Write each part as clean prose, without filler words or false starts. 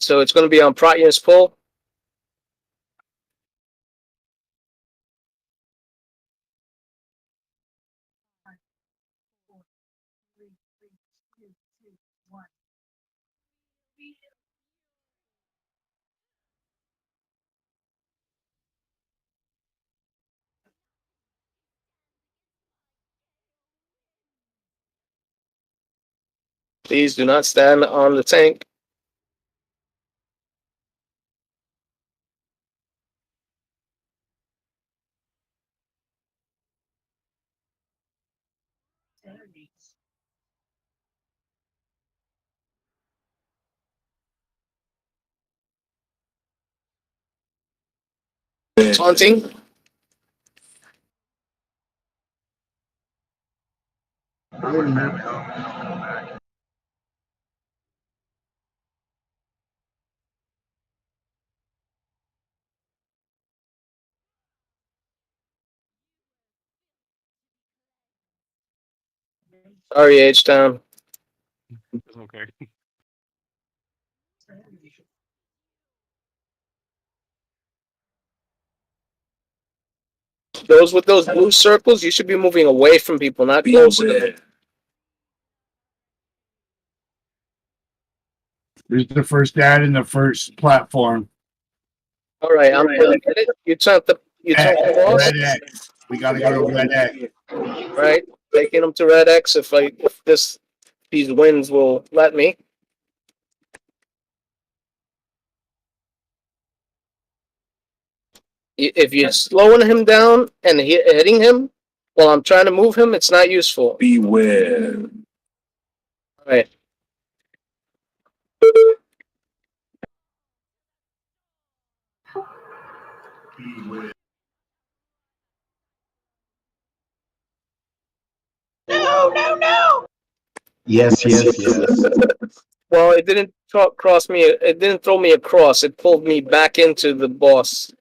So it's going to be on Proteus pull. Please do not stand on the tank. Taunting. Sorry, H-Town. It's okay. Those with those blue circles, you should be moving away from people, not closer to them. There's the first ad and the first platform. All right, I'm going to get it. You took the boss. Red X. We gotta go to Red X. Right, taking them to Red X if these wins will let me. If you're slowing him down and hitting him while I'm trying to move him, it's not useful. Beware. All right. No! Yes. Well, it didn't cross me. It didn't throw me across. It pulled me back into the boss.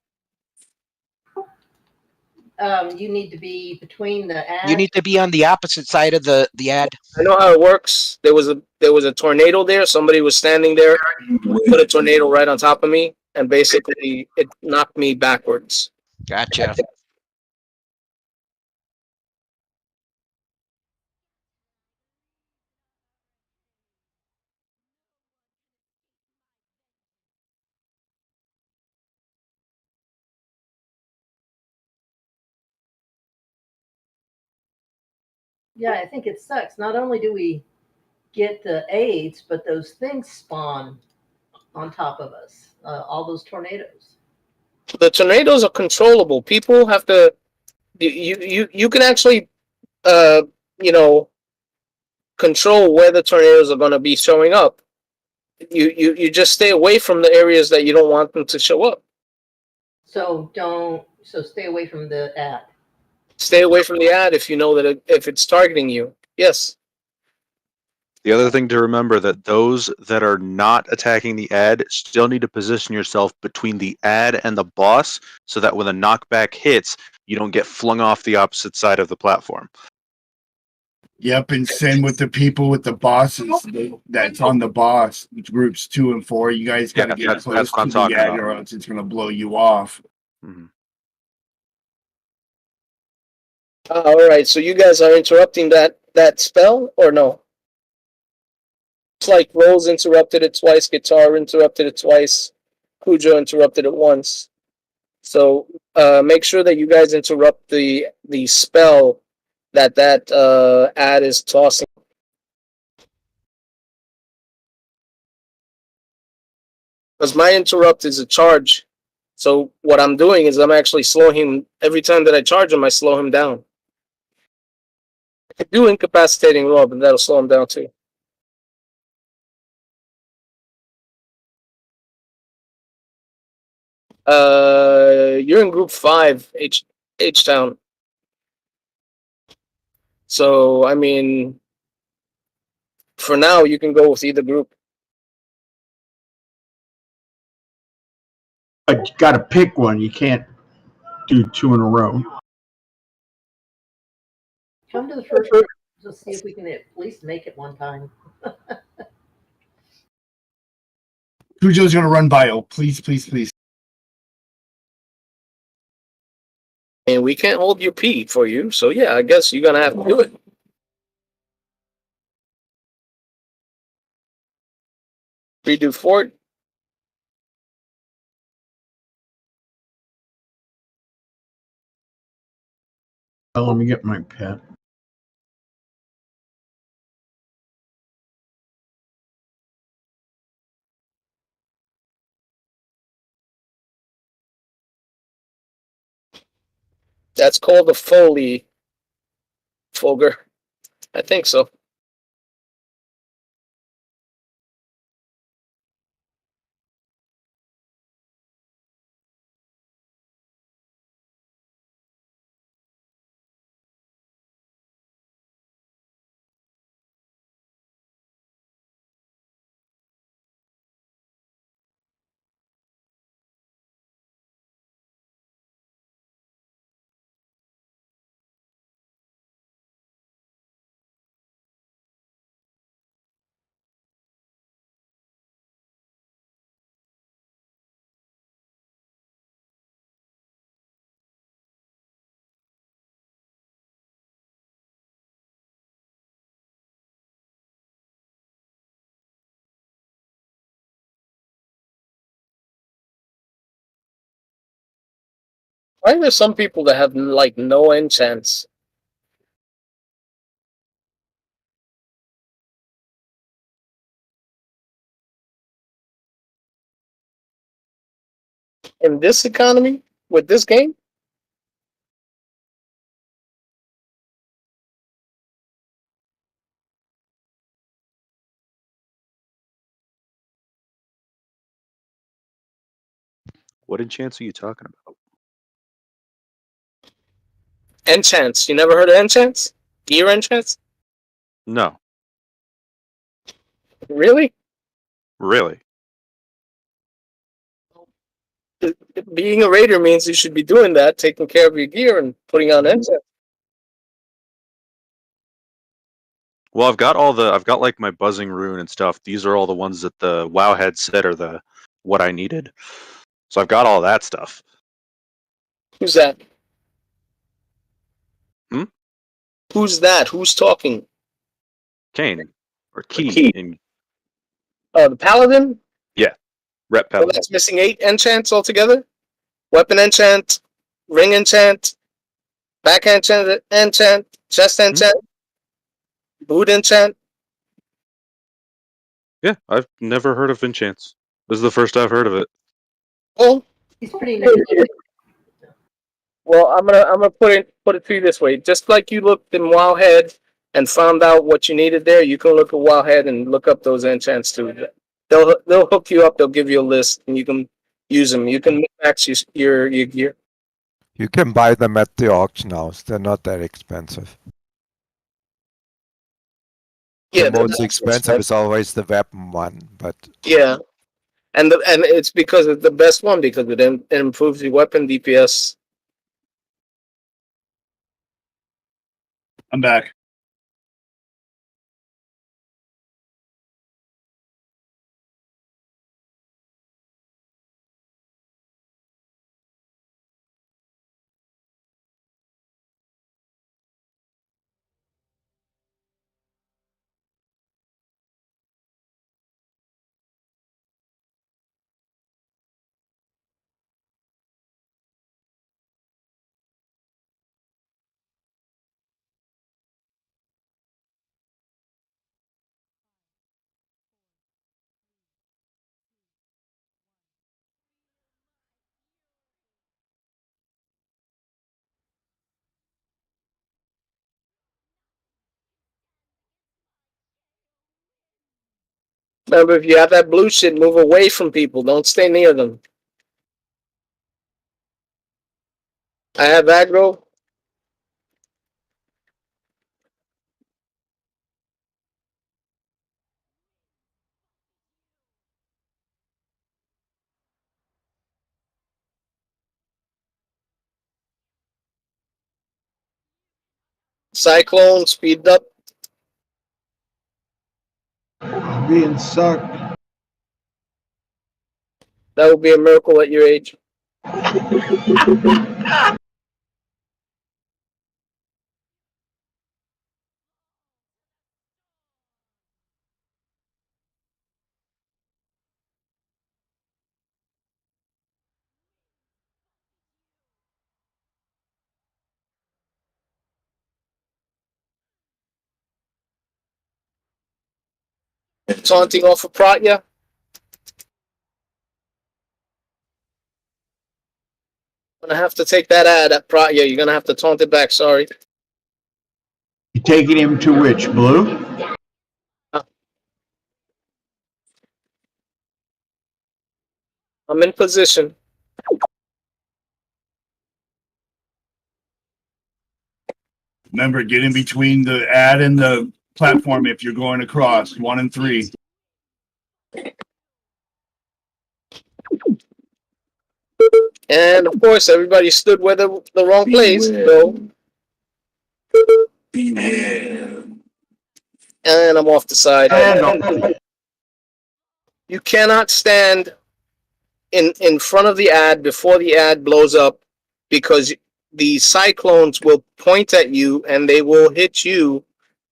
You need to be between the ad. You need to be on the opposite side of the ad. I know how it works. There was a tornado there. Somebody was standing there, put a tornado right on top of me, and basically it knocked me backwards. Gotcha. Yeah, I think it sucks. Not only do we get the AIDS, but those things spawn on top of us. All those tornadoes. The tornadoes are controllable. People have to. You can actually, control where the tornadoes are going to be showing up. You just stay away from the areas that you don't want them to show up. So stay away from the ad. Stay away from the ad if you know that if it's targeting you. Yes. The other thing to remember that those that are not attacking the ad still need to position yourself between the ad and the boss so that when the knockback hits, you don't get flung off the opposite side of the platform. Yep, and same with the people with the bosses that's on the boss, groups 2 and 4. You guys gotta get that's close what I'm to the talking ad about. or else it's gonna blow you off. Mm-hmm. All right. So you guys are interrupting that spell or no? It's like Rose interrupted it twice, Guitar interrupted it twice, Cujo interrupted it once. So make sure that you guys interrupt the spell that ad is tossing. Because my interrupt is a charge. So what I'm doing is I'm actually slowing him. Every time that I charge him, I slow him down. I could do incapacitating roar, but that'll slow him down too. You're in group 5, H-Town. So, I mean, for now, you can go with either group. But you got to pick one. You can't do 2 in a row. Come to the first one. Let's see if we can at least make it one time. Cujo's gonna run bio. Please, please, please. And we can't hold your P for you, so yeah, I guess you're gonna have to do it. Redo fort. Oh, let me get my pet. That's called a Foley, Folger. I think so. Why are there some people that have like no enchants? In this economy, with this game? What enchants are you talking about? Enchants. You never heard of enchants? Gear enchants? No, Really? really. Being a raider means you should be doing that, taking care of your gear and putting on enchants. Well, I've got like my buzzing rune and stuff. These are all the ones that the WoW head said are the what I needed. So I've got all that stuff. Who's that? Hmm? Who's that? Who's talking? Kane or Key in The paladin? Rep Well, Paladin. that's missing 8 enchants altogether. Weapon enchant, ring enchant, back enchant, chest enchant, boot enchant. Yeah, I've never heard of enchants. This is the first I've heard of it. Well, He's pretty negative. well, I'm gonna put it to you this way. Just like you looked in Wowhead and found out what you needed there, you can look at Wowhead and look up those enchants too. They'll hook you up. They'll give you a list, and you can use them. You can max your gear. You can buy them at the auction house. They're not that expensive. Yeah, The they're most not expensive is always the weapon one, but yeah, and it's because it's the best one because it improves your weapon DPS. I'm back. Remember, if you have that blue shit, move away from people. Don't stay near them. I have aggro. Cyclone, speed up. I'm being sucked. That would be a miracle at your age. Taunting off of Pratya. I'm gonna have to take that ad at Pratya. You're gonna have to taunt it back. Sorry. You taking him to which, blue? I'm in position. Remember, get in between the ad and the platform if you're going across. 1 and 3. And of course, everybody stood where the wrong place. So, and I'm off the side. And You cannot stand in front of the ad before the ad blows up, because the cyclones will point at you and they will hit you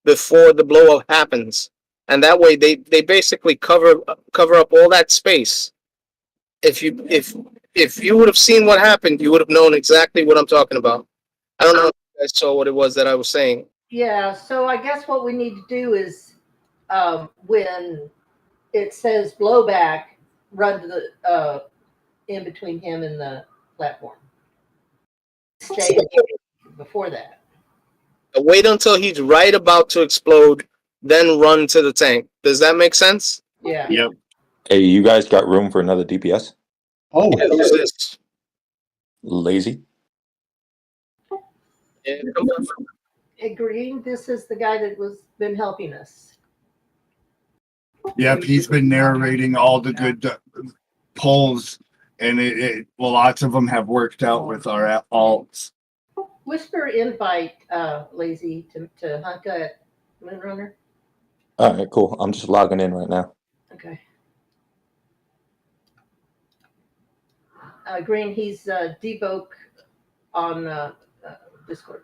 before the blow up happens. And that way they basically cover up all that space. If you would have seen what happened, you would have known exactly what I'm talking about. I don't know if you guys saw what it was that I was saying. Yeah, so I guess what we need to do is, when it says blowback, run to the in between him and the platform. Stay before that. Wait until he's right about to explode, then run to the tank. Does that make sense? Yeah. Yep. Hey, you guys got room for another DPS? oh, Who's this? Lazy? Yeah, come on. Hey, Green, this is the guy that was been helping us. Yep, he's been narrating all the good polls, and well, lots of them have worked out with our alts. Whisper invite Lazy to Hunka at Moonrunner. All right, cool. I'm just logging in right now. Okay. Green, he's Devoke on Discord.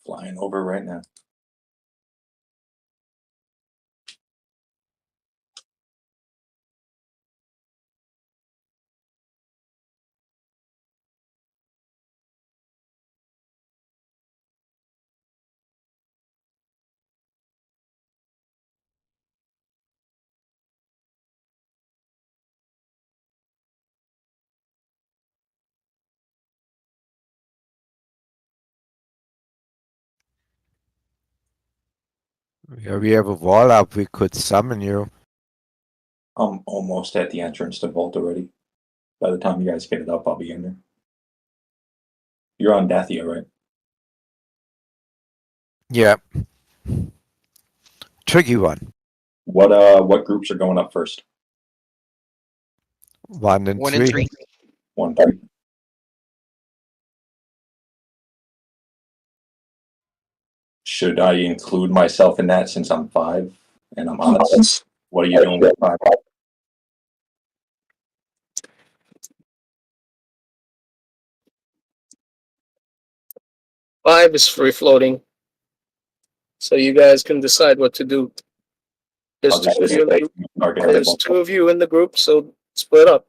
Flying over right now. Yeah, we have a wall up. We could summon you. I'm almost at the entrance to Vault already. By the time you guys get it up, I'll be in there. You're on Dathia, right? Yeah. Tricky one. What groups are going up first? 1 and 1 3. and 3. 1, 3. Should I include myself in that since I'm 5 and I'm on it? What are you doing with 5? Five is free floating. So you guys can decide what to do. There's I'll just two of you in the group. target There's everyone. 2 of you in the group, so split up.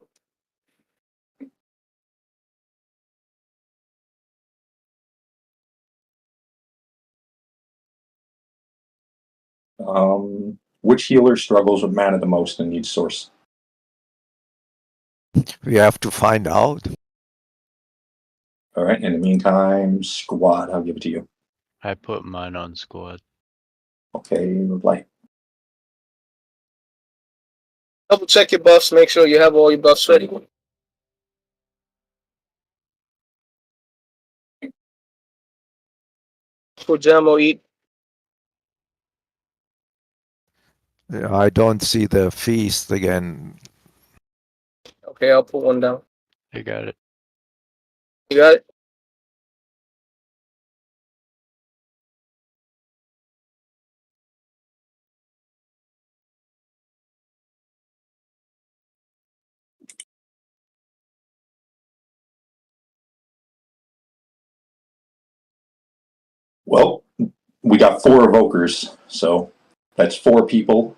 Which healer struggles with mana the most and needs source? We have to find out. All right. In the meantime, squad, I'll give it to you. I put mine on squad. Okay, light. Double check your buffs. Make sure you have all your buffs ready. Fujamo eat. Yeah, I don't see the feast again. Okay, I'll put one down. I got it. You got it? Well, we got 4 evokers, so that's 4 people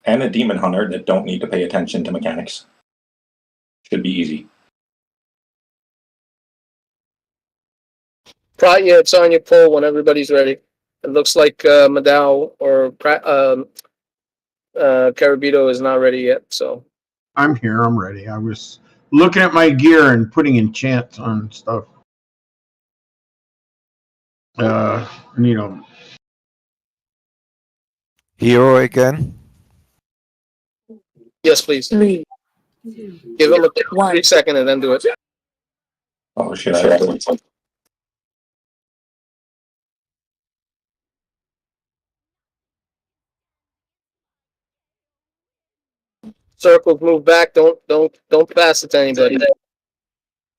and a demon hunter that don't need to pay attention to mechanics. Should be easy. Yeah, it's on your poll when everybody's ready. It looks like Madao or Carabito is not ready yet, so. I'm here. I'm ready. I was looking at my gear and putting enchants on stuff. You know, Hero again? Yes, please. 3, Give him a 3-second and then do it. Oh, shit, I actually. Circles move back. Don't pass it to anybody.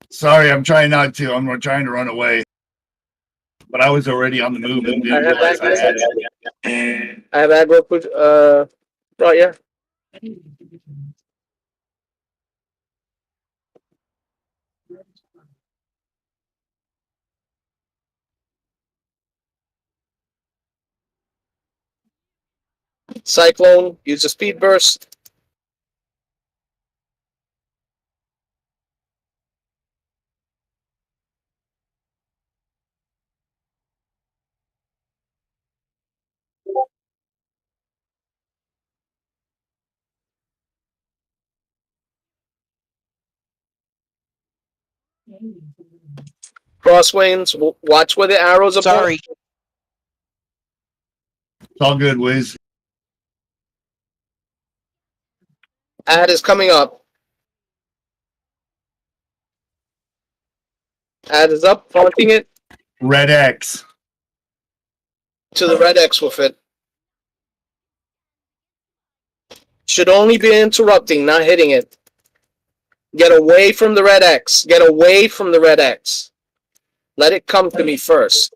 Sorry, I'm trying not to. I'm trying to run away. But I was already on the move and didn't realize I had it. I have aggro. Right, yeah. Cyclone. Use a speed burst. Crosswinds. Watch where the arrows are. Sorry. It's all good, Wiz. Ad is coming up. Ad is up, pointing it Red X. to the red X with it. Should only be interrupting, not hitting it. Get away from the red X. Get away from the red X. Let it come to me first.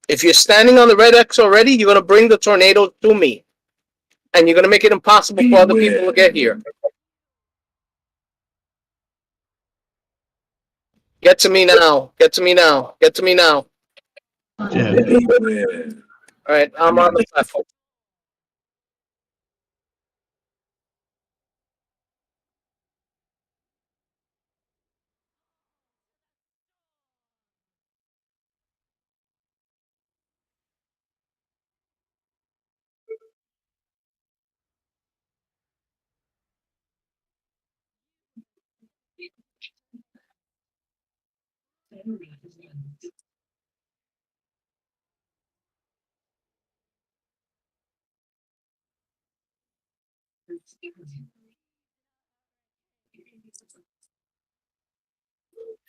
If you're standing on the red X already, you're going to bring the tornado to me. And you're going to make it impossible for other people to get here. Get to me now. Get to me now. Get to me now. yeah. All right, I'm on the platform.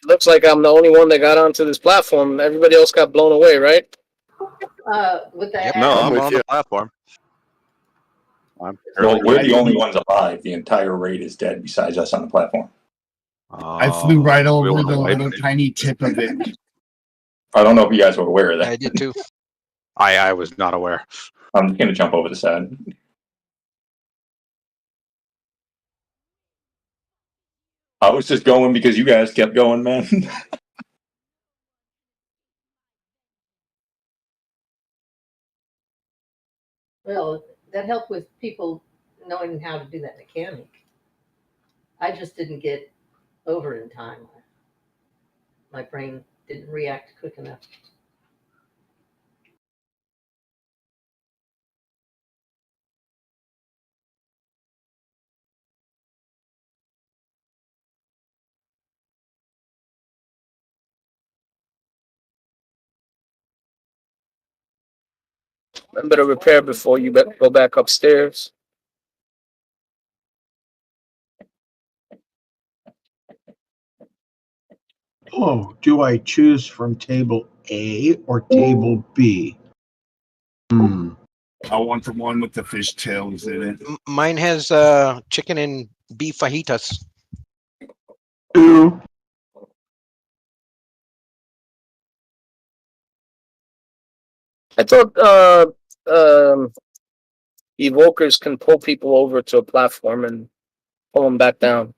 Looks like I'm the only one that got onto this platform. Everybody else got blown away, right? With the Yep. No, ad- I'm with on you. the platform. Well, Apparently we're good. the only ones alive. The entire raid is dead besides us on the platform. I flew right we over wanna the wipe little it. tiny tip of it. I don't know if you guys were aware of I that. did too. I was not aware. I'm just going to jump over the side. I was just going because you guys kept going, man. Well, that helped with people knowing how to do that mechanic. I just didn't get over in time. My brain didn't react quick enough. Remember to repair before you go back upstairs. Oh, do I choose from table A or table B? I want the one with the fish tails in it. Mine has chicken and beef fajitas. Ooh. I thought evokers can pull people over to a platform and pull them back down.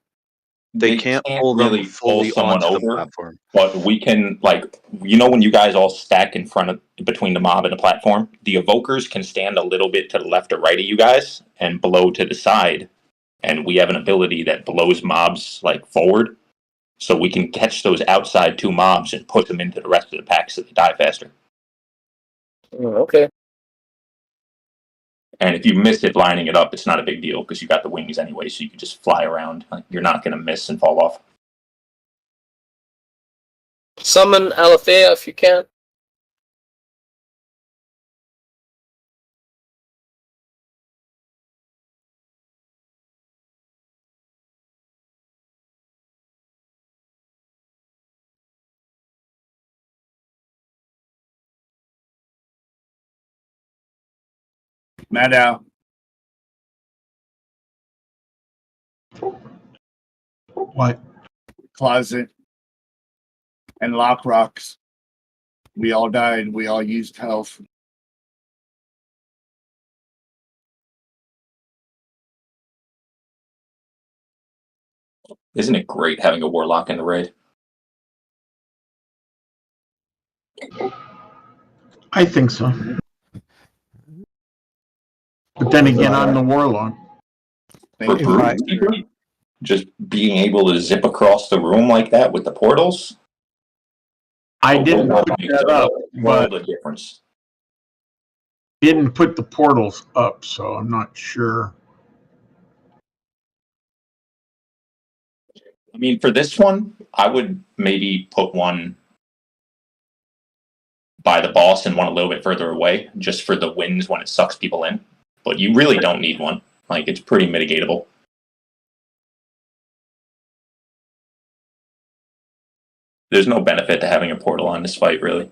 They can't pull them really fully someone onto the over, platform. but we can, like, you know, when you guys all stack in front of between the mob and the platform, the evokers can stand a little bit to the left or right of you guys and blow to the side, and we have an ability that blows mobs like forward, so we can catch those outside two mobs and push them into the rest of the pack so they die faster. Okay. And if you miss it lining it up, it's not a big deal because you got the wings anyway, so you can just fly around. Like, you're not going to miss and fall off. Summon Alethea if you can. Mad out. What? Closet. And lock rocks. We all died. We all used health. Isn't it great having a warlock in the raid? I think so. But then again, I'm the warlock. For Thank I- Broodkeeper, just being able to zip across the room like that with the portals. I didn't Makes put that up, a but world of difference. didn't put the portals up, so I'm not sure. I mean, for this one, I would maybe put one by the boss and one a little bit further away, just for the winds when it sucks people in. But you really don't need one. Like, it's pretty mitigatable. There's no benefit to having a portal on this fight, really.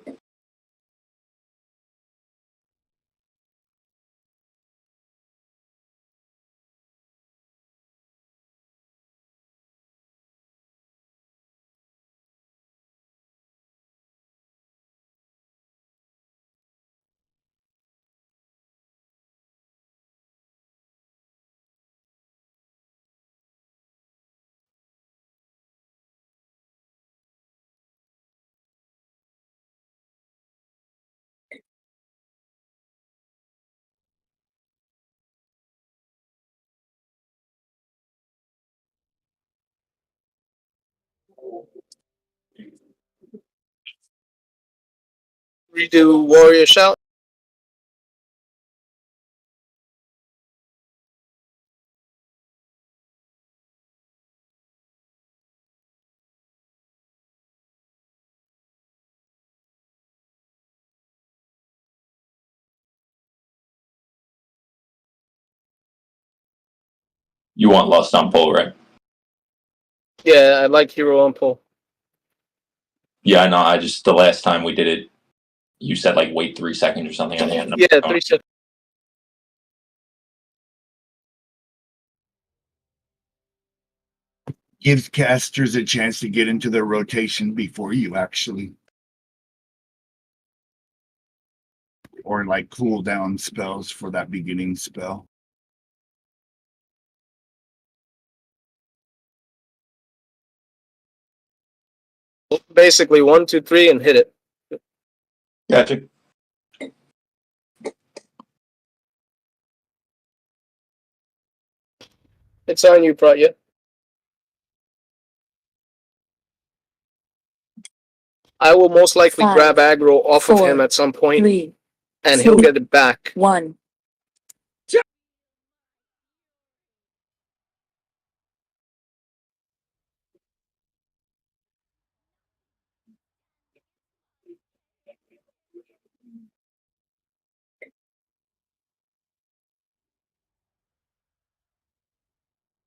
Redo Warrior Shout. You want Lust on pull, right? Yeah, I like Hero on pull. Yeah, no, I just, the last time we did it, you said, like, wait 3 seconds or something. I think. Yeah, 3 seconds. Gives casters a chance to get into their rotation before you actually. Or like cooldown spells for that beginning spell. Basically 1, 2, 3 and hit it. Gotcha. It's on you, Pratya. I will most likely 5, grab aggro off of 4, him at some point, 3, and 2, he'll get it back. 1.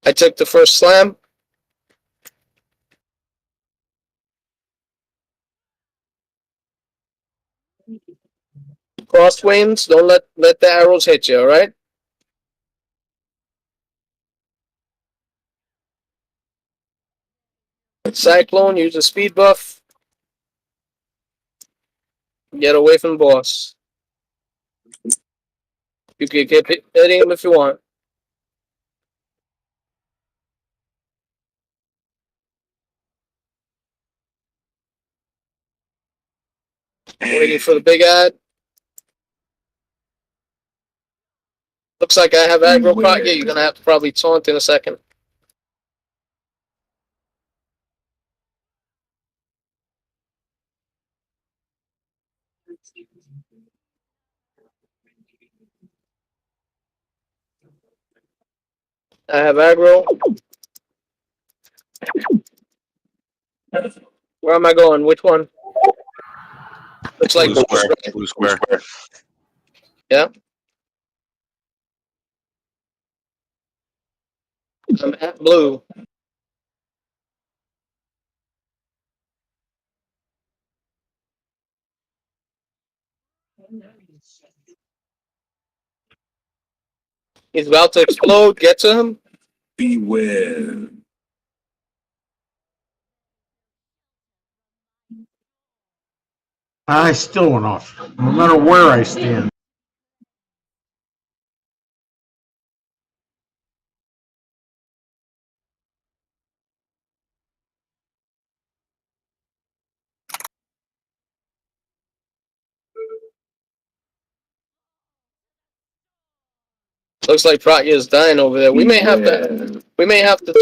I took the first slam. Crosswinds, don't let the arrows hit you, alright? Cyclone, use a speed buff. Get away from the boss. You can keep hitting him if you want. Waiting for the big ad. Looks like I have aggro proc. Yeah, you're gonna have to probably taunt in a second. I have aggro. Where am I going? Which one? Looks like Blue square. Blue square. Yeah. I'm at blue. He's about to explode. Get to him. Beware. I still went off, no matter where I stand. Looks like Pratya is dying over there. We may have to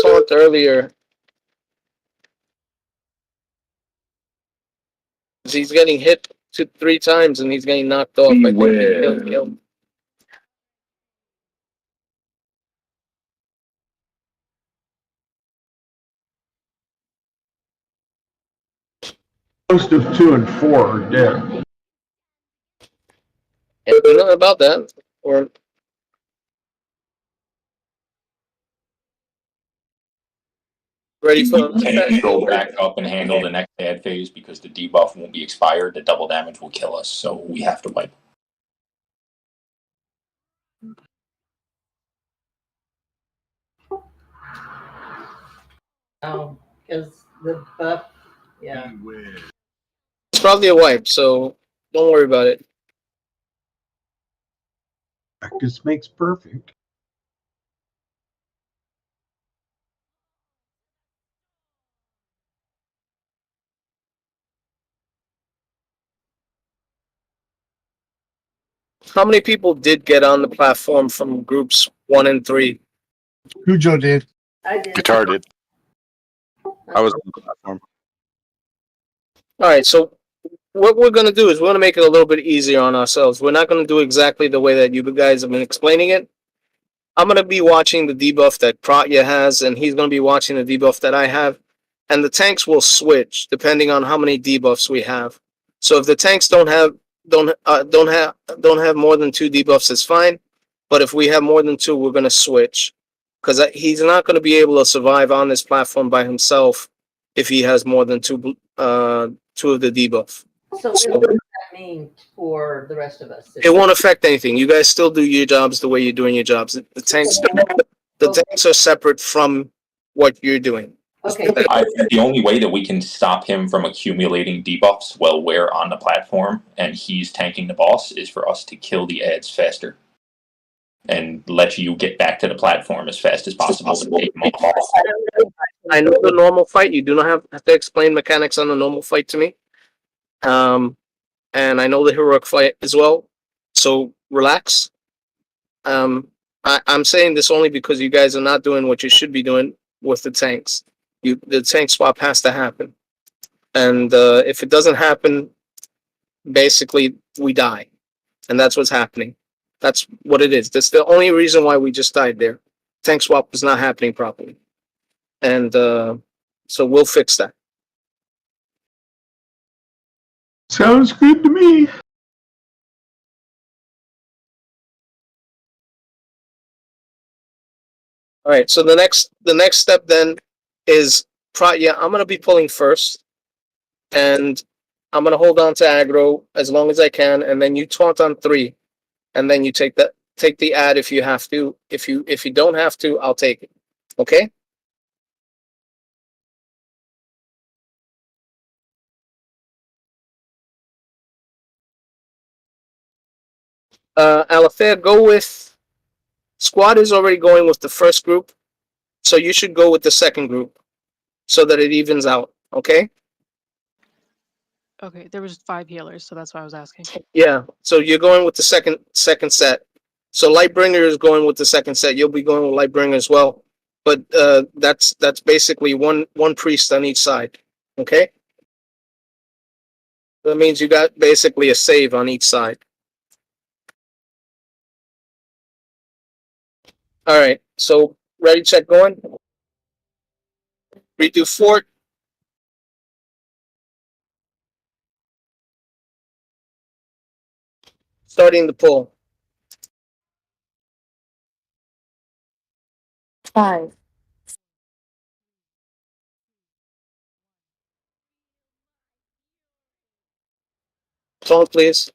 taunt earlier. He's getting hit 3 times and he's getting knocked off. I think he killed. Most of 2 and 4 are dead. Can't do nothing about that. Or ready for Can you go back up and handle the next ad phase because the debuff won't be expired? The double damage will kill us, so we have to wipe. Oh, because the buff, yeah. It's probably a wipe, so don't worry about it. Practice makes perfect. How many people did get on the platform from groups 1 and 3? Cujo did. I did. Guitar did. I was on the platform. Alright, so what we're going to do is we're going to make it a little bit easier on ourselves. We're not going to do exactly the way that you guys have been explaining it. I'm going to be watching the debuff that Pratya has, and he's going to be watching the debuff that I have. And the tanks will switch depending on how many debuffs we have. So if the tanks don't have more than 2 debuffs, it's fine. But if we have more than 2, we're going to switch. Because he's not going to be able to survive on this platform by himself if he has more than 2 of the debuff. So what does that mean for the rest of us? It won't affect anything. You guys still do your jobs the way you're doing your jobs. The tanks are separate from what you're doing. Okay. I think the only way that we can stop him from accumulating debuffs while we're on the platform and he's tanking the boss is for us to kill the ads faster and let you get back to the platform as fast as possible and take them off. I know the normal fight. You do not have to explain mechanics on the normal fight to me. And I know the heroic fight as well. So relax. I'm saying this only because you guys are not doing what you should be doing with the tanks. The tank swap has to happen. And if it doesn't happen, basically we die. And that's what's happening. That's what it is. That's the only reason why we just died there. Tank swap was not happening properly. And so we'll fix that. Sounds good to me. All right. So the next step then is I'm gonna be pulling first, and I'm gonna hold on to aggro as long as I can, and then you taunt on 3, and then you take the ad if you have to. If you don't have to, I'll take it. Okay. Alafia, go with squad is already going with the first group, so you should go with the second group, so that it evens out. Okay. Okay, there was 5 healers, so that's why I was asking. Yeah. So you're going with the second set. So Lightbringer is going with the second set. You'll be going with Lightbringer as well. But that's basically one priest on each side. Okay. That means you got basically a save on each side. All right. So ready, check, going. Redo fort. Starting the pull. 5, Taunt, please.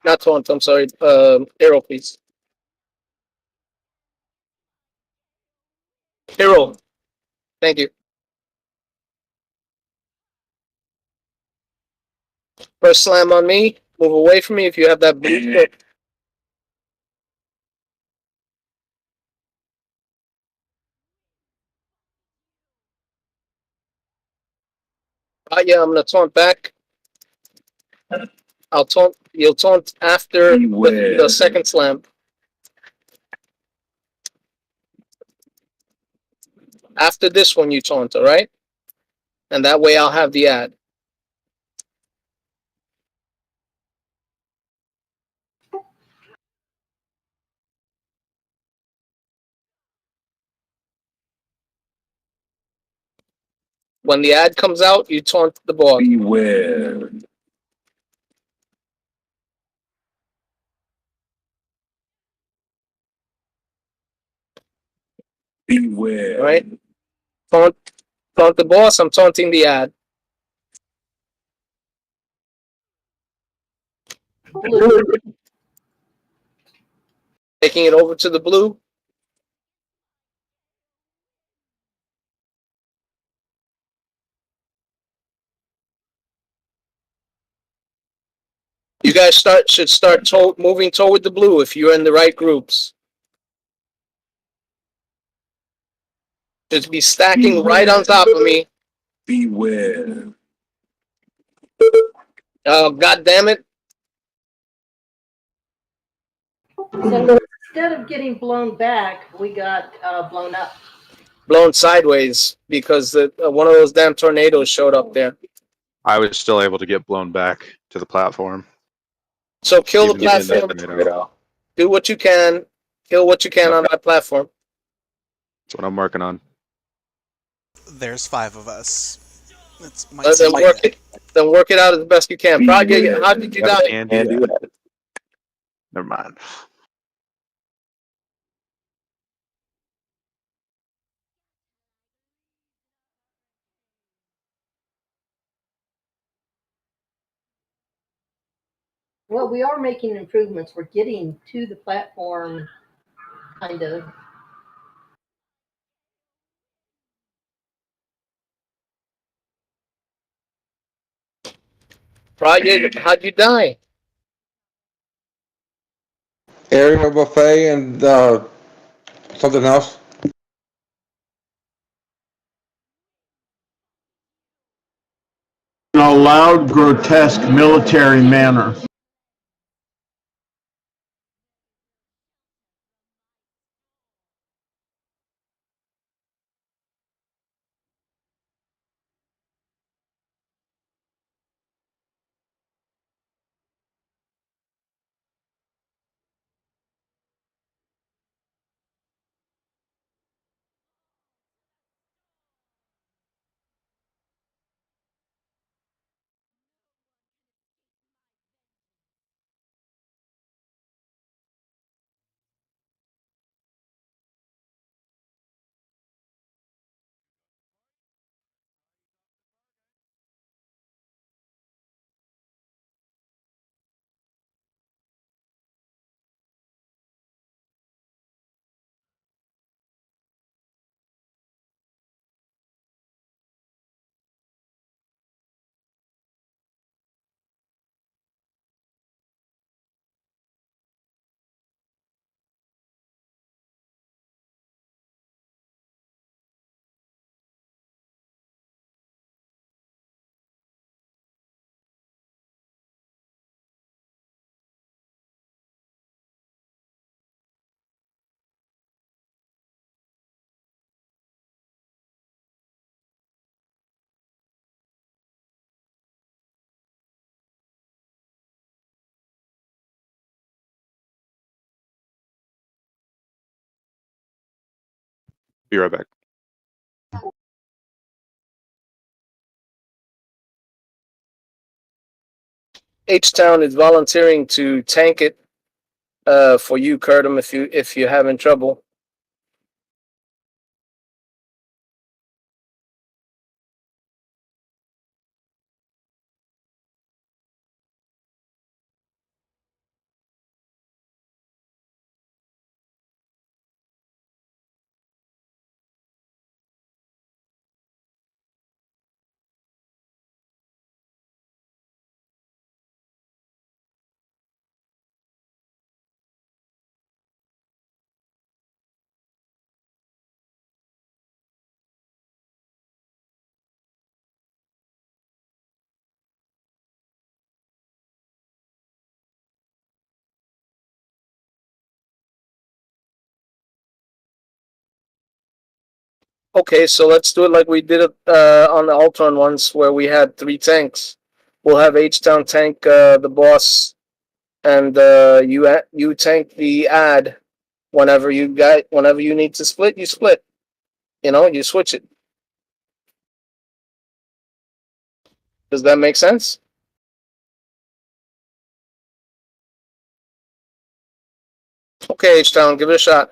Not taunt. I'm sorry. Arrow, please. Hero. Thank you. First slam on me. Move away from me if you have that blue. Yeah, I'm gonna taunt back. I'll taunt. You'll taunt after the second slam. After this one, you taunt. All right, and that way I'll have the ad. When the ad comes out, you taunt the boss. Beware. Beware. All right, taunt the boss. I'm taunting the ad. Taking it over to the blue. You guys should start moving toward the blue if you're in the right groups. Just be stacking right on top of me. Beware. Oh, God damn it. So instead of getting blown back, we got blown up. Blown sideways because one of those damn tornadoes showed up there. I was still able to get blown back to the platform. So kill the Even in that platform. tornado. Do what you can. Kill what you can on that platform. That's what I'm working on. There's 5 of us. That's my Then work it out as best you can. Project, how did you Yep, die? can't do that. Never mind. Well, we are making improvements. We're getting to the platform, kind of. Project, how'd you die? Area buffet and something else. In a loud, grotesque military manner. Be right back. H-Town is volunteering to tank it for you, Curtum, if you're having trouble. Okay, so let's do it like we did it on the Ultron once, where we had 3 tanks. We'll have H-Town tank the boss, and you tank the ad. Whenever you need to split, you split. You switch it. Does that make sense? Okay, H-Town, give it a shot.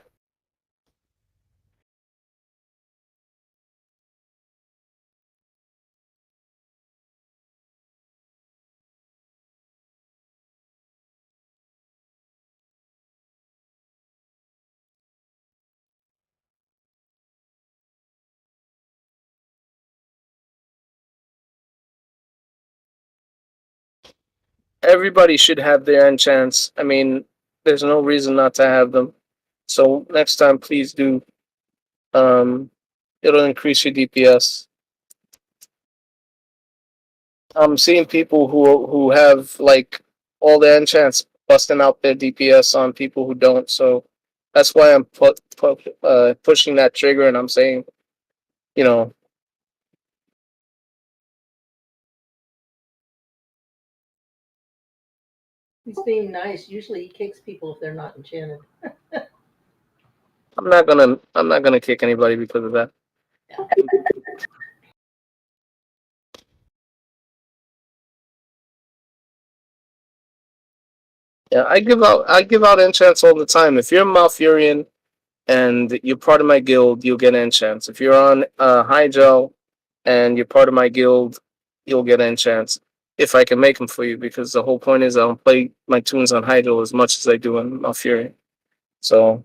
Everybody should have their end chance. I mean, there's no reason not to have them. So next time, please do. It'll increase your DPS. I'm seeing people who have like all the enchants busting out their DPS on people who don't. So that's why I'm pushing that trigger, and I'm saying, you know, He's being nice. Usually he kicks people if they're not enchanted. I'm not gonna kick anybody because of that. Yeah, I give out enchants all the time. If you're Malfurion and you're part of my guild, you'll get enchants. If you're on Hyjal and you're part of my guild, you'll get enchants. If I can make them for you, because the whole point is I don't play my tunes on Hyjal as much as I do on Malfurion. So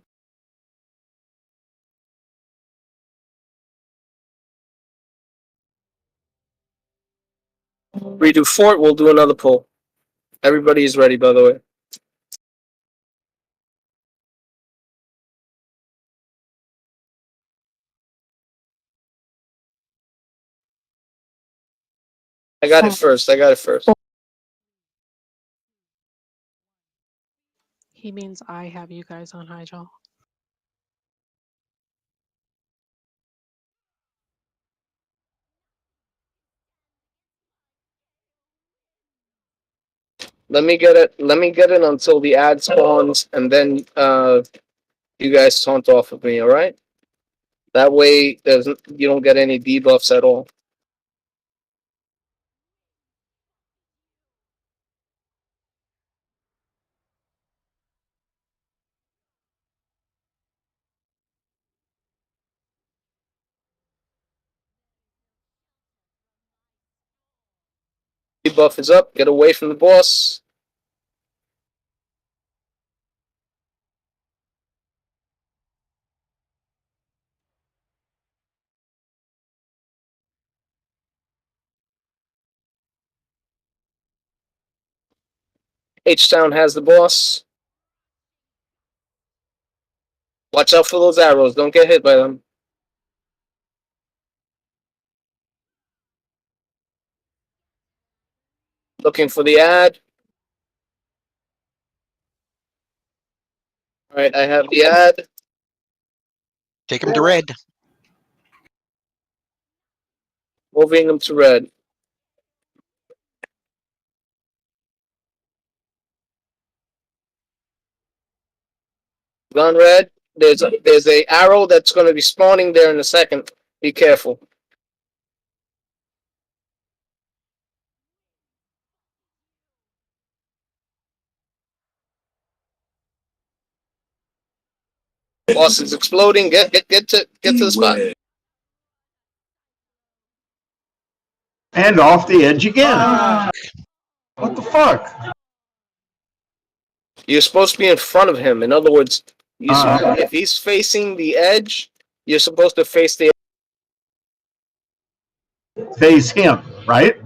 redo fort, we'll do another pull. Everybody is ready, by the way. I got it first. He means I have you guys on Hyjal. Let me get it until the ad spawns, and then you guys taunt off of me, alright? That way you don't get any debuffs at all. Debuff is up, get away from the boss. H-Town has the boss. Watch out for those arrows, don't get hit by them. Looking for the ad. Alright, I have the ad. Take him to red. Moving them to red. Gone red. there's a arrow that's going to be spawning there in a second. Be careful. Boss is exploding. Get to the spot. And off the edge again. What the fuck? You're supposed to be in front of him. In other words, if he's facing the edge, you're supposed to face the. Face him, right?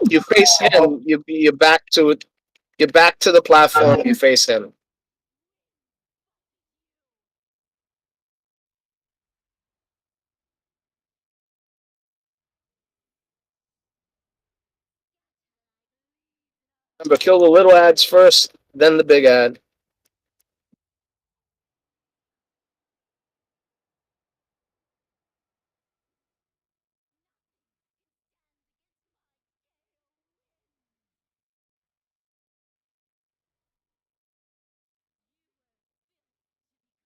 You face him. You're back to it. You're back to the platform. You face him. Remember, kill the little ads first, then the big ad.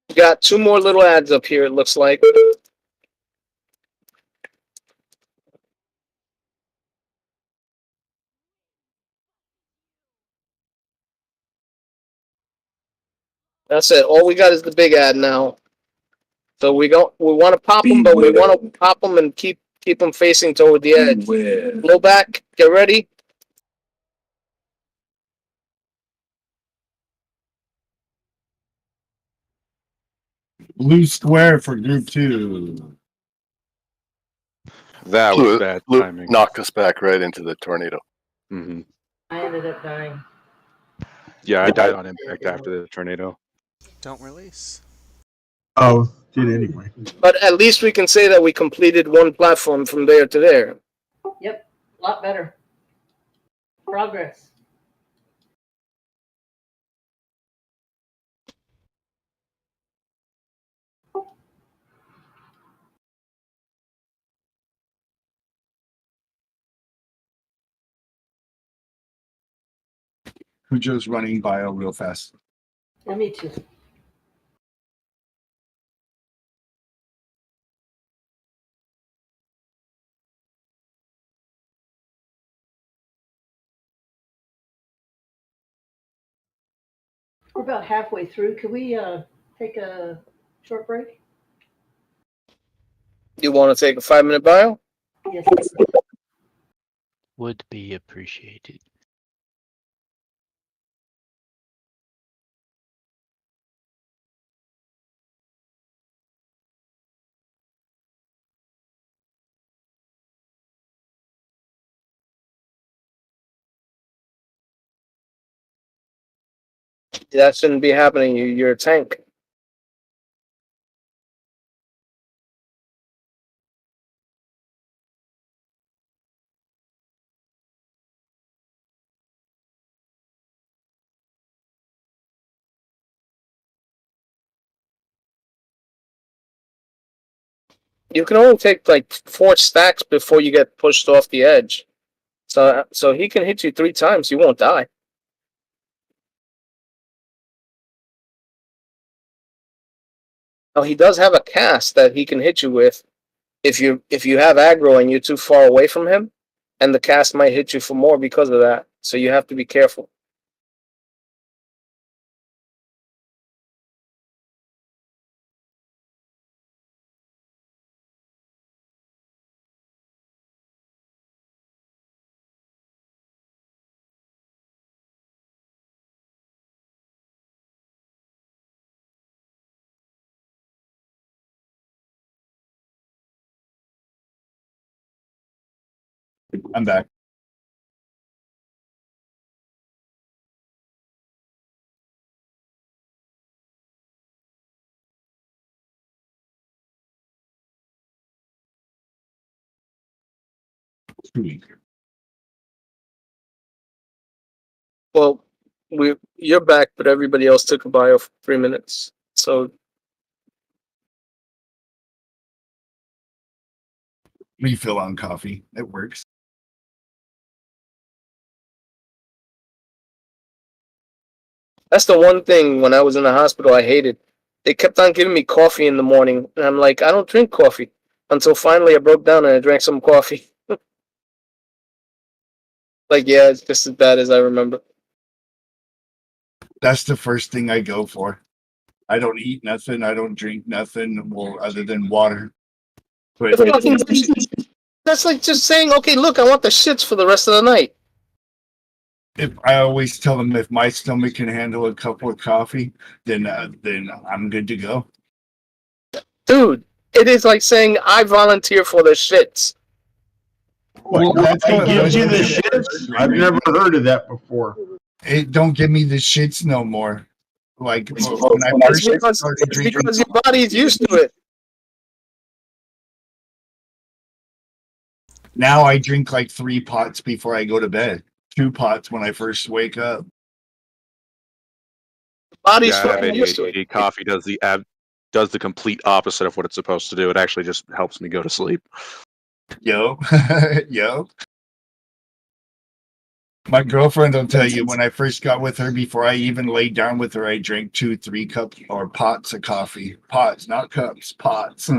You got 2 more little ads up here, it looks like. That's it. All we got is the big ad now. So we want to pop them, but we want to pop them and keep them facing toward the edge. Blow back. Get ready. Blue square for group 2. That was bad timing. Knocked us back right into the tornado. Mm-hmm. I ended up dying. Yeah, I died on impact after the tornado. Don't release. Oh, did anyway. But at least we can say that we completed one platform from there to there. Yep, a lot better. Progress. Hyjal's running bio real fast. Yeah, me too. We're about halfway through. Could we take a short break? You want to take a 5-minute bio? Yes. Would be appreciated. That shouldn't be happening. You're a tank. You can only take like 4 stacks before you get pushed off the edge. So he can hit you 3 times. You won't die. Oh, he does have a cast that he can hit you with if you have aggro and you're too far away from him, and the cast might hit you for more because of that. So you have to be careful. I'm back. Well, you're back, but everybody else took a bio for 3 minutes. So Refill on coffee. It works. that's the one thing when I was in the hospital I hated. They kept on giving me coffee in the morning, and I'm like, I don't drink coffee. Until finally I broke down and I drank some coffee. Like, yeah, it's just as bad as I remember. That's the first thing I go for. I don't eat nothing. I don't drink nothing, well, other than water. But That's like just saying, okay, look, I want the shits for the rest of the night. if I always tell them if my stomach can handle a cup of coffee, then I'm good to go. Dude, it is like saying I volunteer for the shits. Well, that's what gives you the shits. I've never heard of that before. It don't give me the shits no more. Like when I It's because your body's used to it. Now I drink like 3 pots before I go to bed. 2 pots when I first wake up. Body's Yeah, I have fucking used to it. ADHD. Coffee does the complete opposite of what it's supposed to do. It actually just helps me go to sleep. Yo. Yo. My girlfriend will tell you when I first got with her, before I even laid down with her, I drank 2-3 cups or pots of coffee. Pots, not cups, pots.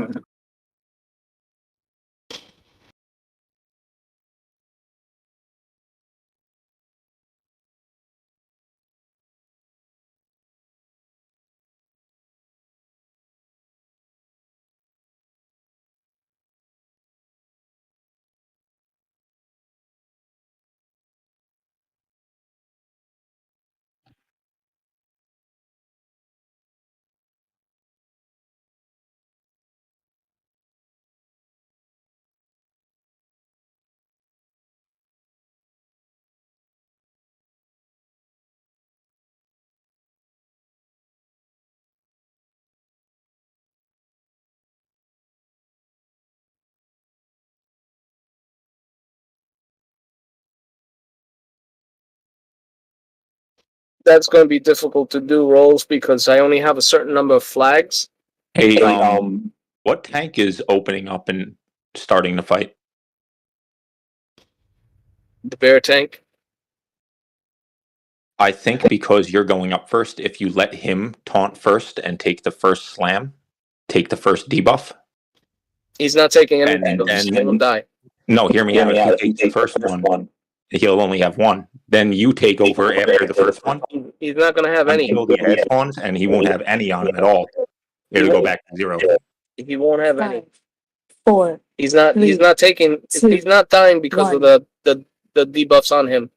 That's going to be difficult to do rolls because I only have a certain number of flags. Hey, what tank is opening up and starting the fight? The bear tank. I think because you're going up first, if you let him taunt first and take the first slam, take the first debuff. He's not taking any And debuffs. Let him die. No, hear me out. If you take the first one, he'll only have one. Then you take over after the first one. He's not going to have any. Until the head spawns, and he won't have any on him at all. It'll go back to 0. He won't have any. 4. He's not taking. He's not dying because of the debuffs on him.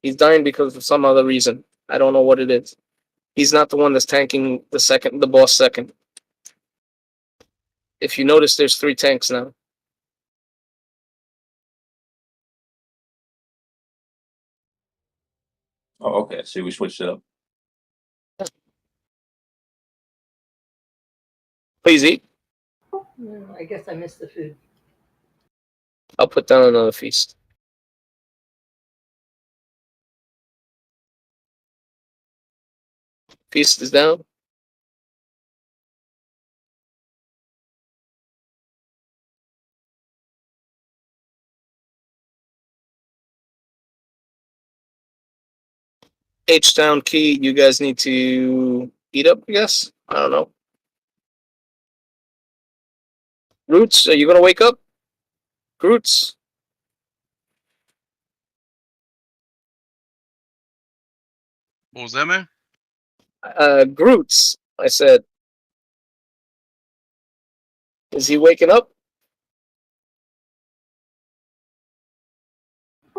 He's dying because of some other reason. I don't know what it is. He's not the one that's tanking the boss second. If you notice, there's 3 tanks now. Oh, okay. So we switched it up. Please eat. I guess I missed the food. I'll put down another feast. Feast is down. H-Town key, you guys need to eat up, I guess? I don't know. Roots, are you gonna wake up? Roots? What was that, man? Groots, I said. Is he waking up?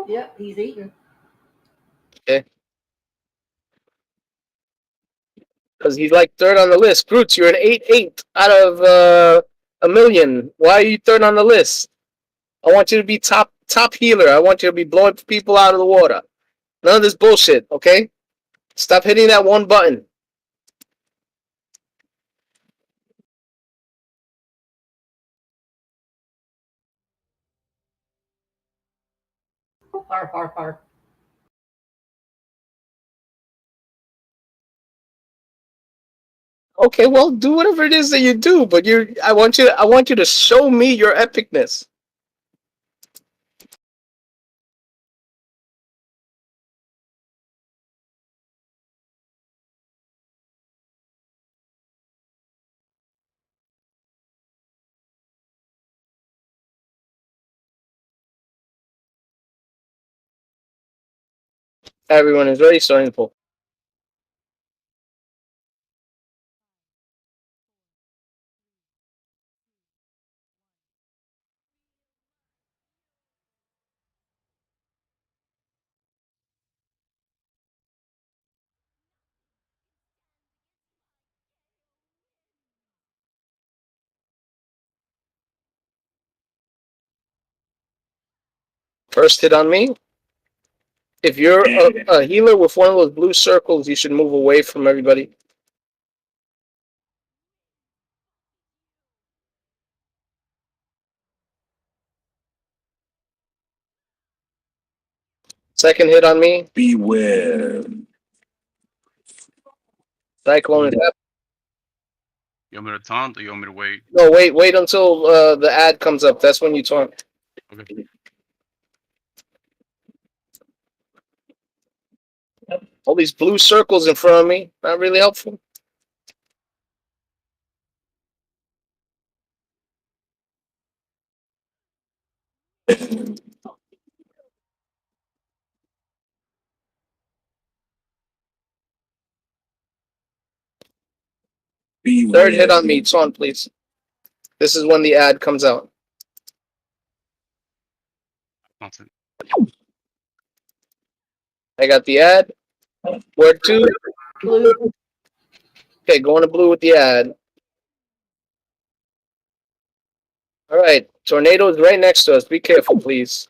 Yep, he's eating. Okay. Because he's like 3rd on the list. Groots, you're an 8-8 out of a million. Why are you 3rd on the list? I want you to be top healer. I want you to be blowing people out of the water. None of this bullshit, okay? Stop hitting that one button. Har, har, har. Okay, well, do whatever it is that you do, but I want you to show me your epicness. Everyone is ready, starting to pull. First hit on me. If you're a healer with one of those blue circles, you should move away from everybody. Second hit on me. Beware. Cyclone is happening. You want me to taunt or you want me to wait? No, wait until the ad comes up. That's when you taunt. Okay. All these blue circles in front of me. Not really helpful. Beware. Third hit on me. Taunt, please. This is when the ad comes out. Nonsense. I got the ad. Where to? Blue. Okay, going to blue with the ad. All right, tornado is right next to us. Be careful, please.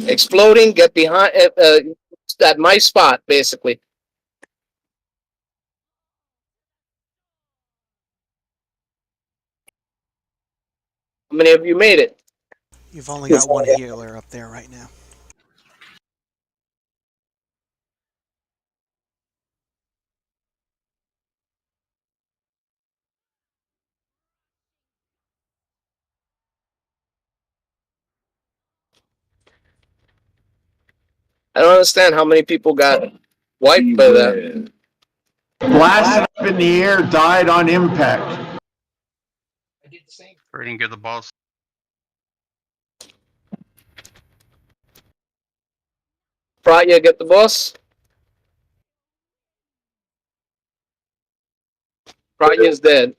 Exploding, get behind at my spot, basically. How many of you made it? You've only got one healer up there right now. I don't understand how many people got wiped by that. Blasted up in the air, died on impact. Or didn't get the boss. Pratya, get the boss. Pratya's dead.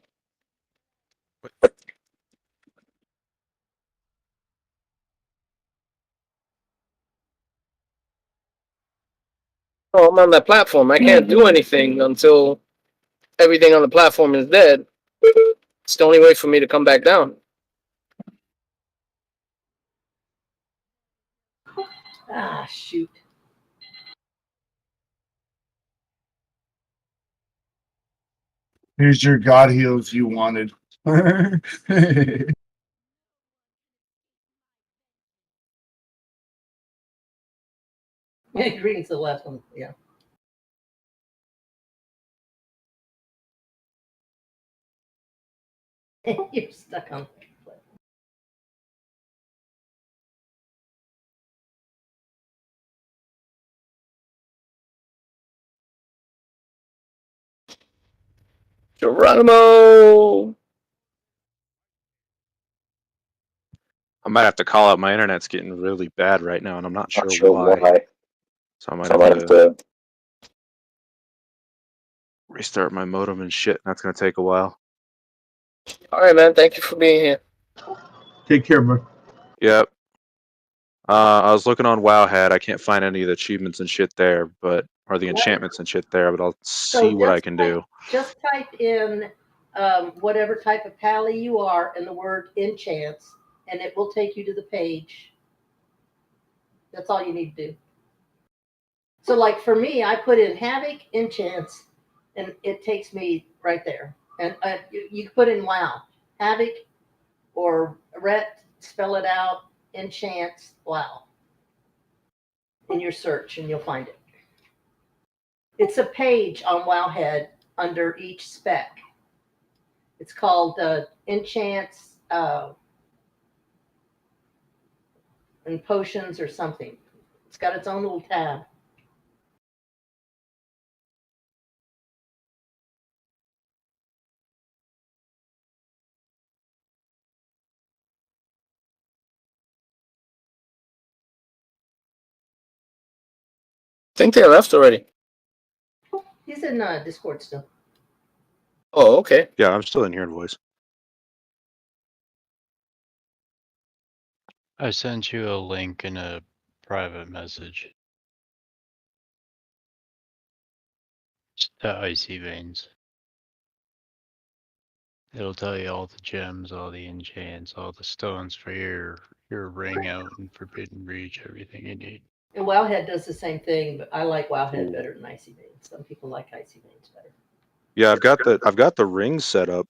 Oh, I'm on that platform. I can't do anything until everything on the platform is dead. It's the only way for me to come back down. Ah, shoot. Here's your God heals you wanted. Green's the last one. Yeah. You're stuck on. Geronimo! I might have to call out. My internet's getting really bad right now, and I'm not sure why. So I might have to restart my modem and shit. That's gonna take a while. All right, man. Thank you for being here. Take care, bro. Yep. I was looking on Wowhead. I can't find any of the achievements and shit there, or the enchantments and shit there. But I'll see what I can do. Just type in whatever type of pally you are and the word enchants, and it will take you to the page. That's all you need to do. So, like for me, I put in Havoc enchants, and it takes me right there. And you put in WoW, Havoc or Ret, spell it out, enchants, WoW, in your search, and you'll find it. It's a page on Wowhead under each spec. It's called enchants. and potions or something. It's got its own little tab. I think they left already. He's in Discord still. Oh, okay. Yeah, I'm still in here in voice. I sent you a link in a private message. It's to Icy Veins. It'll tell you all the gems, all the enchants, all the stones for your ring out in Forbidden Reach, everything you need. And Wowhead does the same thing, but I like Wowhead better than Icy Veins. Some people like Icy Veins better. Yeah, I've got the ring set up.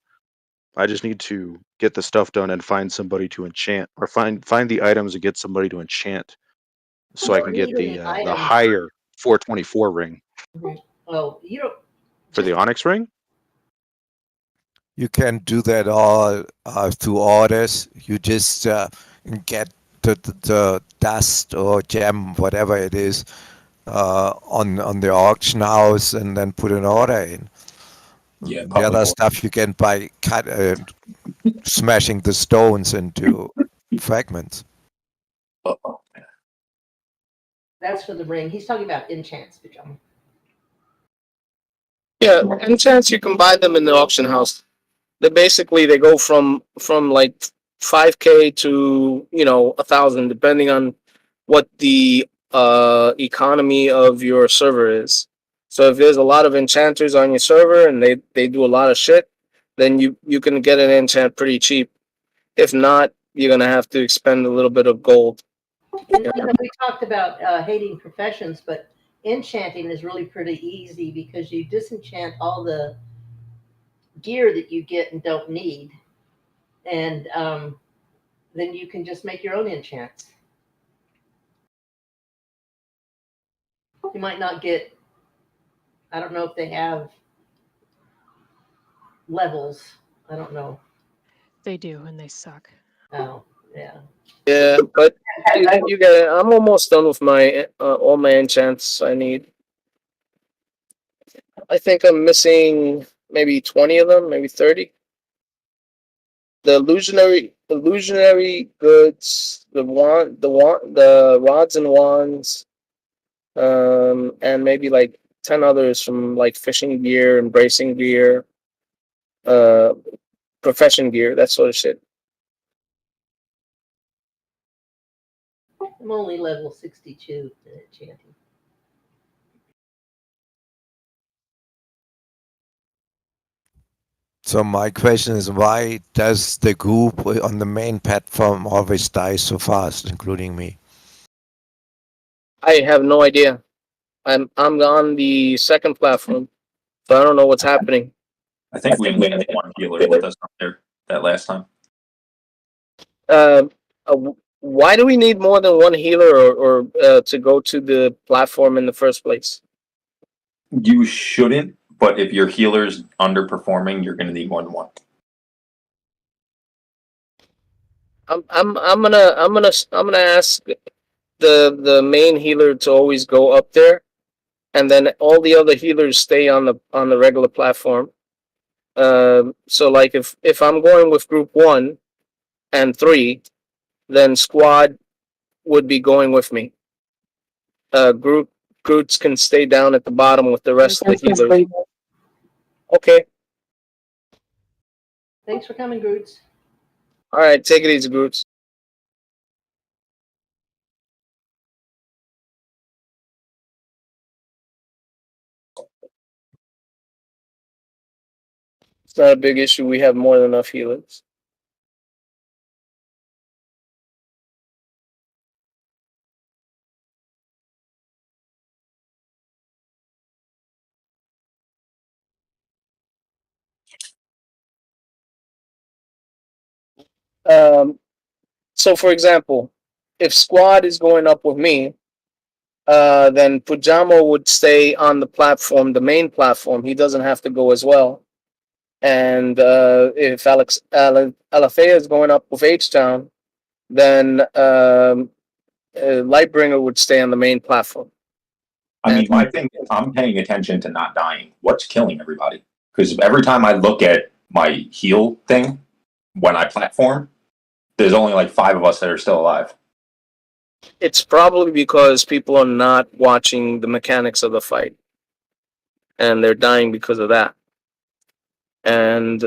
I just need to get the stuff done and find somebody to enchant, or find the items and get somebody to enchant, so I can get the higher 424 ring. Mm-hmm. Oh, you don't. For the Onyx ring? You can do that all through orders. You just get the dust or gem, whatever it is, on the auction house, and then put an order in. Yeah, The other stuff you can by smashing the stones into fragments. Uh-oh. That's for the ring. He's talking about enchants, Pajama. Yeah, enchants you can buy them in the auction house. They go from like 5K to 1,000, depending on what the economy of your server is. So if there's a lot of enchanters on your server and they do a lot of shit, then you can get an enchant pretty cheap. If not, you're gonna have to expend a little bit of gold. And, we talked about hating professions, but enchanting is really pretty easy because you disenchant all the gear that you get and don't need, and then you can just make your own enchants. You might not get, I don't know if they have levels. I don't know. They do, and they suck. Oh, yeah. Yeah, but you get it. I'm almost done with my all my enchants I need. I think I'm missing maybe 20 of them, maybe 30. The illusionary goods, the rods and wands, and maybe like 10 others from like fishing gear, embracing gear, profession gear, that sort of shit. I'm only level 62 in enchanting. So my question is, why does the group on the main platform always die so fast, including me? I have no idea. I'm on the second platform, so I don't know what's happening. I think we only had one healer with us up there that last time. Why do we need more than one healer or to go to the platform in the first place? You shouldn't, but if your healer's underperforming, you're going to need more than one. I'm gonna ask the main healer to always go up there, and then all the other healers stay on the regular platform. So like if I'm going with group 1 and 3, then squad would be going with me. Groups can stay down at the bottom with the rest of the healers. Okay. Thanks for coming, Groots. All right, take it easy, Groups. It's not a big issue. We have more than enough healers. So for example, if squad is going up with me, then Pujamo would stay on the platform, the main platform. He doesn't have to go as well. And if Alafea is going up with H-Town, then Lightbringer would stay on the main platform. I mean, my thing is I'm paying attention to not dying. What's killing everybody? Because every time I look at my heal thing, when I platform, there's only like 5 of us that are still alive. It's probably because people are not watching the mechanics of the fight, and they're dying because of that. And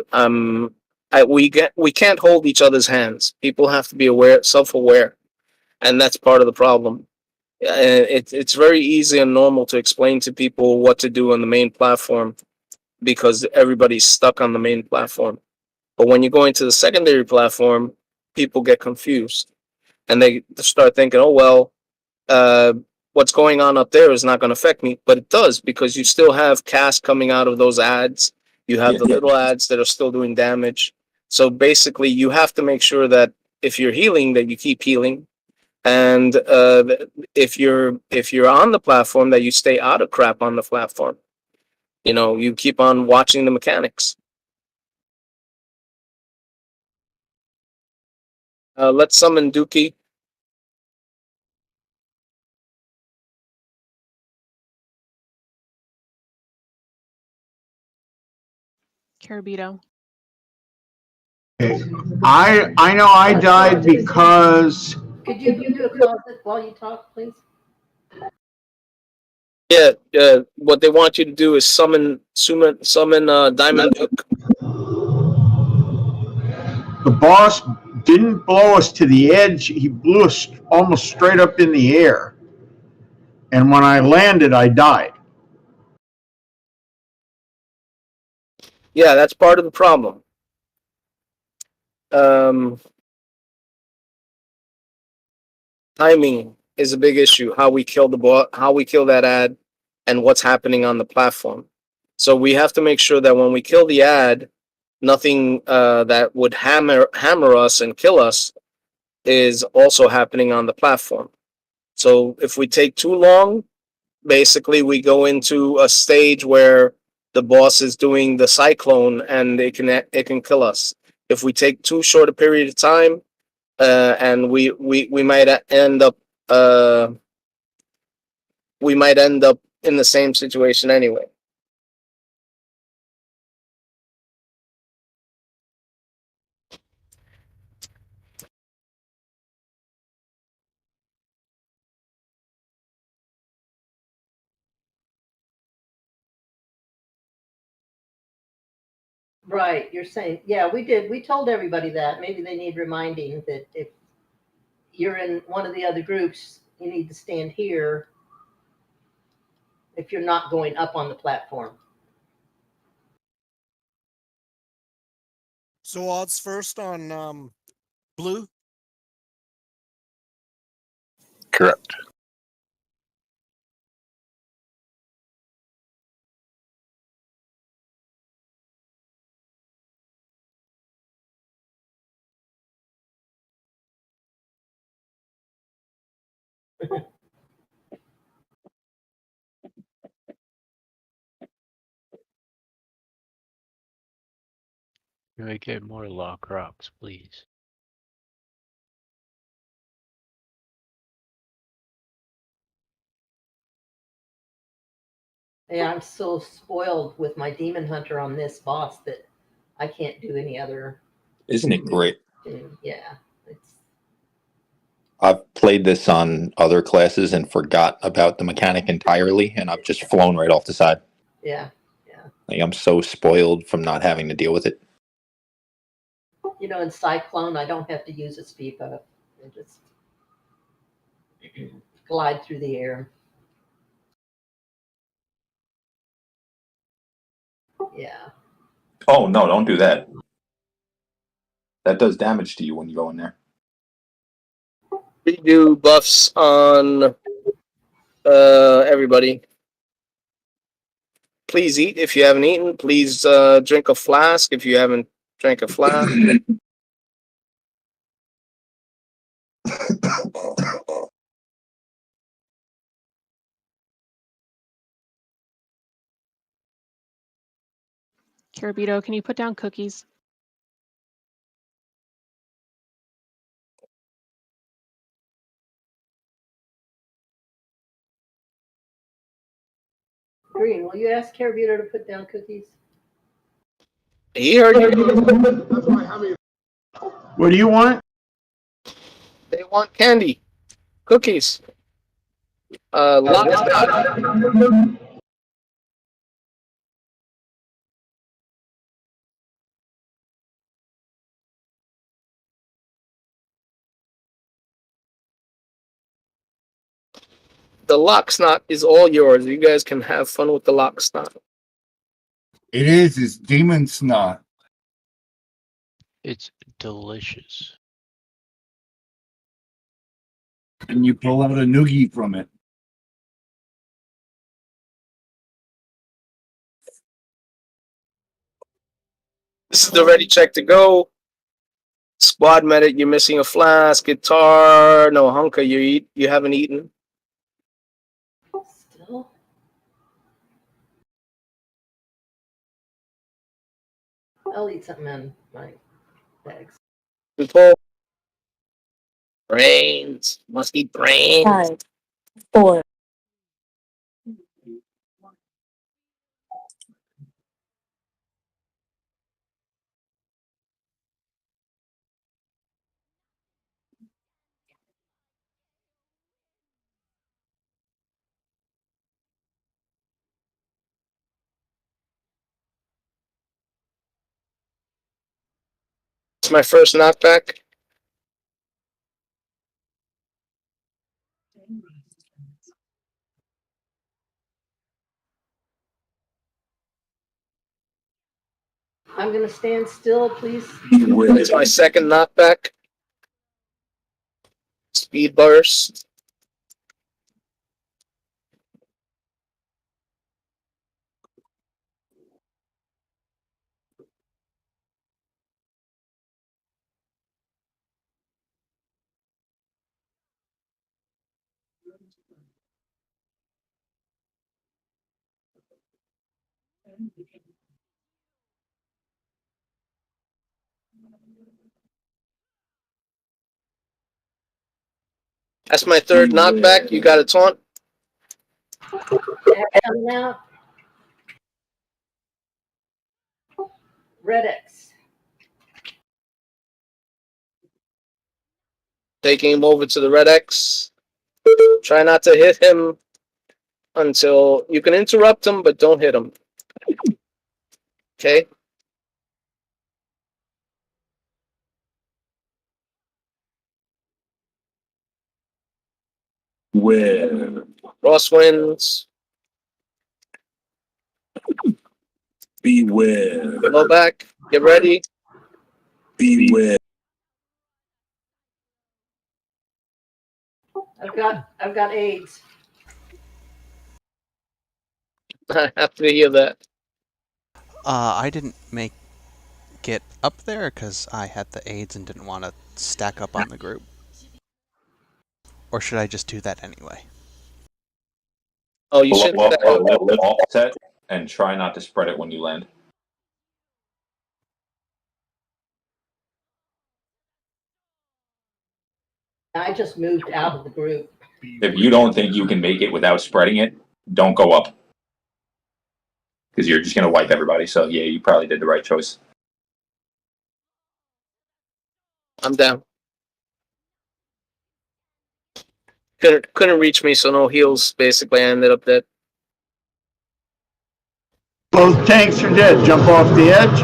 we can't hold each other's hands. People have to be self-aware, and that's part of the problem. It's very easy and normal to explain to people what to do on the main platform because everybody's stuck on the main platform. But when you go into the secondary platform, people get confused and they start thinking, "Oh well, what's going on up there is not going to affect me," but it does because you still have cast coming out of those ads. You have the little ads that are still doing damage. So basically, you have to make sure that if you're healing, that you keep healing. And if you're on the platform, that you stay out of crap on the platform. You keep on watching the mechanics. Let's summon Dookie. Carabito. I know I died because Could you do a closet while you talk, please? Yeah, what they want you to do is summon Diamond Duke. the boss didn't blow us to the edge. He blew us almost straight up in the air. And when I landed, I died. Yeah, that's part of the problem. Timing is a big issue. How we kill how we kill that ad, and what's happening on the platform. So we have to make sure that when we kill the ad, nothing that would hammer us and kill us is also happening on the platform. So if we take too long, basically we go into a stage where the boss is doing the cyclone and it can kill us. If we take too short a period of time, and we might end up in the same situation anyway. Right, you're saying, yeah, we did. We told everybody that. Maybe they need reminding that if you're in one of the other groups, you need to stand here if you're not going up on the platform. So odds first on blue? Correct. Can we get more lock rocks, please? Yeah, I'm so spoiled with my demon hunter on this boss that I can't do any other. Isn't it great? Yeah, it's I've played this on other classes and forgot about the mechanic entirely, and I've just flown right off the side. yeah. Like, I'm so spoiled from not having to deal with it. In Cyclone, I don't have to use a speed buff. I just glide through the air. Yeah. Oh no, don't do that. That does damage to you when you go in there. We do buffs on everybody. Please eat if you haven't eaten. Please drink a flask if you haven't drank a flask. Carabito, can you put down cookies? Green, will you ask Carabito to put down cookies? He heard you. What do you want? They want candy, cookies. Lock snot. The lock snot is all yours. You guys can have fun with the lock snot. It is. It's demon snot. It's delicious. And you pull out a noogie from it. This is the ready check to go. Squad medic, you're missing a flask. Guitar, no hunker, you haven't eaten. Still. I'll eat something in my bags. Pull. Brains. Must eat brains. 5, 4. It's my first knockback. I'm gonna stand still, please. It's my second knockback. Speed burst. That's my third knockback. You got a taunt. Coming out. Red X. Taking him over to the red X. Try not to hit him until you can interrupt him, but don't hit him. Okay. Beware. Crosswinds. Beware. Go back. Get ready. Beware. I've got AIDS. I have to hear that. I didn't get up there because I had the aids and didn't want to stack up on the group. Or should I just do that anyway? Oh, you should. Offset and try not to spread it when you land. I just moved out of the group. If you don't think you can make it without spreading it, don't go up. Because you're just going to wipe everybody. So, yeah, you probably did the right choice. I'm down. Couldn't reach me, so no heals. Basically, I ended up dead. Both tanks are dead. Jump off the edge.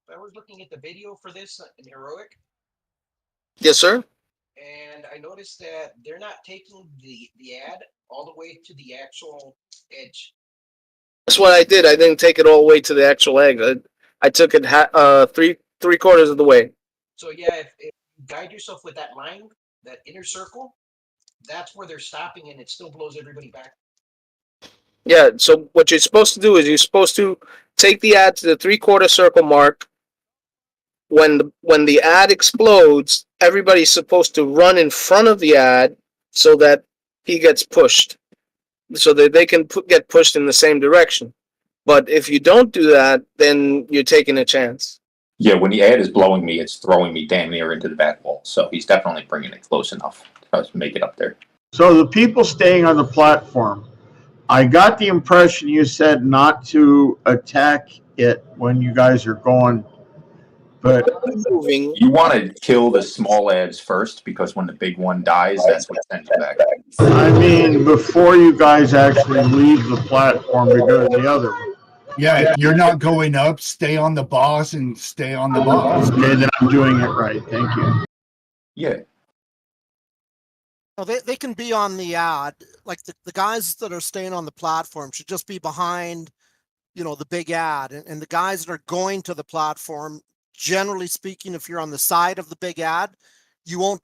I was looking at the video for this in Heroic, Yes, sir. and I noticed that they're not taking the ad all the way to the actual edge. That's what I did. I didn't take it all the way to the actual egg. I took it three quarters of the way. So yeah, if you guide yourself with that line, that inner circle, that's where they're stopping, and it still blows everybody back. Yeah. So what you're supposed to do is you're supposed to take the ad to the 3/4 circle mark. When the ad explodes, everybody's supposed to run in front of the ad so that he gets pushed, so that they can get pushed in the same direction. But if you don't do that, then you're taking a chance. Yeah, when the ad is blowing me, it's throwing me damn near into the back wall. So he's definitely bringing it close enough to make it up there. So the people staying on the platform, I got the impression you said not to attack it when you guys are going, but moving. You want to kill the small ads first because when the big one dies, that's what sends you back. I mean before you guys actually leave the platform to go to the other one. Yeah, if you're not going up, stay on the boss and stay on the boss. Okay, then I'm doing it right. Thank you. Yeah. No, they can be on the ad. Like the guys that are staying on the platform should just be behind, the big ad. And the guys that are going to the platform, generally speaking, if you're on the side of the big ad, you won't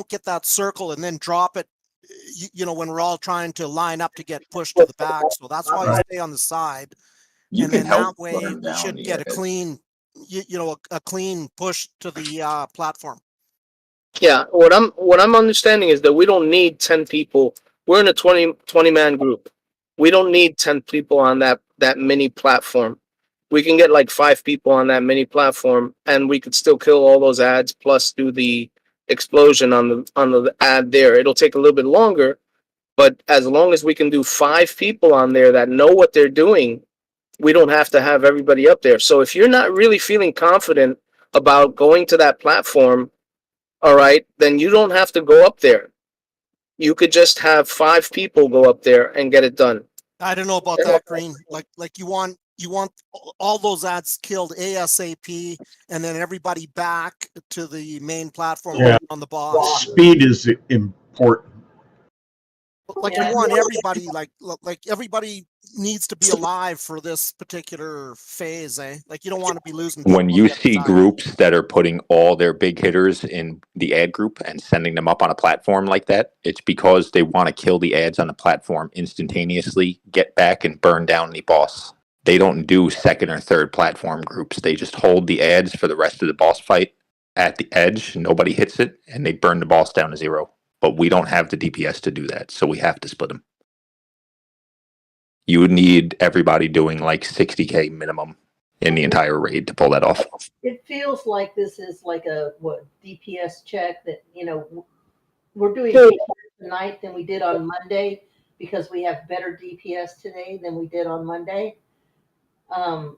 get that circle and then drop it, when we're all trying to line up to get pushed to the back. So that's why you stay on the side. You and can then help that way burn we down should the get a ad. clean, a clean push to the platform. Yeah, what I'm understanding is that we don't need 10 people. We're in a 20 man group. We don't need 10 people on that mini platform. We can get like 5 people on that mini platform, and we could still kill all those ads plus do the explosion on the ad there. It'll take a little bit longer, but as long as we can do 5 people on there that know what they're doing, we don't have to have everybody up there. So if you're not really feeling confident about going to that platform, all right, then you don't have to go up there. You could just have 5 people go up there and get it done. I don't know about that, Green. Like you want all those ads killed ASAP, and then everybody back to the main platform on the boss. Speed is important. Like you want everybody, like everybody needs to be alive for this particular phase, eh? Like you don't want to be losing. When people you at the see time. groups that are putting all their big hitters in the ad group and sending them up on a platform like that, it's because they want to kill the ads on the platform instantaneously, get back and burn down the boss. They don't do second or third platform groups. They just hold the ads for the rest of the boss fight at the edge. Nobody hits it, and they burn the boss down to 0. But we don't have the DPS to do that, so we have to split them. You would need everybody doing like 60K minimum in the entire raid to pull that off. It feels like this is like a DPS check that we're doing better tonight than we did on Monday because we have better DPS today than we did on Monday. But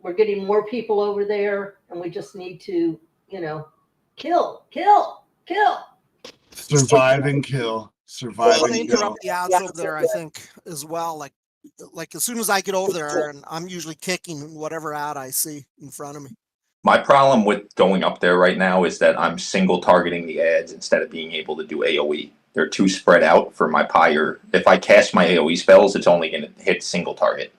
we're getting more people over there, and we just need to kill. Survive and kill. Survive Well, and kill. interrupt the ads over there, I think, as well. Like as soon as I get over there, and I'm usually kicking whatever ad I see in front of me. My problem with going up there right now is that I'm single targeting the ads instead of being able to do AoE. They're too spread out for my pyre. If I cast my AoE spells, it's only going to hit single target.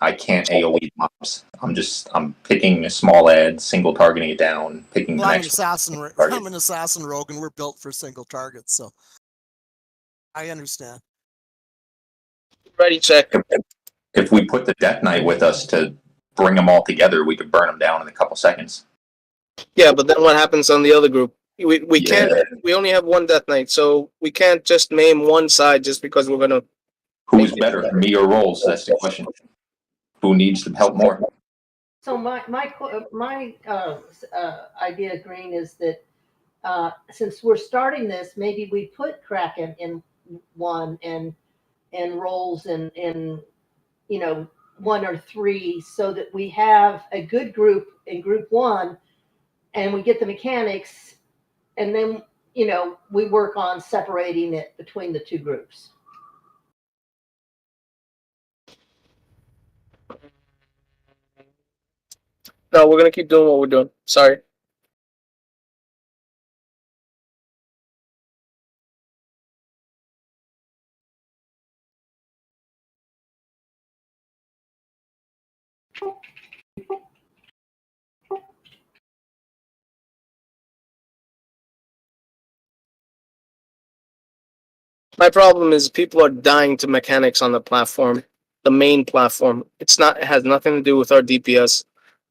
I can't AoE mobs. I'm picking a small ad, single targeting it down, picking the next. I'm an assassin rogue, and we're built for single targets, so I understand. Ready, check. If we put the Death Knight with us to bring them all together, we could burn them down in a couple seconds. Yeah, but then what happens on the other group? We can't. We only have one Death Knight, so we can't just name one side just because we're gonna. Who's better, me or Rolls? That's the question. Who needs to help more? So my idea, Green, is that since we're starting this, maybe we put Kraken in one and Rolls in 1 or 3, so that we have a good group in group 1, and we get the mechanics, and then we work on separating it between the 2 groups. No, we're gonna keep doing what we're doing. Sorry. My problem is people are dying to mechanics on the platform, the main platform. It has nothing to do with our DPS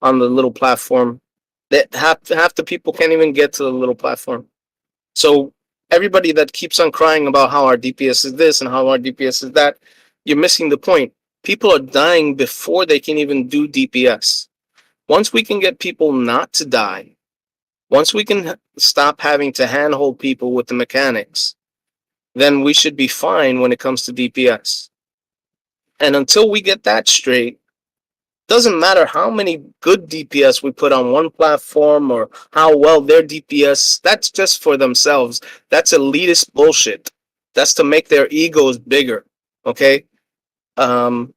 on the little platform. That half the people can't even get to the little platform. So everybody that keeps on crying about how our DPS is this and how our DPS is that, you're missing the point. people are dying before they can even do DPS. Once we can get people not to die, once we can stop having to handhold people with the mechanics, then we should be fine when it comes to DPS. And until we get that straight, doesn't matter how many good DPS we put on one platform or how well their DPS, that's just for themselves. That's elitist bullshit. That's to make their egos bigger. Okay? It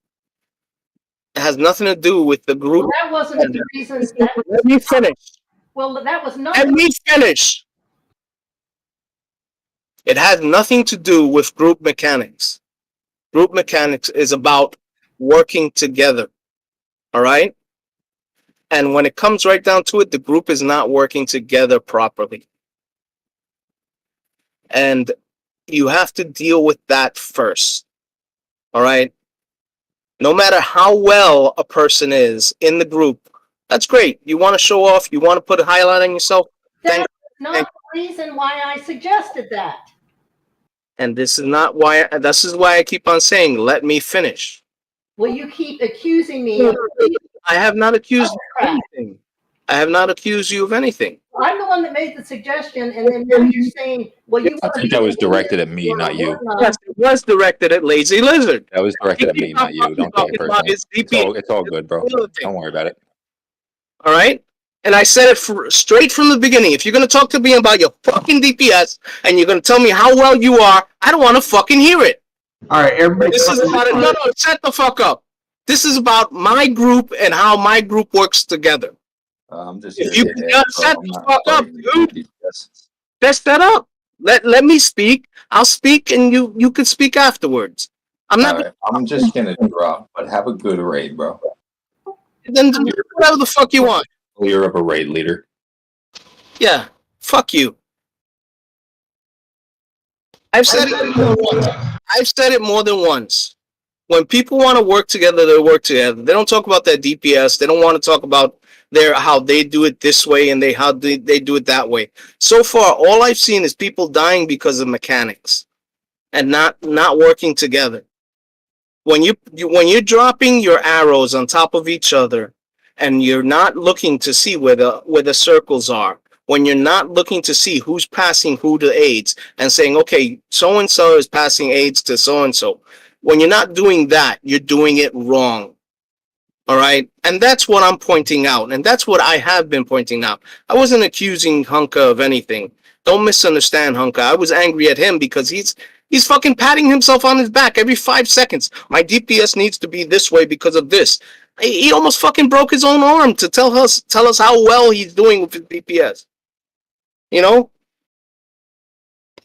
has nothing to do with the group. Well, that wasn't the reason. Let me finish. Well, that was not. Let me finish. It has nothing to do with group mechanics. Group mechanics is about working together. All right? And when it comes right down to it, the group is not working together properly. And you have to deal with that first. All right? No matter how well a person is in the group, that's great. You want to show off, you want to put a highlight on yourself. That's not the reason why I suggested that. And this is why I keep on saying, let me finish. Well, you keep accusing me of. I have not accused you of anything. I have not accused you of anything. I'm the one that made the suggestion, and then now you're saying, well, you. I think that was directed at me, not you. Yes, it was directed at Lazy Lizard. That was directed at me, not you. Don't take it personally. It's all good, bro. Don't worry about it. All right? And I said it straight from the beginning. If you're going to talk to me about your fucking DPS and you're going to tell me how well you are, I don't want to fucking hear it. All right, everybody. This is about it. No, shut the fuck up. This is about my group and how my group works together. If you shut the fuck up, dude. Just shut up. Let me speak. I'll speak, and you can speak afterwards. I'm not. Right, I'm just gonna drop, but have a good raid, bro. Then do whatever the fuck you want. You're up a raid leader. Yeah, fuck you. I've said it more than once. I've said it more than once. When people want to work together, they work together. They don't talk about their DPS. They don't want to talk about how they do it this way and how they do it that way. So far, all I've seen is people dying because of mechanics and not working together. When you're dropping your arrows on top of each other and you're not looking to see where the circles are, when you're not looking to see who's passing who to aids and saying, okay, so and so is passing aids to so and so. When you're not doing that, you're doing it wrong. All right? And that's what I'm pointing out. And that's what I have been pointing out. I wasn't accusing Hunka of anything. Don't misunderstand Hunka. I was angry at him because he's fucking patting himself on his back every 5 seconds. My DPS needs to be this way because of this. He almost fucking broke his own arm to tell us how well he's doing with his DPS. You know?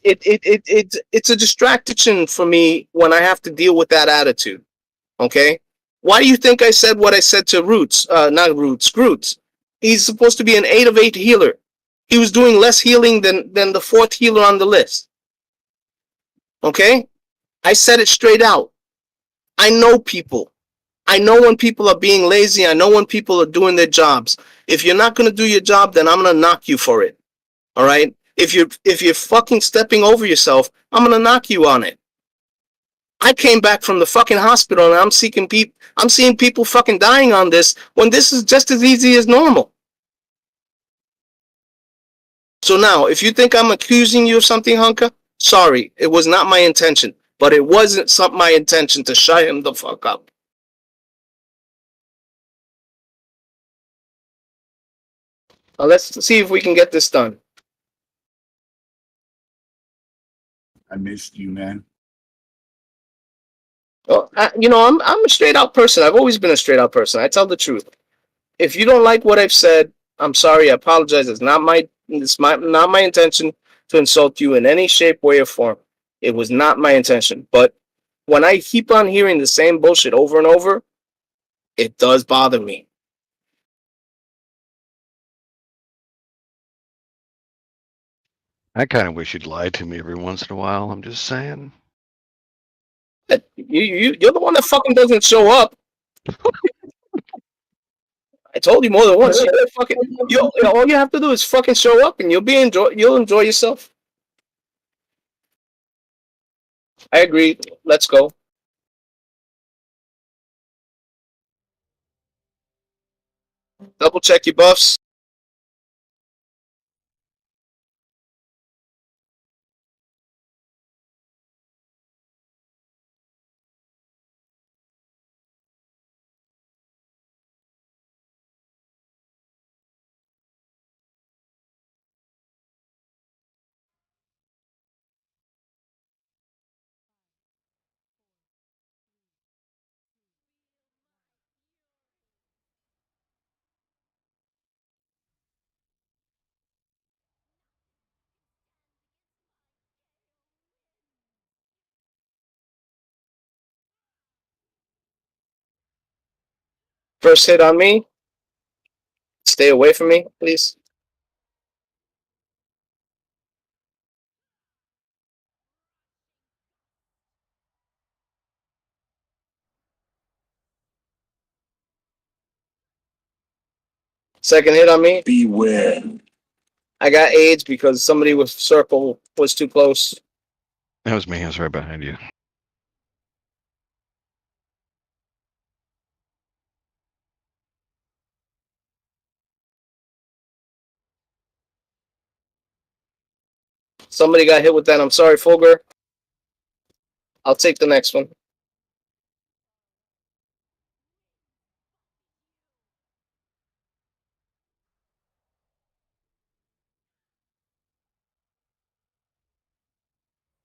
It's a distraction for me when I have to deal with that attitude. Okay? Why do you think I said what I said to Groots? He's supposed to be an 8 of 8 healer. He was doing less healing than the 4th healer on the list. Okay? I said it straight out. I know people. I know when people are being lazy. I know when people are doing their jobs. If you're not going to do your job, then I'm going to knock you for it. All right? If you're fucking stepping over yourself, I'm going to knock you on it. I came back from the fucking hospital and I'm seeing people fucking dying on this when this is just as easy as normal. So now, if you think I'm accusing you of something, Hunka, sorry, it was not my intention. But it wasn't my intention to shut him the fuck up. Now let's see if we can get this done. I missed you, man. Well, I'm a straight out person. I've always been a straight out person. I tell the truth. If you don't like what I've said, I'm sorry. I apologize. It's not my intention to insult you in any shape, way, or form. It was not my intention. But when I keep on hearing the same bullshit over and over, it does bother me. I kind of wish you'd lie to me every once in a while. I'm just saying. You're the one that fucking doesn't show up. I told you more than once. All you have to do is fucking show up, and you'll enjoy yourself. I agree. Let's go. Double check your buffs. First hit on me. Stay away from me, please. Second hit on me. Beware. I got AIDS because somebody with circle was too close. That was me. I was right behind you. Somebody got hit with that. I'm sorry, Fulgur. I'll take the next one.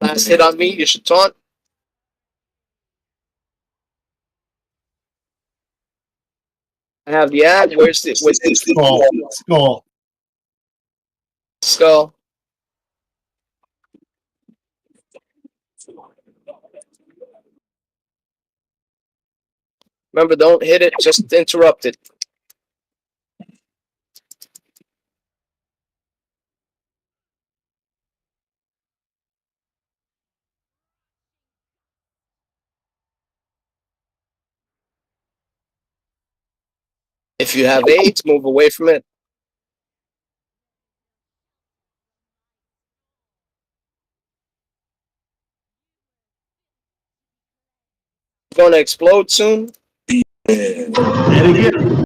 Last hit on me. You should taunt. I have the ad. Where's the Skull. Skull. skull? Remember, don't hit it. Just interrupt it. If you have AIDS, move away from it. Going to explode soon. And again,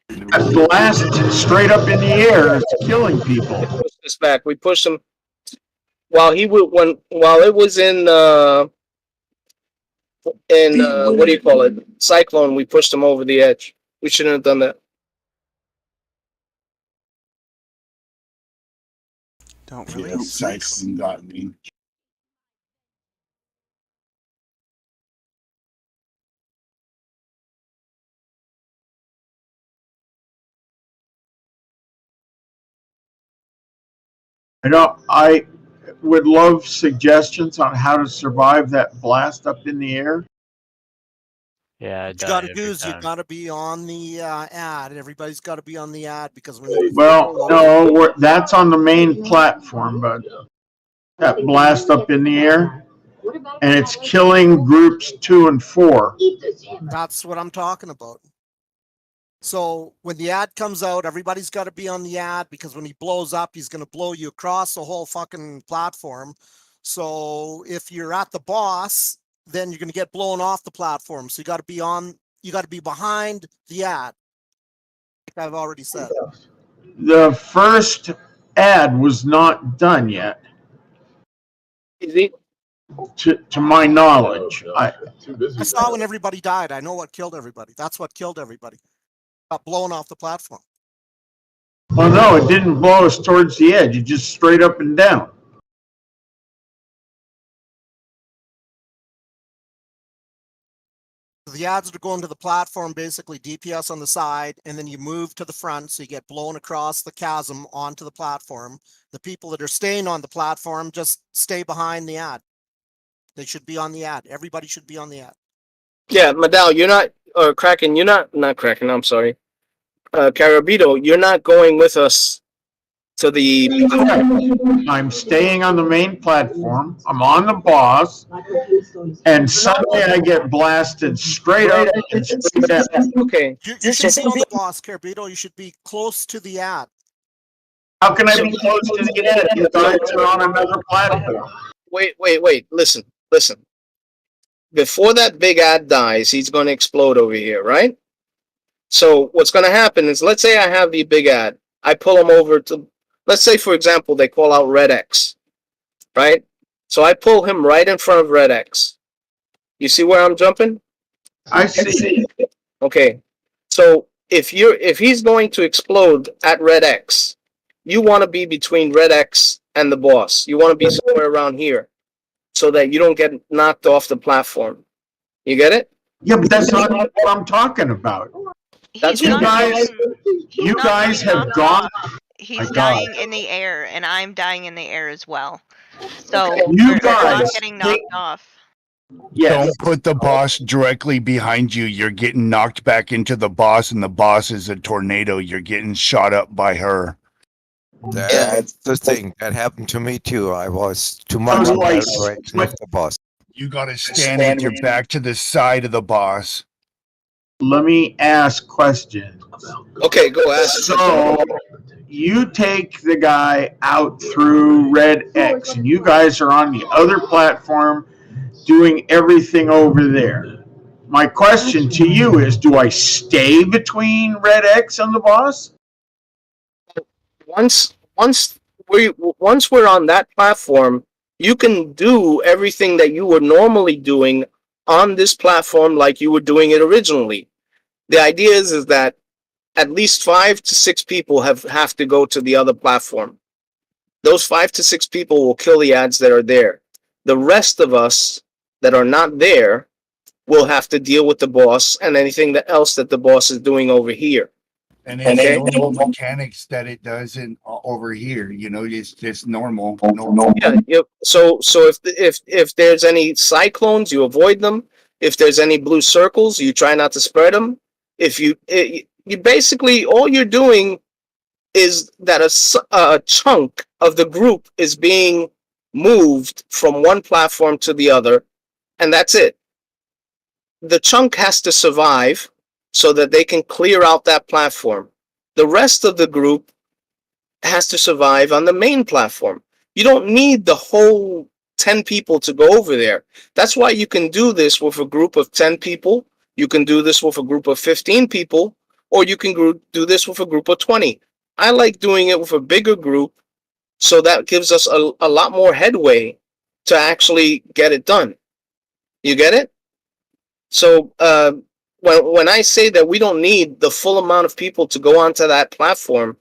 that blast straight up in the air is killing people. Push this back. We pushed him while he would while it was in what do you call it? Cyclone. We pushed him over the edge. We shouldn't have done that. Don't Yeah, really. Cyclone got me. I would love suggestions on how to survive that blast up in the air. Yeah, What you got to do is you got to be on the ad. Everybody's got to be on the ad because when Well, no, that's on the main platform, but that blast up in the air, and it's killing groups 2 and 4. that's what I'm talking about. So when the ad comes out, everybody's got to be on the ad because when he blows up, he's going to blow you across the whole fucking platform. So if you're at the boss, then you're going to get blown off the platform. So you got to be behind the ad. Like I've already said. The first ad was not done yet. Easy. To my knowledge. I saw when everybody died. I know what killed everybody. That's what killed everybody. Got blown off the platform. Well, no, it didn't blow us towards the edge. It just straight up and down. The ads are going to the platform, basically DPS on the side, and then you move to the front, so you get blown across the chasm onto the platform. The people that are staying on the platform just stay behind the ad. They should be on the ad. Everybody should be on the ad. Yeah, Madal, you're not, or Kraken, you're not Kraken, I'm sorry. Carabito, you're not going with us to the... I'm staying on the main platform. I'm on the boss. And suddenly I get blasted straight up and straight down. Okay. You should be on the boss, Carabito. You should be close to the ad. How can I be close to the ad if I'm on another platform? Wait. Listen. before that big ad dies, he's going to explode over here, right? So what's going to happen is, let's say I have the big ad. I pull him over to, let's say, for example, they call out Red X, right? So I pull him right in front of Red X. You see where I'm jumping? I see. Okay. So if he's going to explode at Red X, you want to be between Red X and the boss. You want to be somewhere around here so that you don't get knocked off the platform. You get it? Yeah, but that's not what I'm talking about. That's You what guys have gone. He's My dying God. in the air, and I'm dying in the air as well. So You we're not guys getting knocked off. Yes. Don't put the boss directly behind you. You're getting knocked back into the boss, and the boss is a tornado. You're getting shot up by her. That's the thing. That happened to me too. I was too much in the direction of the boss. You gotta stand with your back to the side of the boss. Let me ask questions. Okay, go ask. So you take the guy out through Red X, and you guys are on the other platform doing everything over there. My question to you is, do I stay between Red X and the boss? Once we're on that platform, you can do everything that you were normally doing on this platform like you were doing it originally. The idea is that at least 5 to 6 people have to go to the other platform. Those 5 to 6 people will kill the ads that are there. The rest of us that are not there will have to deal with the boss and anything else that the boss is doing over here. And it's no mechanics that it does in over here. You know, it's just normal. Yeah. Yep. So if there's any cyclones, you avoid them. If there's any blue circles, you try not to spread them. If you basically, all you're doing is that a chunk of the group is being moved from one platform to the other, and that's it. The chunk has to survive so that they can clear out that platform. The rest of the group has to survive on the main platform. You don't need the whole 10 people to go over there. That's why you can do this with a group of 10 people. You can do this with a group of 15 people, or you can do this with a group of 20. I like doing it with a bigger group, so that gives us a lot more headway to actually get it done. You get it? So when I say that we don't need the full amount of people to go onto that platform,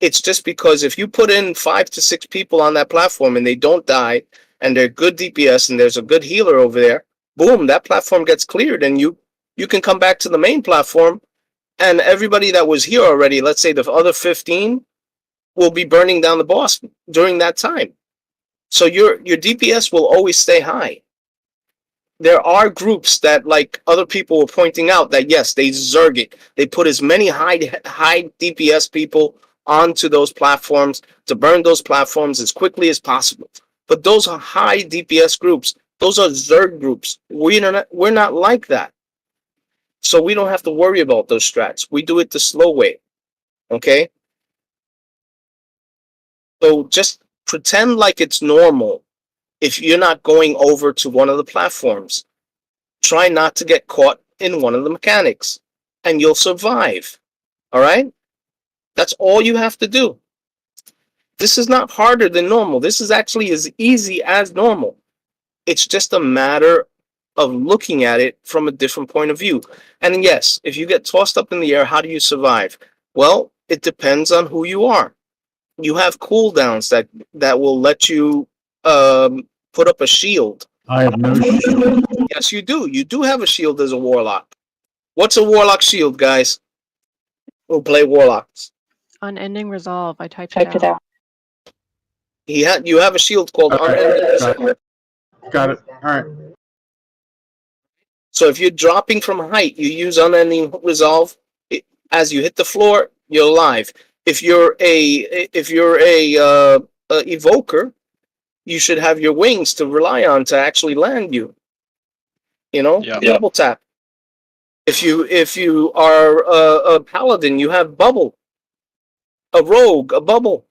it's just because if you put in 5 to 6 people on that platform and they don't die, and they're good DPS and there's a good healer over there, boom, that platform gets cleared, and you can come back to the main platform, and everybody that was here already, let's say the other 15, will be burning down the boss during that time. So your DPS will always stay high. There are groups that, like other people were pointing out, that yes, they zerg it. They put as many high DPS people onto those platforms to burn those platforms as quickly as possible. But those are high DPS groups. Those are zerg groups. We're not like that. So we don't have to worry about those strats. We do it the slow way. Okay? So just pretend like it's normal. If you're not going over to one of the platforms, try not to get caught in one of the mechanics, and you'll survive. All right? That's all you have to do. This is not harder than normal. This is actually as easy as normal. It's just a matter of looking at it from a different point of view. And yes, if you get tossed up in the air, how do you survive? Well, it depends on who you are. You have cooldowns that will let you put up a shield. I have no shield. Yes, you do. You do have a shield as a warlock. What's a warlock shield, guys? Who play warlocks? Unending Resolve. I typed it out. You have a shield called Unending Resolve. Got it. All right. So if you're dropping from height, you use Unending Resolve. As you hit the floor, you're alive. If you're a evoker, you should have your wings to rely on to actually land you. You know, double tap. If you are a paladin, you have bubble. A rogue, a bubble.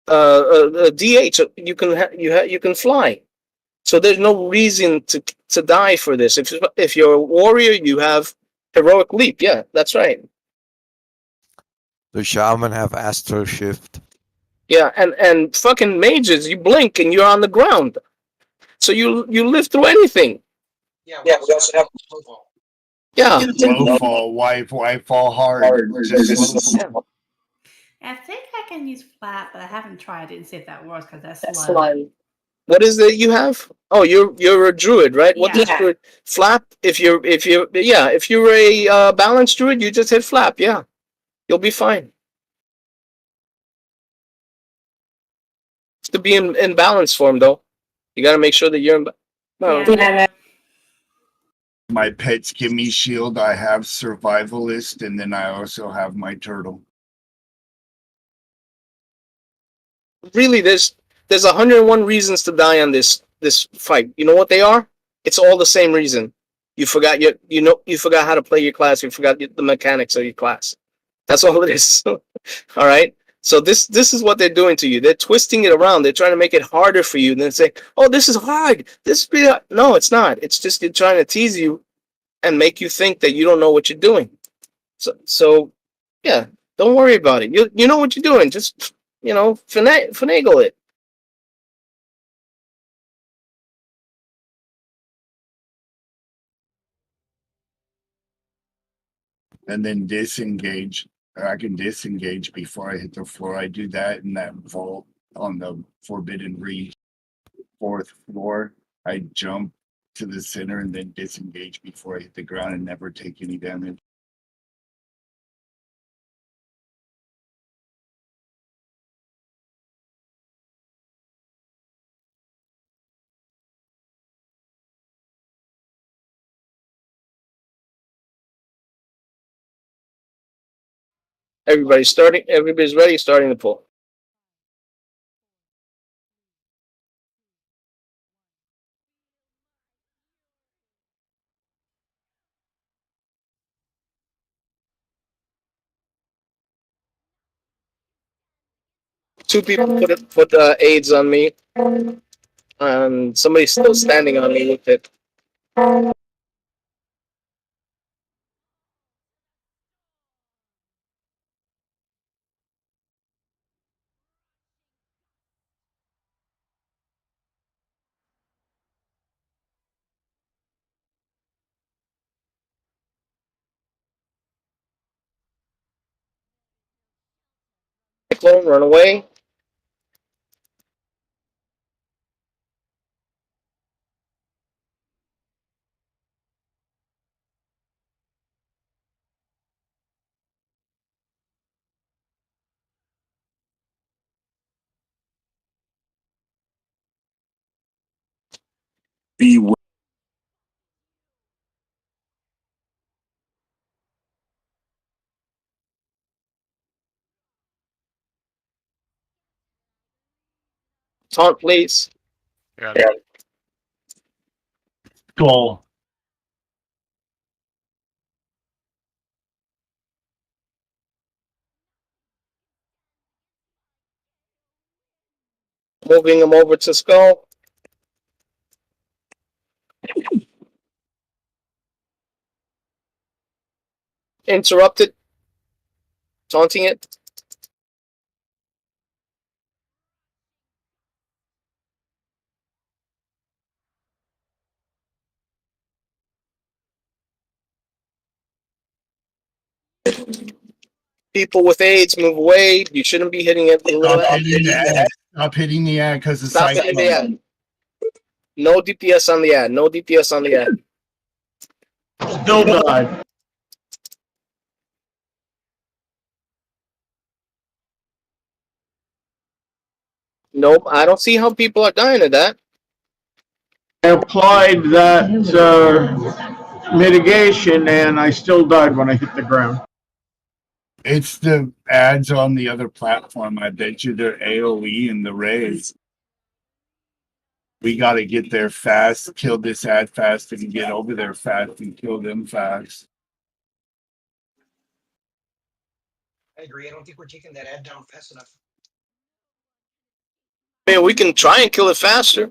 A DH, you can fly. So there's no reason to die for this. If you're a warrior, you have heroic leap. Yeah, that's right. The shaman have astral shift. Yeah, and fucking mages, you blink and you're on the ground, so you live through anything. Yeah, we also have slow fall. Yeah. Slow fall. Why fall hard? Just slow fall. I think I can use flat, but I haven't tried it and see if that works because that's slow. What is it you have? Oh, you're a druid, right? What does druid flap? If you're a balanced druid, you just hit flap. Yeah, you'll be fine. It's to be in balance form though. You got to make sure that you're in balance. My pets give me shield. I have survivalist, and then I also have my turtle. Really, there's 101 reasons to die on this fight. You know what they are? It's all the same reason. You forgot you forgot how to play your class. You forgot the mechanics of your class. That's all it is. All right. So this is what they're doing to you. They're twisting it around. They're trying to make it harder for you. And then say, "Oh, this is hard. No, it's not. It's just they're trying to tease you and make you think that you don't know what you're doing." So yeah, don't worry about it. You know what you're doing. Just finagle it. And then disengage. I can disengage before I hit the floor. I do that in that vault on the Forbidden Reach, 4th floor. I jump to the center and then disengage before I hit the ground and never take any damage. Everybody's ready. Starting the pull. Two people put aids on me, and somebody's still standing on me with it. Cyclone, run away. Beware. Taunt, please. Yeah. Goal. Moving him over to skull. Interrupted. Taunting it. People with AIDS, move away. You shouldn't be hitting it. Stop hitting the ad because the Stop hitting the ad. No DPS on the ad. No DPS on the ad. Still died. Nope, I don't see how people are dying to that. I applied that mitigation and I still died when I hit the ground. It's the ads on the other platform. I bet you they're AoE and the raise. We got to get there fast, kill this ad fast, and get over there fast and kill them fast. I agree. I don't think we're taking that ad down fast enough. I mean, we can try and kill it faster.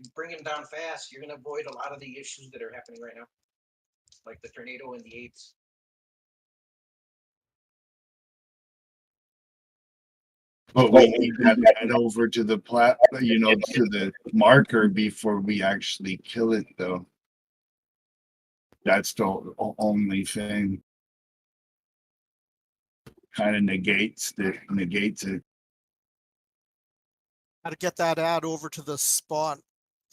you bring him down fast, you're gonna avoid a lot of the issues that are happening right now, like the tornado and the AIDS. But we need to head over to the to the marker before we actually kill it, though. That's the only thing. Kind of negates it. Got to get that ad over to the spot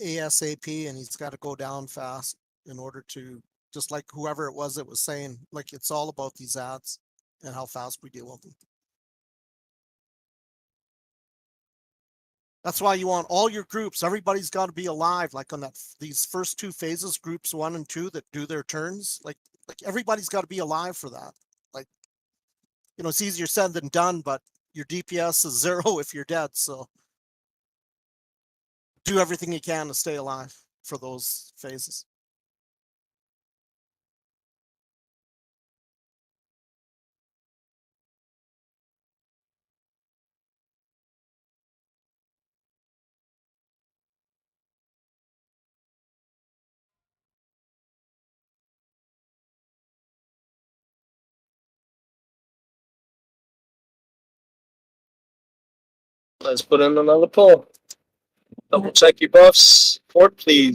ASAP, and he's got to go down fast in order to, just like whoever it was that was saying, like it's all about these ads and how fast we deal with them. That's why you want all your groups. Everybody's got to be alive, like on these first two phases, groups 1 and 2 that do their turns. Like everybody's got to be alive for that. Like, you know, it's easier said than done, but your DPS is 0 if you're dead. So do everything you can to stay alive for those phases. Let's put in another poll. Double check your buffs. Fort, please.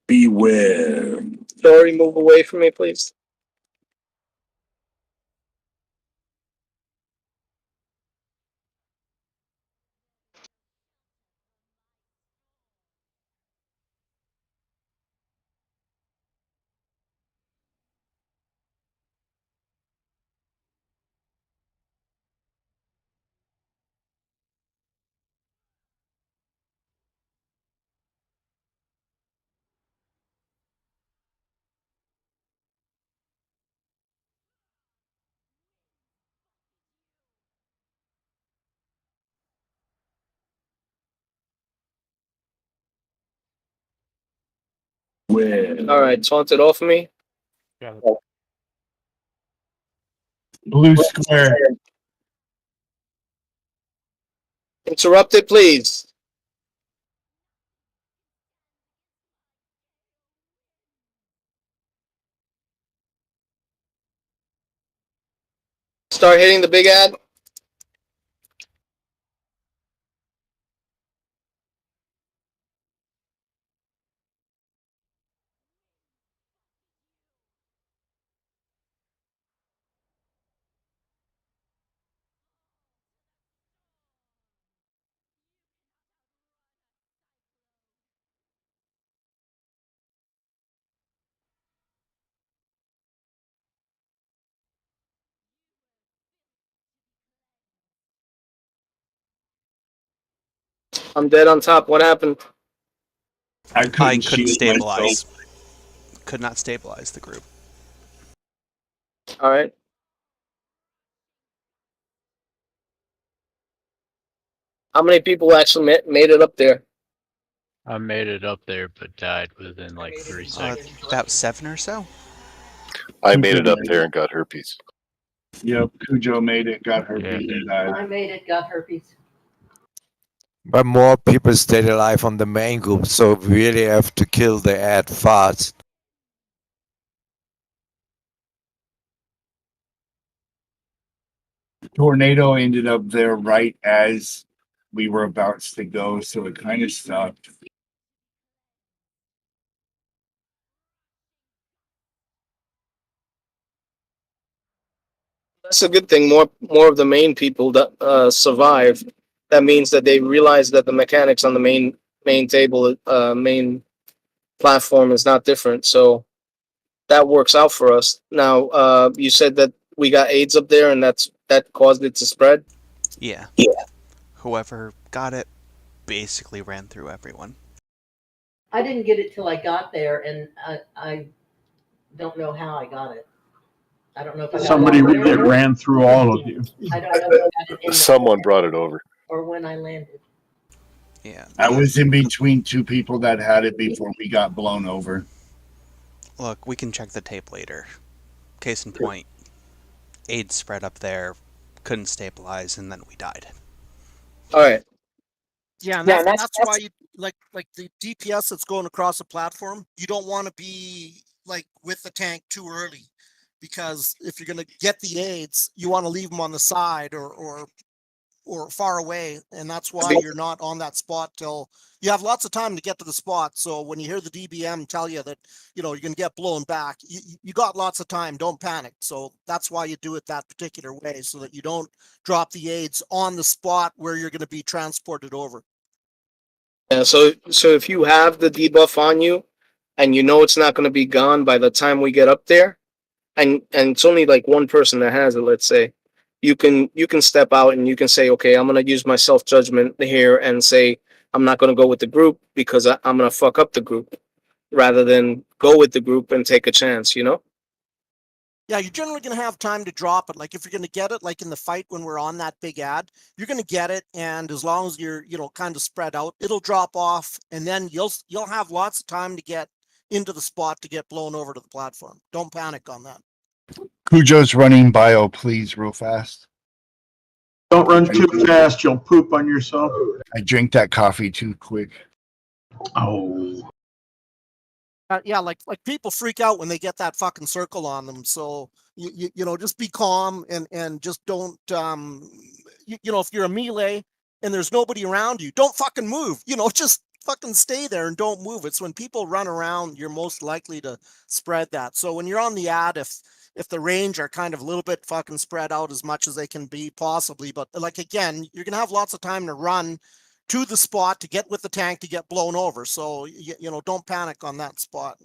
Beware. Dory, move away from me, please. All right, taunt it off of me. Yeah. Blue square. Interrupt it, please. Start hitting the big ad. I'm dead on top. What happened? I I couldn't couldn't shield stabilize. myself. Could not stabilize the group. All right. How many people actually made it up there? I made it up there, but died within like 3 seconds. About 7 or so. I made it up there and got herpes. Yep, Cujo made it, got herpes, and died. I made it, got herpes. But more people stayed alive on the main group, so we really have to kill the ad fast. tornado ended up there right as we were about to go, so it kind of sucked. That's a good thing. More of the main people that survive. That means that they realize that the mechanics on the main table, main platform is not different. So that works out for us. Now, you said that we got AIDS up there, and that caused it to spread. Yeah. Yeah. Whoever got it basically ran through everyone. I didn't get it till I got there, and I don't know how I got it. I don't know if I got Somebody it that ran through all of you. I don't know if I got it in Someone brought it over. or when I landed. Yeah. I was in between two people that had it before we got blown over. Look, we can check the tape later. Case in point, AIDS spread up there, couldn't stabilize, and then we died. All right. Yeah, and that's why you like the DPS that's going across the platform. You don't want to be like with the tank too early, because if you're going to get the AIDS, you want to leave them on the side or far away, and that's why you're not on that spot till you have lots of time to get to the spot. So when you hear the DBM tell you that you're going to get blown back, you got lots of time. Don't panic. So that's why you do it that particular way, so that you don't drop the AIDS on the spot where you're going to be transported over. Yeah. So if you have the debuff on you, and you know it's not going to be gone by the time we get up there, and it's only like one person that has it, let's say, you can step out and you can say, okay, I'm going to use my self judgment here and say I'm not going to go with the group because I'm going to fuck up the group, rather than go with the group and take a chance. Yeah, you're generally going to have time to drop it. Like if you're going to get it, like in the fight when we're on that big ad, you're going to get it, and as long as you're kind of spread out, it'll drop off, and then you'll have lots of time to get into the spot to get blown over to the platform. Don't panic on that. Cujo's running bio, please, real fast. Don't run too fast, you'll poop on yourself. I drank that coffee too quick. Oh. Yeah, like people freak out when they get that fucking circle on them. So just be calm and just don't if you're a melee and there's nobody around you, don't fucking move. Just fucking stay there and don't move. It's when people run around you're most likely to spread that. So when you're on the ad, if the range are kind of a little bit fucking spread out as much as they can be possibly, but like again, you're gonna have lots of time to run to the spot to get with the tank to get blown over. So don't panic on that spot.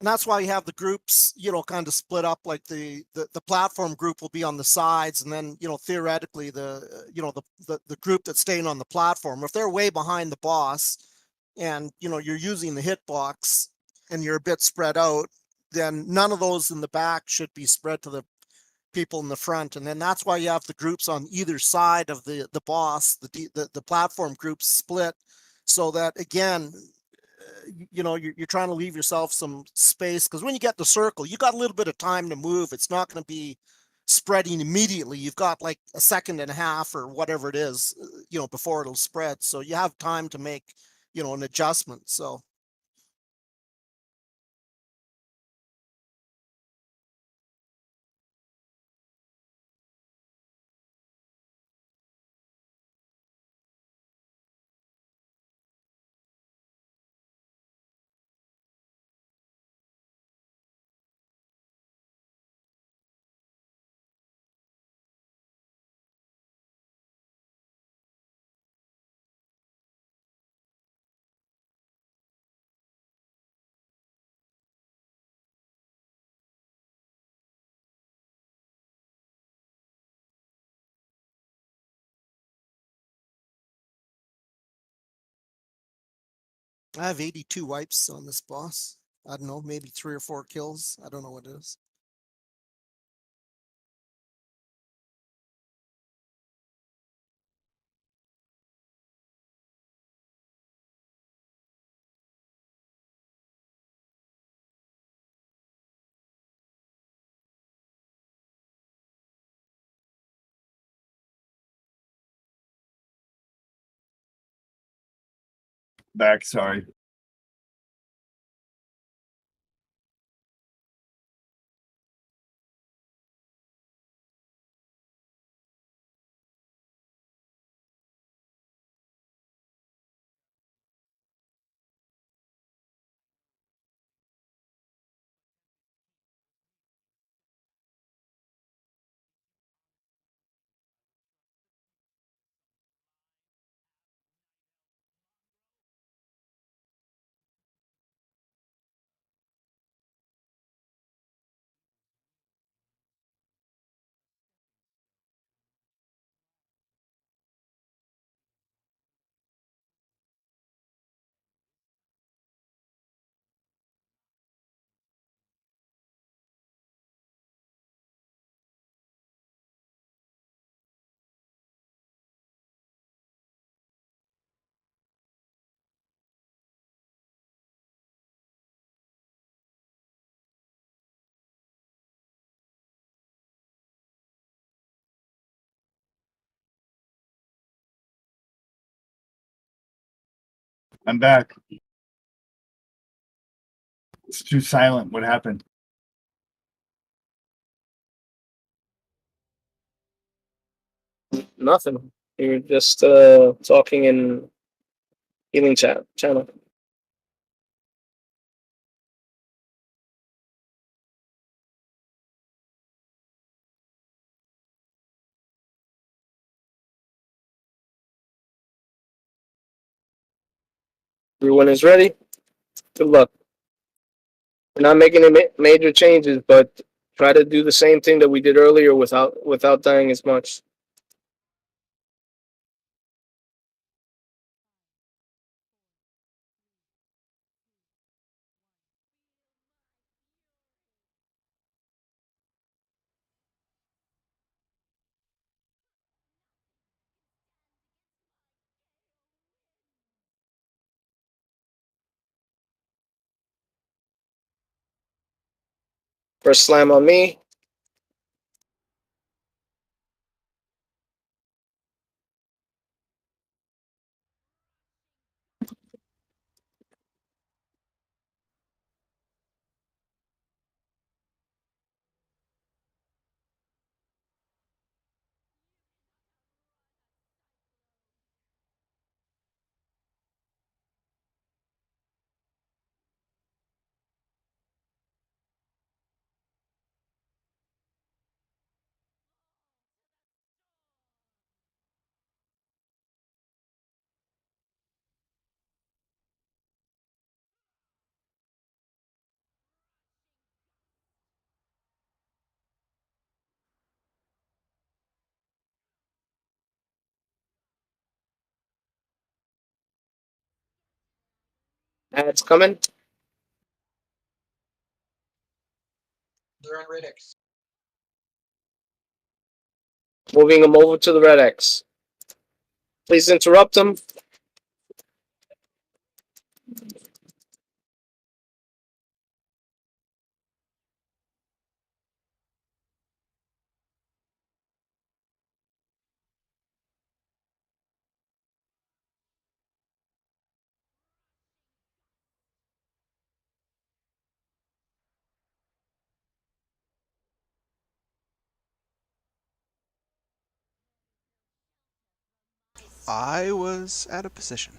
And that's why you have the groups, kind of split up. Like the platform group will be on the sides, and then theoretically the group that's staying on the platform, if they're way behind the boss, and you're using the hitbox and you're a bit spread out, then none of those in the back should be spread to the people in the front. And then that's why you have the groups on either side of the boss, the platform groups split, so that again, you're trying to leave yourself some space, because when you get the circle, you got a little bit of time to move. It's not going to be spreading immediately. You've got like a second and a half or whatever it is, before it'll spread. So you have time to make, an adjustment. So I have 82 wipes on this boss. I don't know, maybe 3 or 4 kills. I don't know what it is. Back, sorry. I'm back. It's too silent. What happened? Nothing. You're just talking in healing channel. Everyone is ready. Good luck. We're not making any major changes, but try to do the same thing that we did earlier without dying as much. First slam on me. Ad's coming. They're on red X. Moving them over to the red X. Please interrupt them. I was out of position.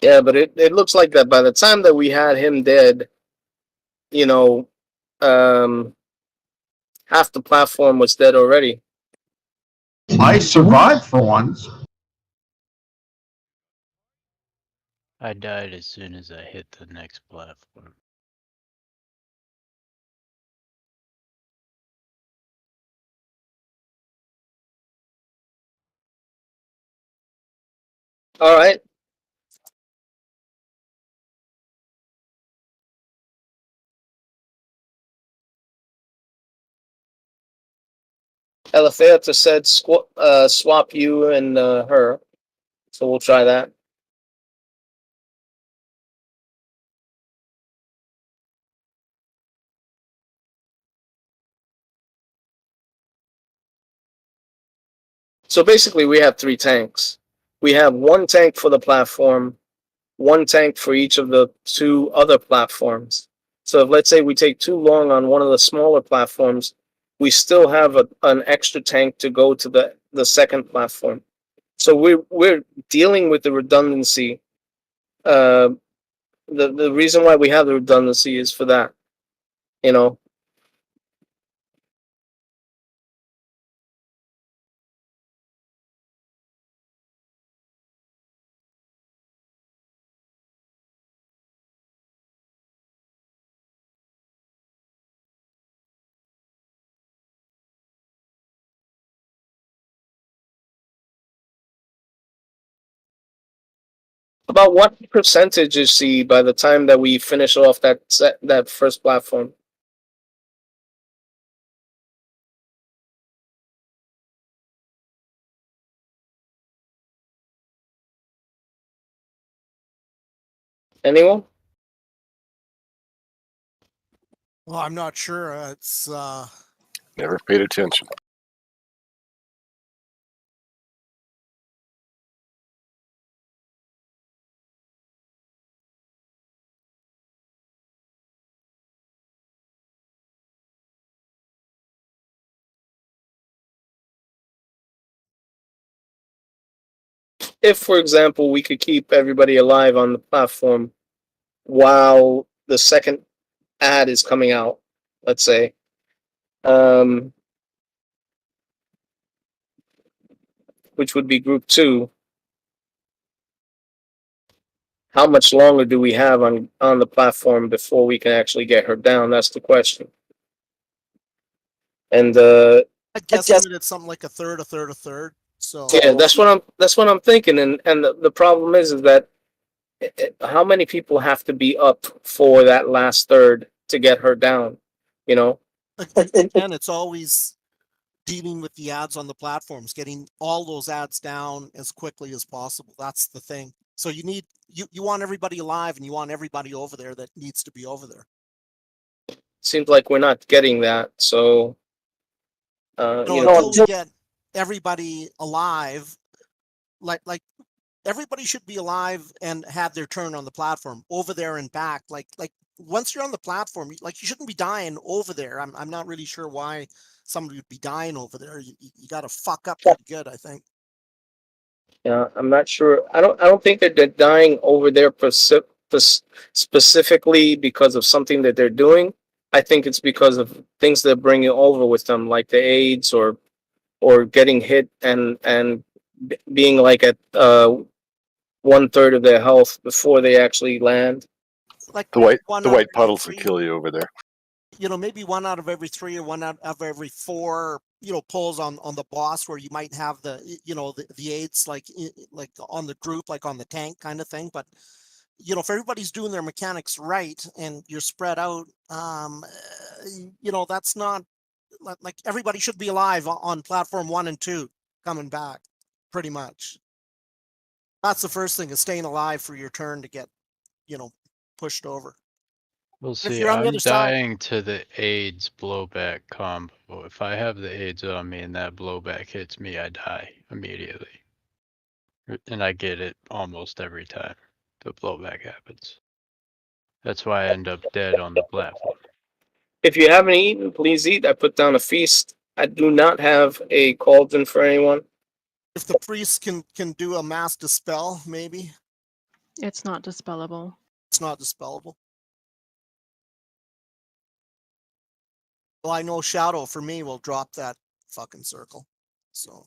Yeah, but it looks like that by the time that we had him dead, you know, half the platform was dead already. I survived for once. I died as soon as I hit the next platform. All right. Eleftheata said swap you and her, so we'll try that. So basically, we have 3 tanks. We have 1 tank for the platform, 1 tank for each of the 2 other platforms. So if, let's say, we take too long on one of the smaller platforms, we still have an extra tank to go to the second platform. So we're dealing with the redundancy. The reason why we have the redundancy is for that. You know. About what percentage is she by the time that we finish off that first platform? Anyone? Well, I'm not sure. It's Never paid attention. If, for example, we could keep everybody alive on the platform while the second ad is coming out, let's say, which would be group 2, how much longer do we have on the platform before we can actually get her down? That's the question. And I'd guesstimate it's something like a third. So yeah, that's what I'm thinking. And the problem is that how many people have to be up for that last third to get her down? You know. again, it's always dealing with the ads on the platforms, getting all those ads down as quickly as possible. That's the thing. So you want everybody alive, and you want everybody over there that needs to be over there. Seems like we're not getting that. So until we get everybody alive, like everybody should be alive and have their turn on the platform over there and back. Like once you're on the platform, like you shouldn't be dying over there. I'm not really sure why somebody would be dying over there. You got to fuck up pretty good, I think. Yeah, I'm not sure. I don't think that they're dying over there specifically because of something that they're doing. I think it's because of things they're bringing over with them, like the AIDS or getting hit and being like at 1/3 of their health before they actually land. Like the white puddles will kill you over there. Maybe 1 out of every 3 or 1 out of every 4, pulls on the boss where you might have the AIDS like on the group, like on the tank kind of thing. But if everybody's doing their mechanics right and you're spread out, that's not like everybody should be alive on platform 1 and 2 coming back, pretty much. That's the first thing, is staying alive for your turn to get, pushed over. We'll If see. you're on the I'm other side- dying to the AIDS blowback combo. If I have the AIDS on me and that blowback hits me, I die immediately. And I get it almost every time the blowback happens. That's why I end up dead on the platform. If you haven't eaten, please eat. I put down a feast. I do not have a cauldron for anyone. If the priest can do a mass dispel, maybe. It's not dispellable. It's not dispellable. Well, I know Shadow for me will drop that fucking circle. So.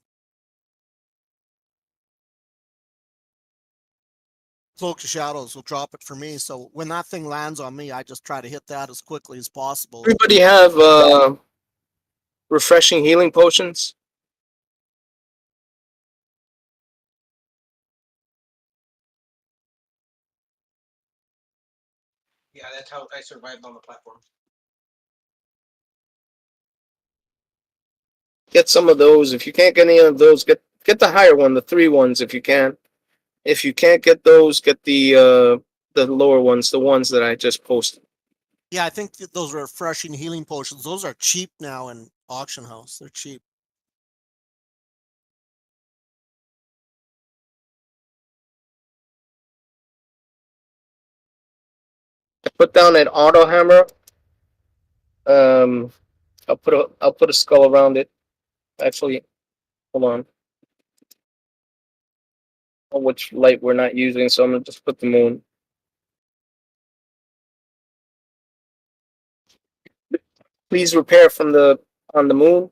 Cloak to Shadows will drop it for me. So when that thing lands on me, I just try to hit that as quickly as possible. Everybody have refreshing healing potions? Yeah, that's how I survived on the platform. Get some of those. If you can't get any of those, get the higher one, the 3 ones if you can. If you can't get those, get the lower ones, the ones that I just posted. Yeah, I think those are refreshing healing potions. Those are cheap now in auction house. They're cheap. I put down an auto hammer. I'll put a skull around it. Actually, hold on. Which light we're not using, so I'm gonna just put the moon. Please repair from on the moon.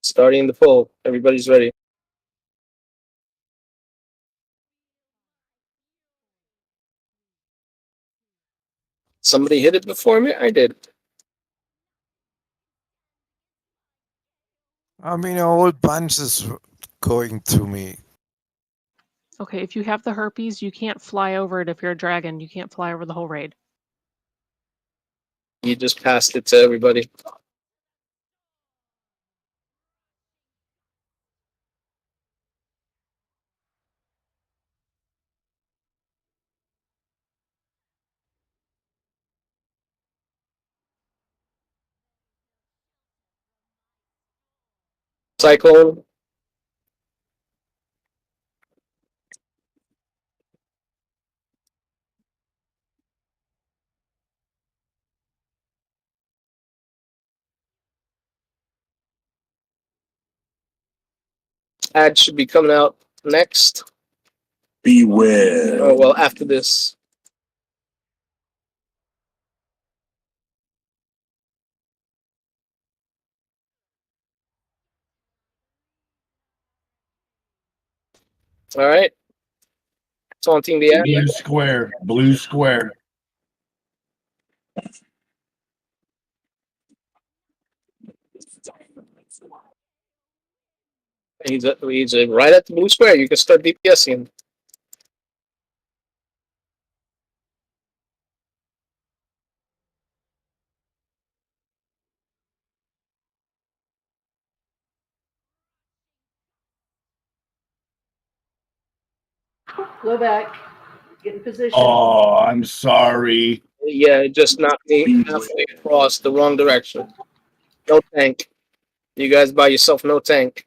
Starting the pull. Everybody's ready. Somebody hit it before me? I did. I mean, a whole bunch is going through me. Okay, if you have the herpes, you can't fly over it if you're a dragon. You can't fly over the whole raid. You just passed it to everybody. Cyclone. Ad should be coming out next. Beware. Oh, well, after this. All right. Taunting the ad. Blue square. Blue square. He's right at the blue square. You can start DPSing him. Go back. Get in position. Oh, I'm sorry. Yeah, it just knocked me halfway across the wrong direction. No tank. You guys buy yourself no tank.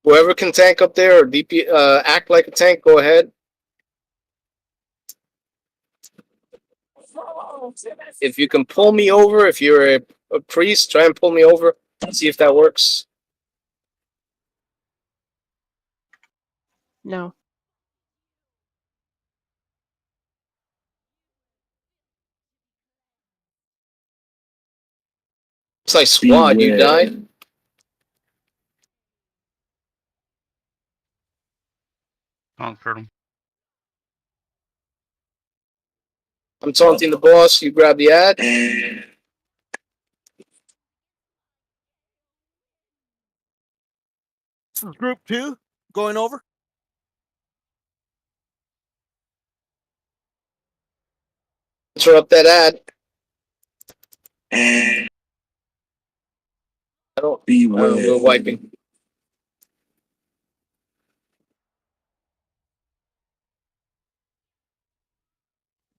Whoever can tank up there or DP act like a tank, go ahead. If you can pull me over, if you're a priest, try and pull me over. See if that works. No. It's like squad, you died. Conquered him. I'm taunting the boss. You grab the ad. This is group 2 going over. Interrupt that ad. I don't. We're wiping.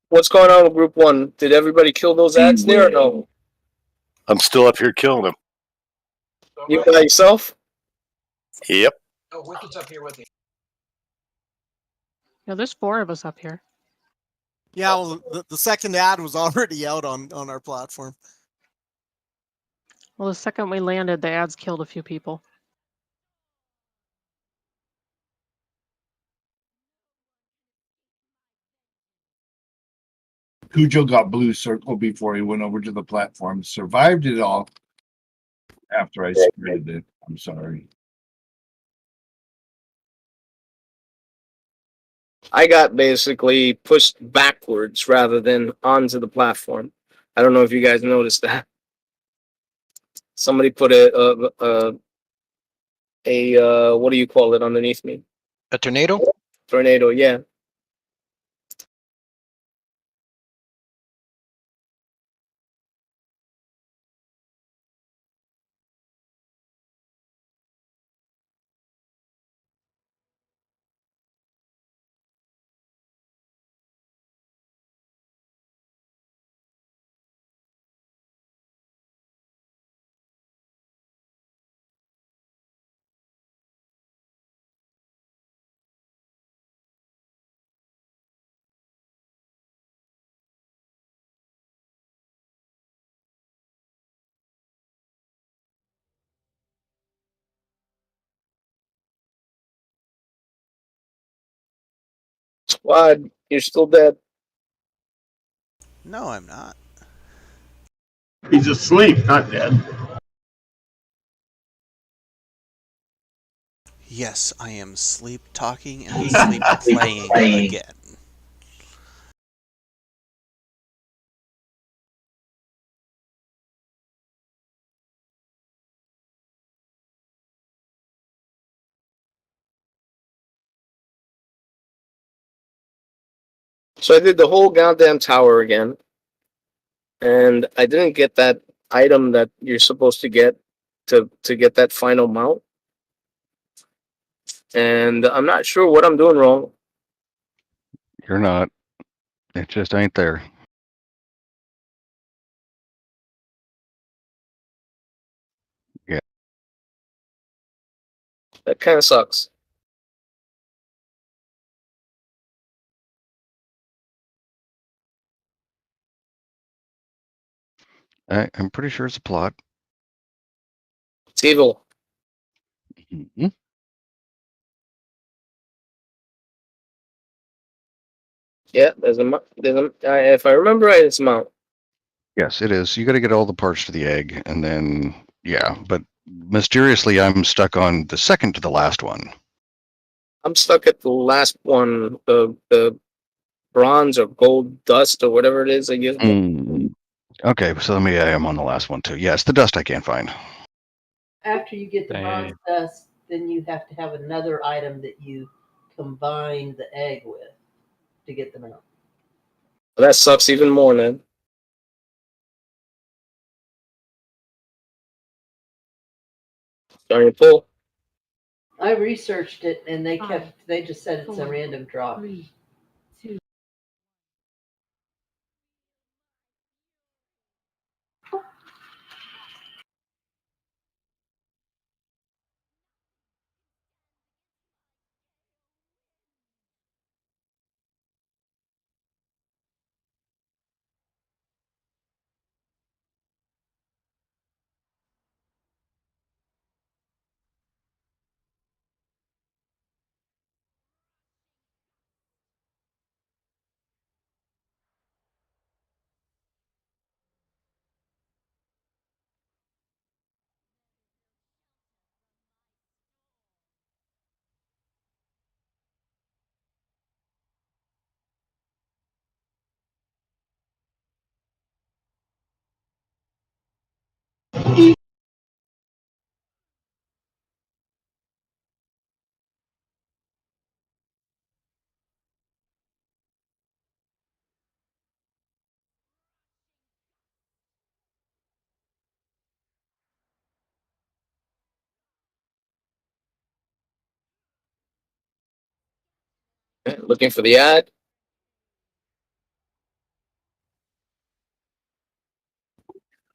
What's going on with group 1? Did everybody kill those ads there or no? I'm still up here killing them. You by yourself? Yep. Oh, Wicked's up here with me. No, there's 4 of us up here. Yeah, well, the second ad was already out on our platform. Well, the second we landed, the ads killed a few people. Cujo got blue circle before he went over to the platform. Survived it all after I sprayed it. I'm sorry. I got basically pushed backwards rather than onto the platform. I don't know if you guys noticed that. Somebody put a what do you call it underneath me? A tornado? Tornado, yeah. Squad, you're still dead. No, I'm not. He's asleep, not dead. Yes, I am sleep talking and sleep playing again. So I did the whole goddamn tower again. And I didn't get that item that you're supposed to get to get that final mount. And I'm not sure what I'm doing wrong. You're not. It just ain't there. Yeah. That kind of sucks. I'm pretty sure it's a plot. It's evil. Mm-hmm. Yeah, there's a if I remember right, it's a mount. Yes, it is. You got to get all the parts to the egg, and then yeah. But mysteriously, I'm stuck on the second to the last one. I'm stuck at the last one, the bronze or gold dust or whatever it is I use. Okay, so maybe I am on the last one too. Yes, the dust I can't find. After you get the Dang. bronze dust, then you have to have another item that you combine the egg with to get them out. That sucks even more, man. Starting to pull. I researched it and they just said it's a random drop. Looking for the ad.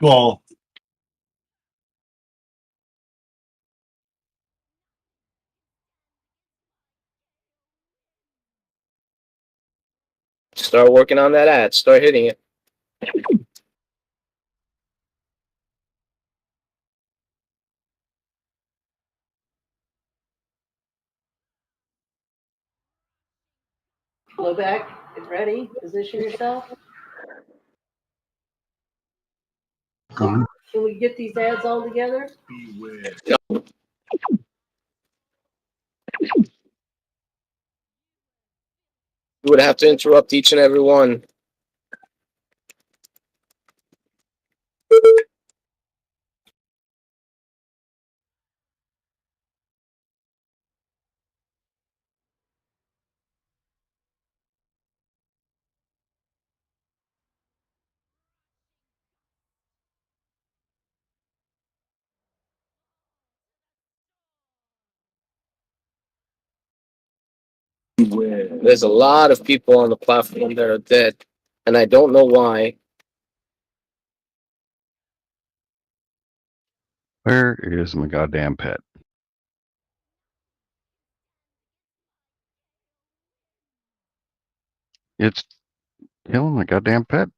Well, Start working on that ad. Start hitting it. Blowback is ready. Position yourself. gone. Can we get these ads all together? You would have to interrupt each and every one. There's a lot of people on the platform that are dead, and I don't know why. Where is my goddamn pet? It's killing my goddamn pet.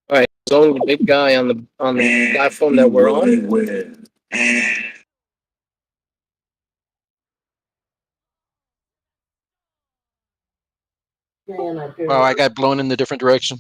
All right, there's only the big guy on the platform that we're on. Man, I barely. Wow, I got blown in the different direction.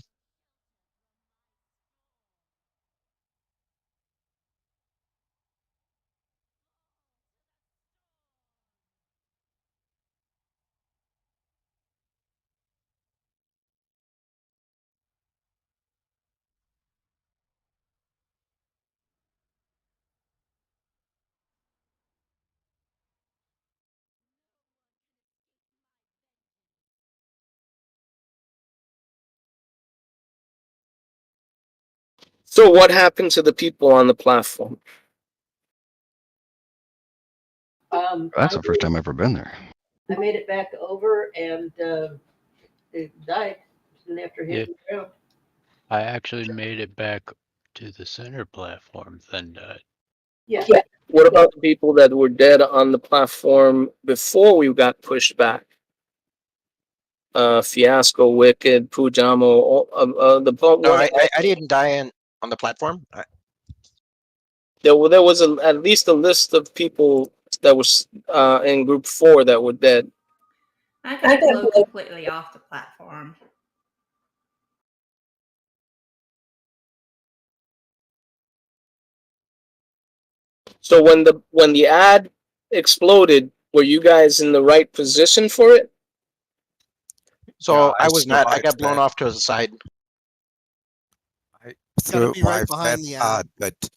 So what happened to the people on the platform? That's the first time I've ever been there. I made it back over and it died soon after hitting the ground. I actually made it back to the center platform, then died. Yeah. What about the people that were dead on the platform before we got pushed back? Fiasco, Wicked, Pujamo, No, I didn't die on the platform. there was at least a list of people that was in group 4 that were dead. I got blown completely off the platform. So when the ad exploded, were you guys in the right position for it? So Yeah, I was not. I got survived blown that. off to the side. I Gotta be right survived behind that the ad. part, but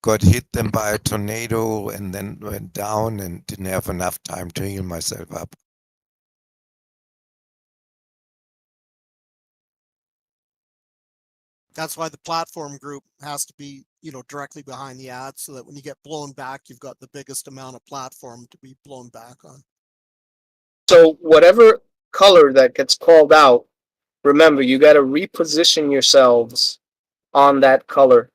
got hit them by a tornado and then went down and didn't have enough time to heal myself up. That's why the platform group has to be, directly behind the ad so that when you get blown back, you've got the biggest amount of platform to be blown back on. So whatever color that gets called out, remember you got to reposition yourselves on that color.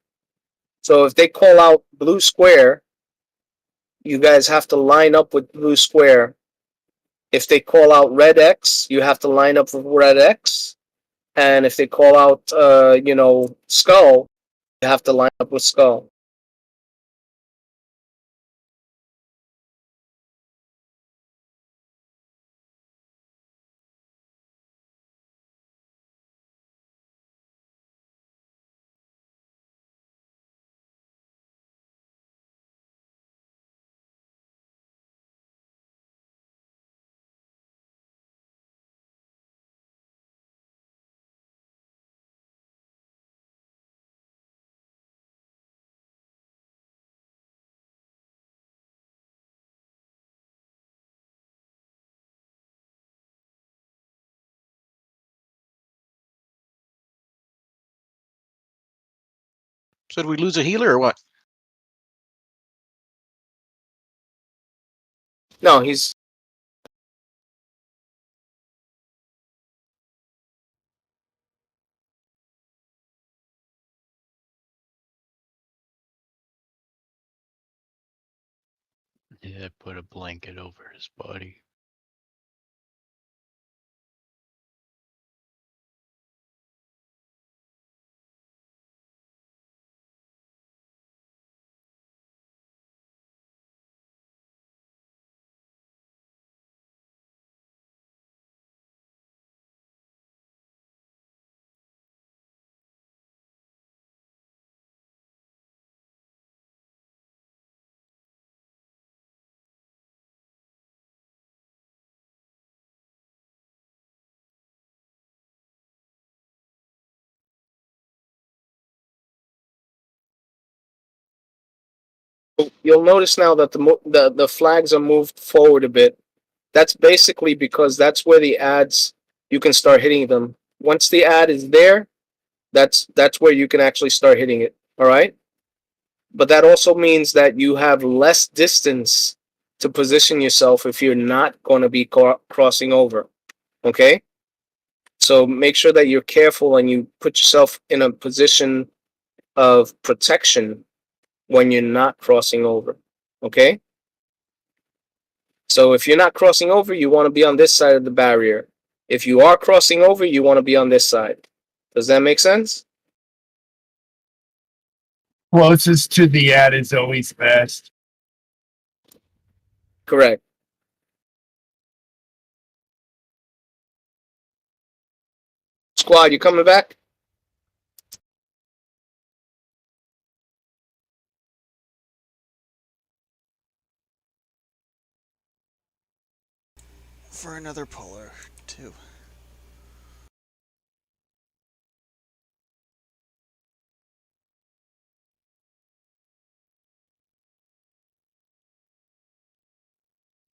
So if they call out blue square, you guys have to line up with blue square. If they call out red X, you have to line up with red X. And if they call out, skull, you have to line up with skull. So did we lose a healer or what? No, he's Yeah, put a blanket over his body. you'll notice now that the flags are moved forward a bit. That's basically because that's where the ads you can start hitting them. Once the ad is there, that's where you can actually start hitting it. All right. But that also means that you have less distance to position yourself if you're not going to be crossing over. Okay. So make sure that you're careful and you put yourself in a position of protection when you're not crossing over. Okay. So if you're not crossing over, you want to be on this side of the barrier. If you are crossing over, you want to be on this side. Does that make sense? Closest to the ad is always best. Correct. Squad, you coming back? For another puller, too.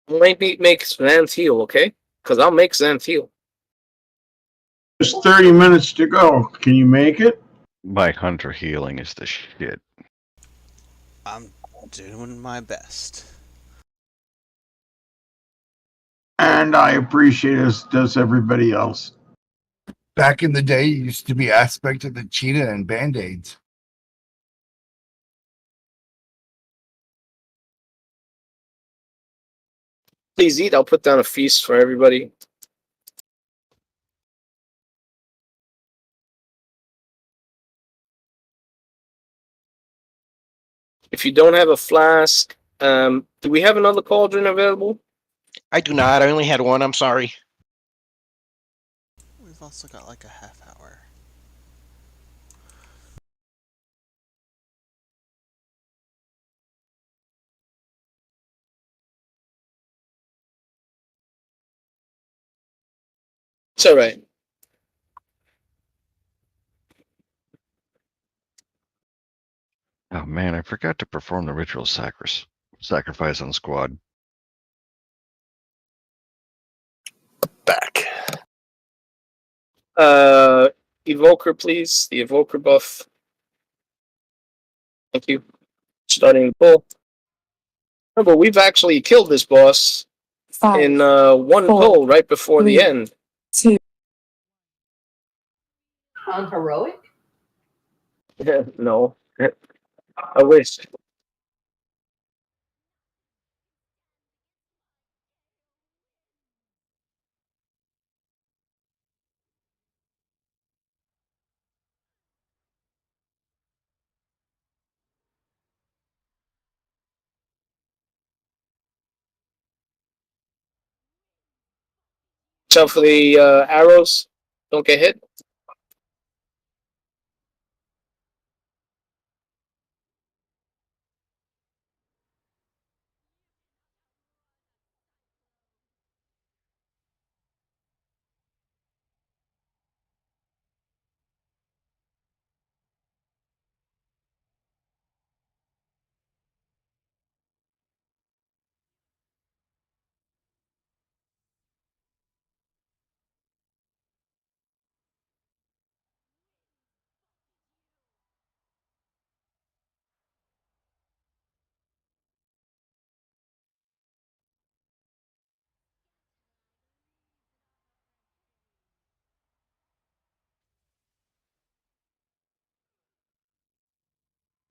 Maybe make Xanth heal, okay? Because I'll make Xanth heal. There's 30 minutes to go. Can you make it? My hunter healing is the shit. I'm doing my best. And I appreciate it, as does everybody else. Back in the day, it used to be aspect of the cheetah and band-aids. Please eat. I'll put down a feast for everybody. If you don't have a flask, do we have another cauldron available? I do not. I only had one. I'm sorry. We've also got like a half hour. It's all right. Oh man, I forgot to perform the ritual sacrifice on squad. Back. Evoker, please. The evoker buff. Thank you. Starting the pull. Remember, we've actually killed this boss in one pull right before the end. On heroic? No. I wish. Watch out for the arrows. Don't get hit.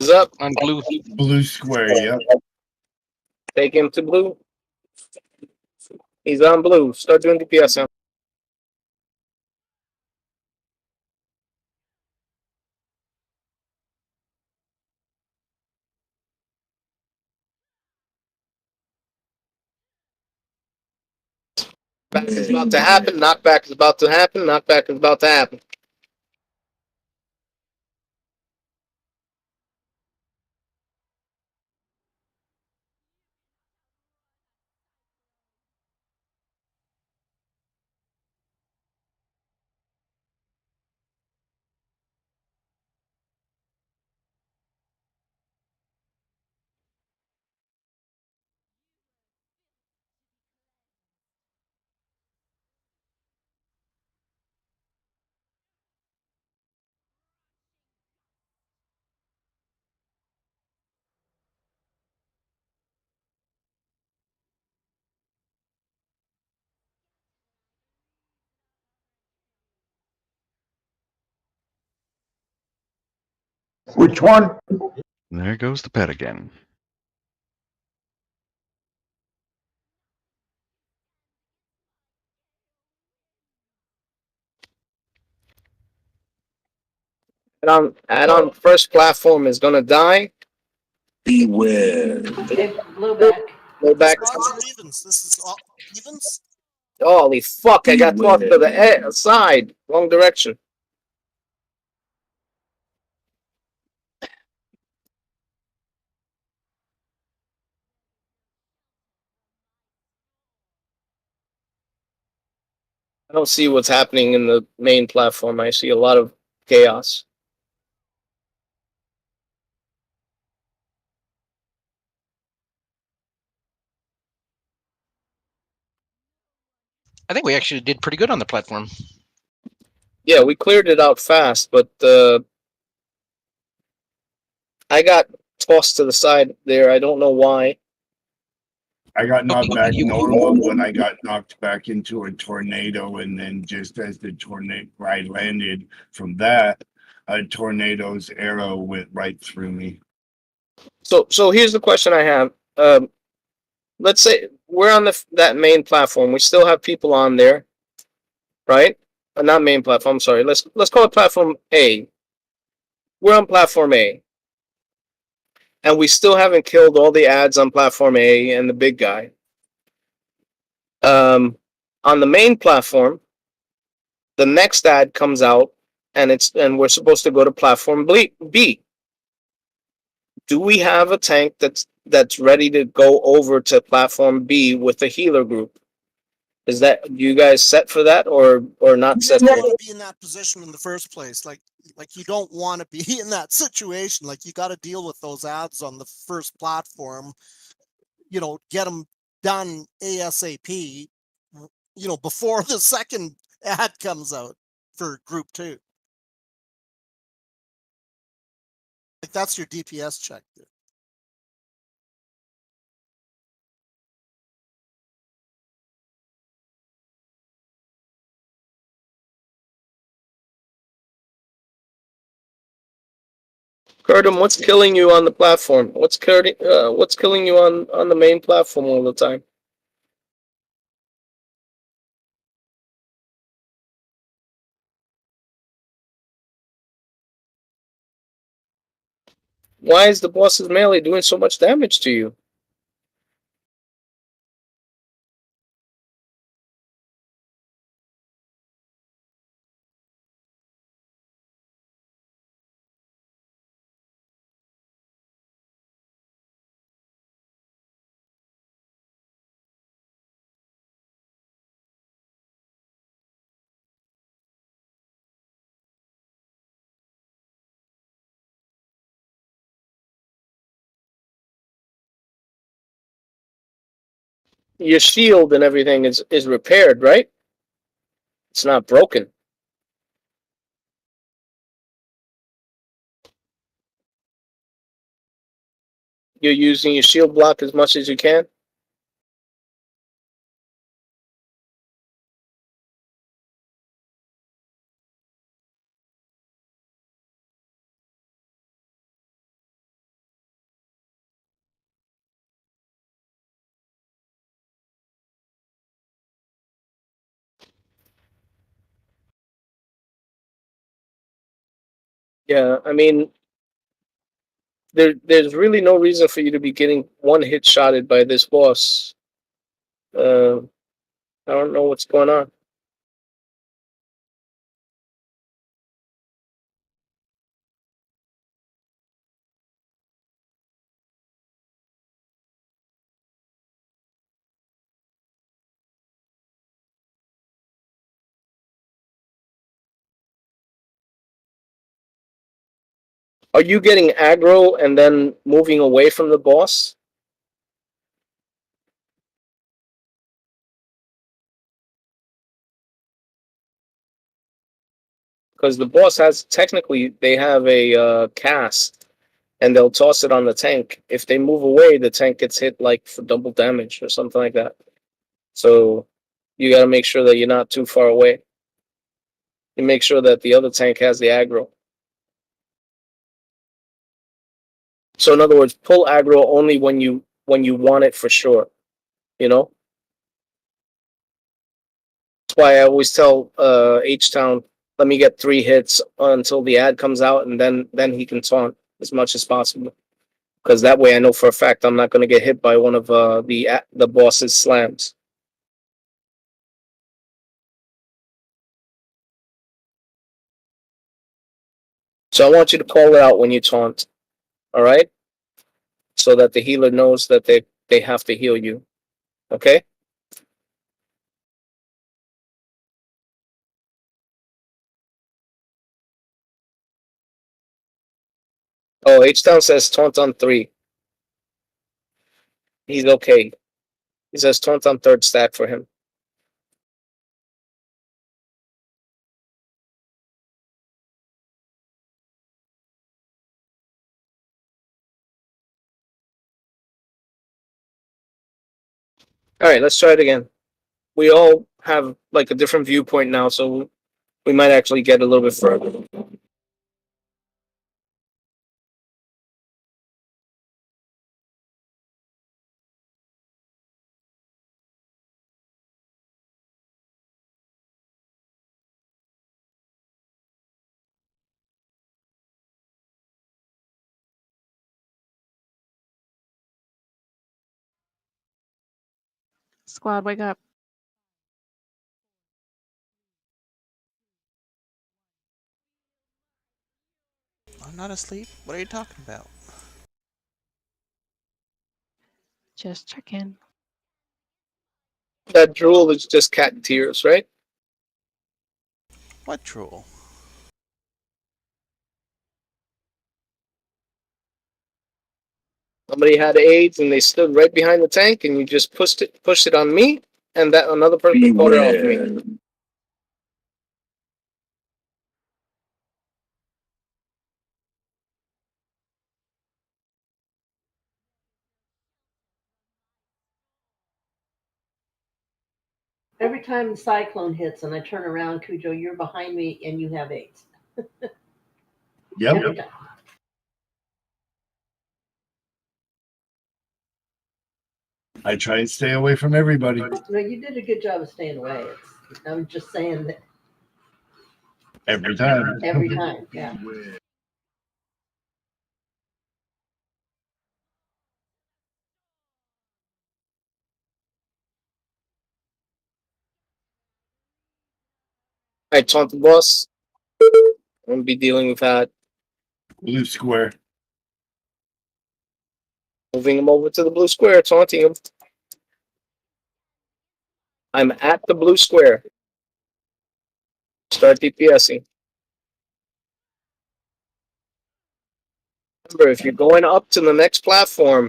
He's up. On blue. Blue square, yep. Take him to blue. He's on blue. Start doing DPS now. Back is about to happen. Knockback is about to happen. Knockback is about to happen. Which one? There goes the pet again. Add-on first platform is gonna die. Beware. Okay, blowback. Blowback. Odds or evens? This is evens? Holy fuck, I got tossed to the side. Wrong direction. I don't see what's happening in the main platform. I see a lot of chaos. I think we actually did pretty good on the platform. Yeah, we cleared it out fast, but I got tossed to the side there. I don't know why. I got knocked back you- normal, but I got knocked back into a tornado, and then just as the tornado I landed from that, a tornado's arrow went right through me. So here's the question I have. Let's say we're on that main platform. We still have people on there, right? Not main platform. I'm sorry. Let's call it platform A. We're on platform A, and we still haven't killed all the ads on platform A and the big guy. On the main platform, the next ad comes out, and we're supposed to go to platform B. Do we have a tank that's ready to go over to platform B with a healer group? Is that, you guys set for that or not set You for don't want it? to be in that position in the first place. Like you don't want to be in that situation. Like you got to deal with those ads on the first platform. You know, get them done ASAP. You know, before the second ad comes out for group 2. Like that's your DPS check there. Curtin, what's killing you on the platform? What's killing you on the main platform all the time? Why is the boss's melee doing so much damage to you? Your shield and everything is repaired, right? It's not broken. You're using your shield block as much as you can. Yeah, I mean, there's really no reason for you to be getting one hit shotted by this boss. I don't know what's going on. Are you getting aggro and then moving away from the boss? Because the boss has technically they have a cast, and they'll toss it on the tank. If they move away, the tank gets hit like for double damage or something like that. So you got to make sure that you're not too far away. You make sure that the other tank has the aggro. So in other words, pull aggro only when you want it for sure. You know. That's why I always tell H-Town, let me get 3 hits until the ad comes out, and then he can taunt as much as possible. Because that way I know for a fact I'm not going to get hit by one of the boss's slams. So I want you to call it out when you taunt, all right? So that the healer knows that they have to heal you, okay? Oh, H-Town says taunt on 3. He's okay. He says taunt on 3rd stack for him. All right, let's try it again. We all have like a different viewpoint now, so we might actually get a little bit further. Squad, wake up. I'm not asleep. What are you talking about? Just check in. That drool is just cat tears, right? What drool? Somebody had AIDS and they stood right behind the tank, and you just pushed it on me, and that another person caught it off me. Every time the cyclone hits and I turn around, Cujo, you're behind me and you have AIDS. Yep. Every time. I try and stay away from everybody. No, you did a good job of staying away. I'm just saying that Every time. every time, yeah. I taunt the boss. I'm gonna be dealing with that. Blue square. Moving him over to the blue square, taunting him. I'm at the blue square. Start DPSing. Remember, if you're going up to the next platform,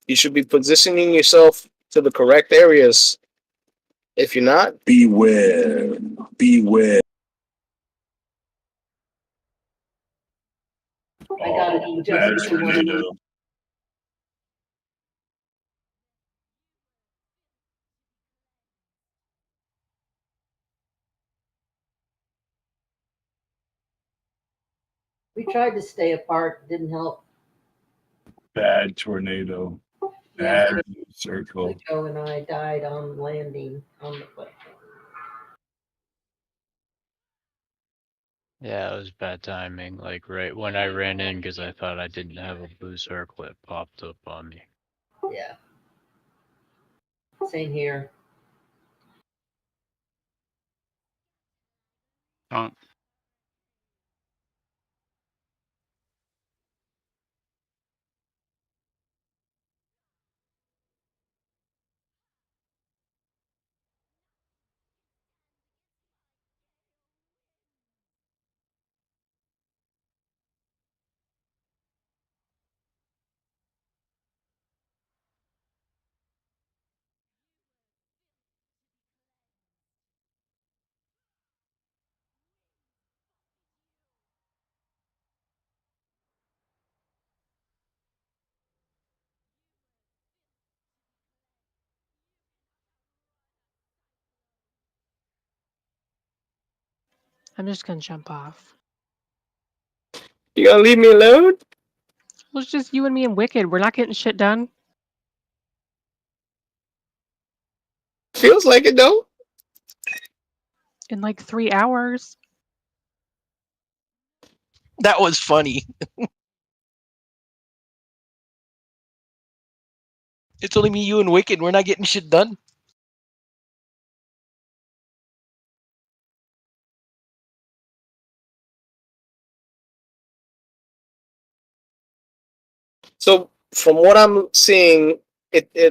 you should be positioning yourself to the correct areas. If you're not, beware. Beware. I got it just as you wanted to. We tried to stay apart, didn't help. Bad tornado. Bad circle. Joe and I died on landing on the platform. Yeah, it was bad timing. Like right when I ran in because I thought I didn't have a blue circle, it popped up on me. Yeah. Same here. Taunt. I'm just gonna jump off. You gonna leave me alone? Well, it's just you and me and Wicked. We're not getting shit done. Feels like it though. In like 3 hours. That was funny. It's only me, you, and Wicked. We're not getting shit done. So from what I'm seeing,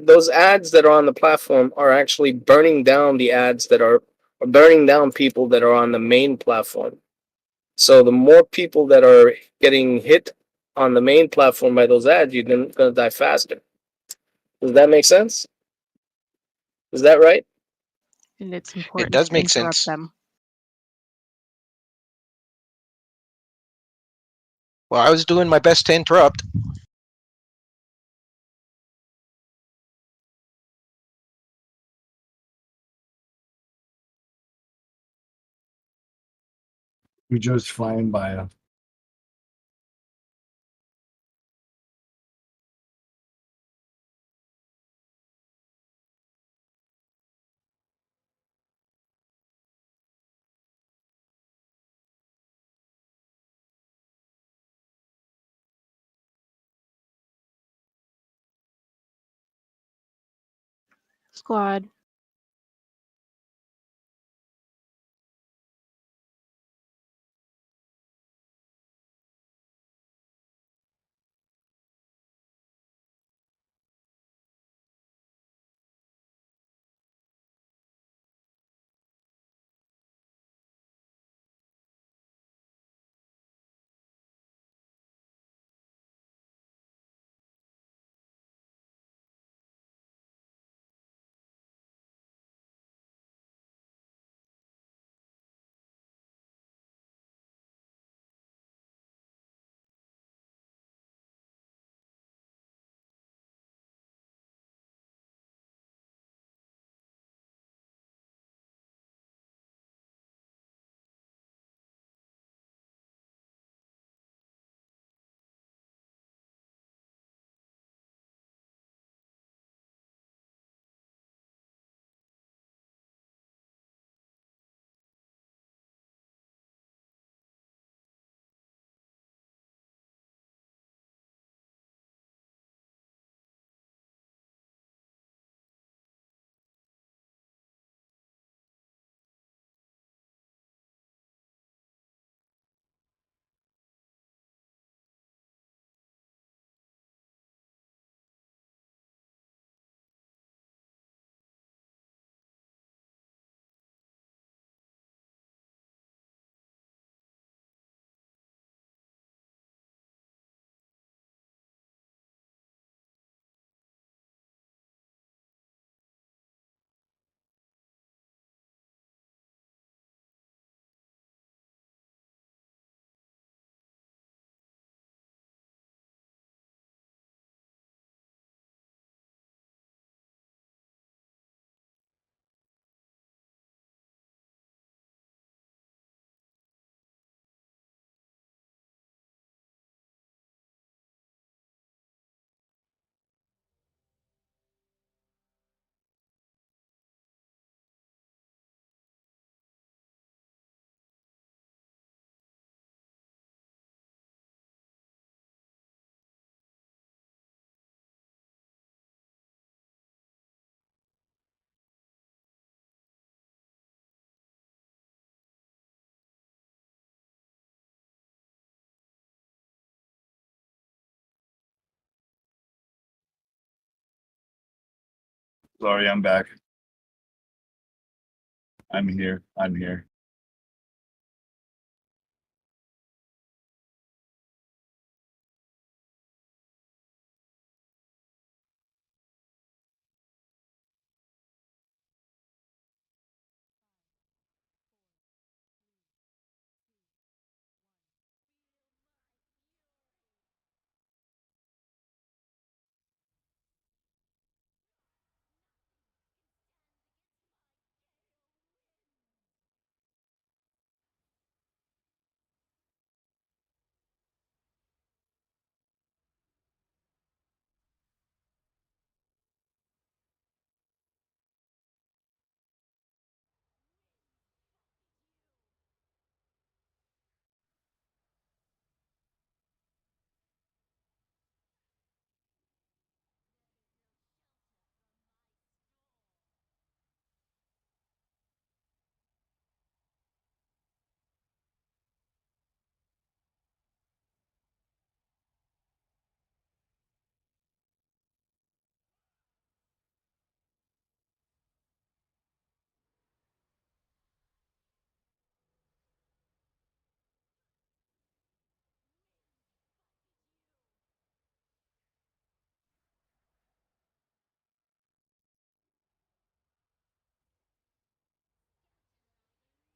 those ads that are on the platform are actually burning down the ads that are burning down people that are on the main platform. So the more people that are getting hit on the main platform by those ads, you're gonna die faster. Does that make sense? Is that right? And it's It important does to make interrupt sense. them. Well, I was doing my best to interrupt. You're just flying by. Squad. Sorry, I'm back. I'm here. I'm here.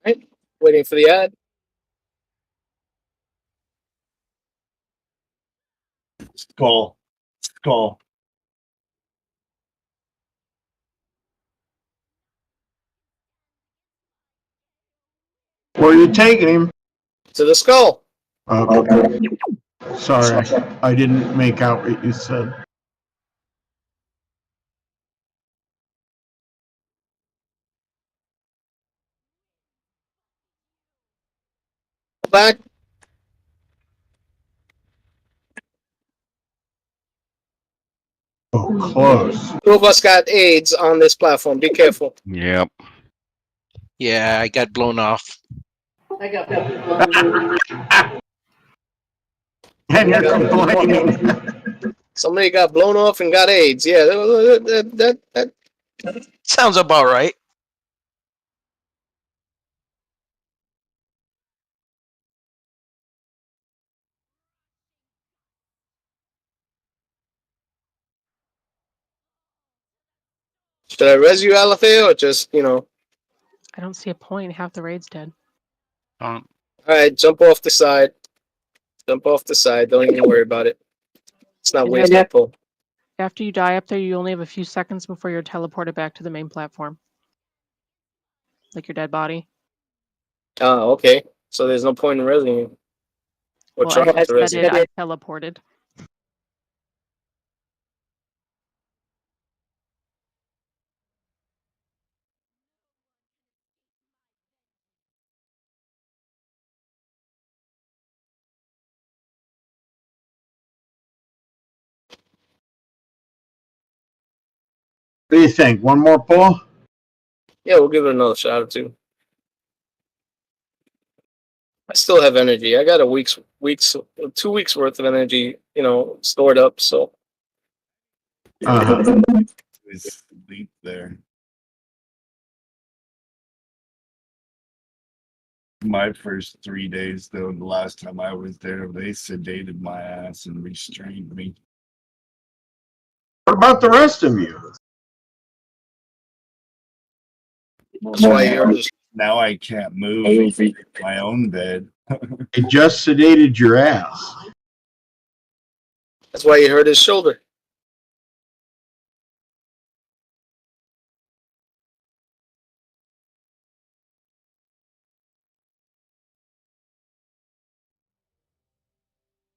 Right? Waiting for the ad. Skull. Skull. Where are you taking him? To the skull. Okay. Sorry, I didn't make out what you said. Back. Oh, close. Two of us got AIDS on this platform. Be careful. Yep. Yeah, I got blown off. I got And you're complaining. Somebody got blown off and got AIDS. Yeah, that Sounds about right. should I res you, Alafay, or just, you know? I don't see a point. Half the raid's dead. All right, jump off the side. Jump off the side. Don't even worry about it. It's not And wasting a pull. After you die up there, you only have a few seconds before you're teleported back to the main platform. Like your dead body. Oh, okay. So there's no point in resing you. Or Well, trying I to res said you. it, I teleported. What do you think? One more pull? Yeah, we'll give it another shot or two. I still have energy. I got a 2 weeks worth of energy, you know, stored up. So Sleep there. My first 3 days, though, the last time I was there, they sedated my ass and restrained me. What about the rest of you? that's why you're just Now I can't move in my own bed. It just sedated your ass. that's why you hurt his shoulder.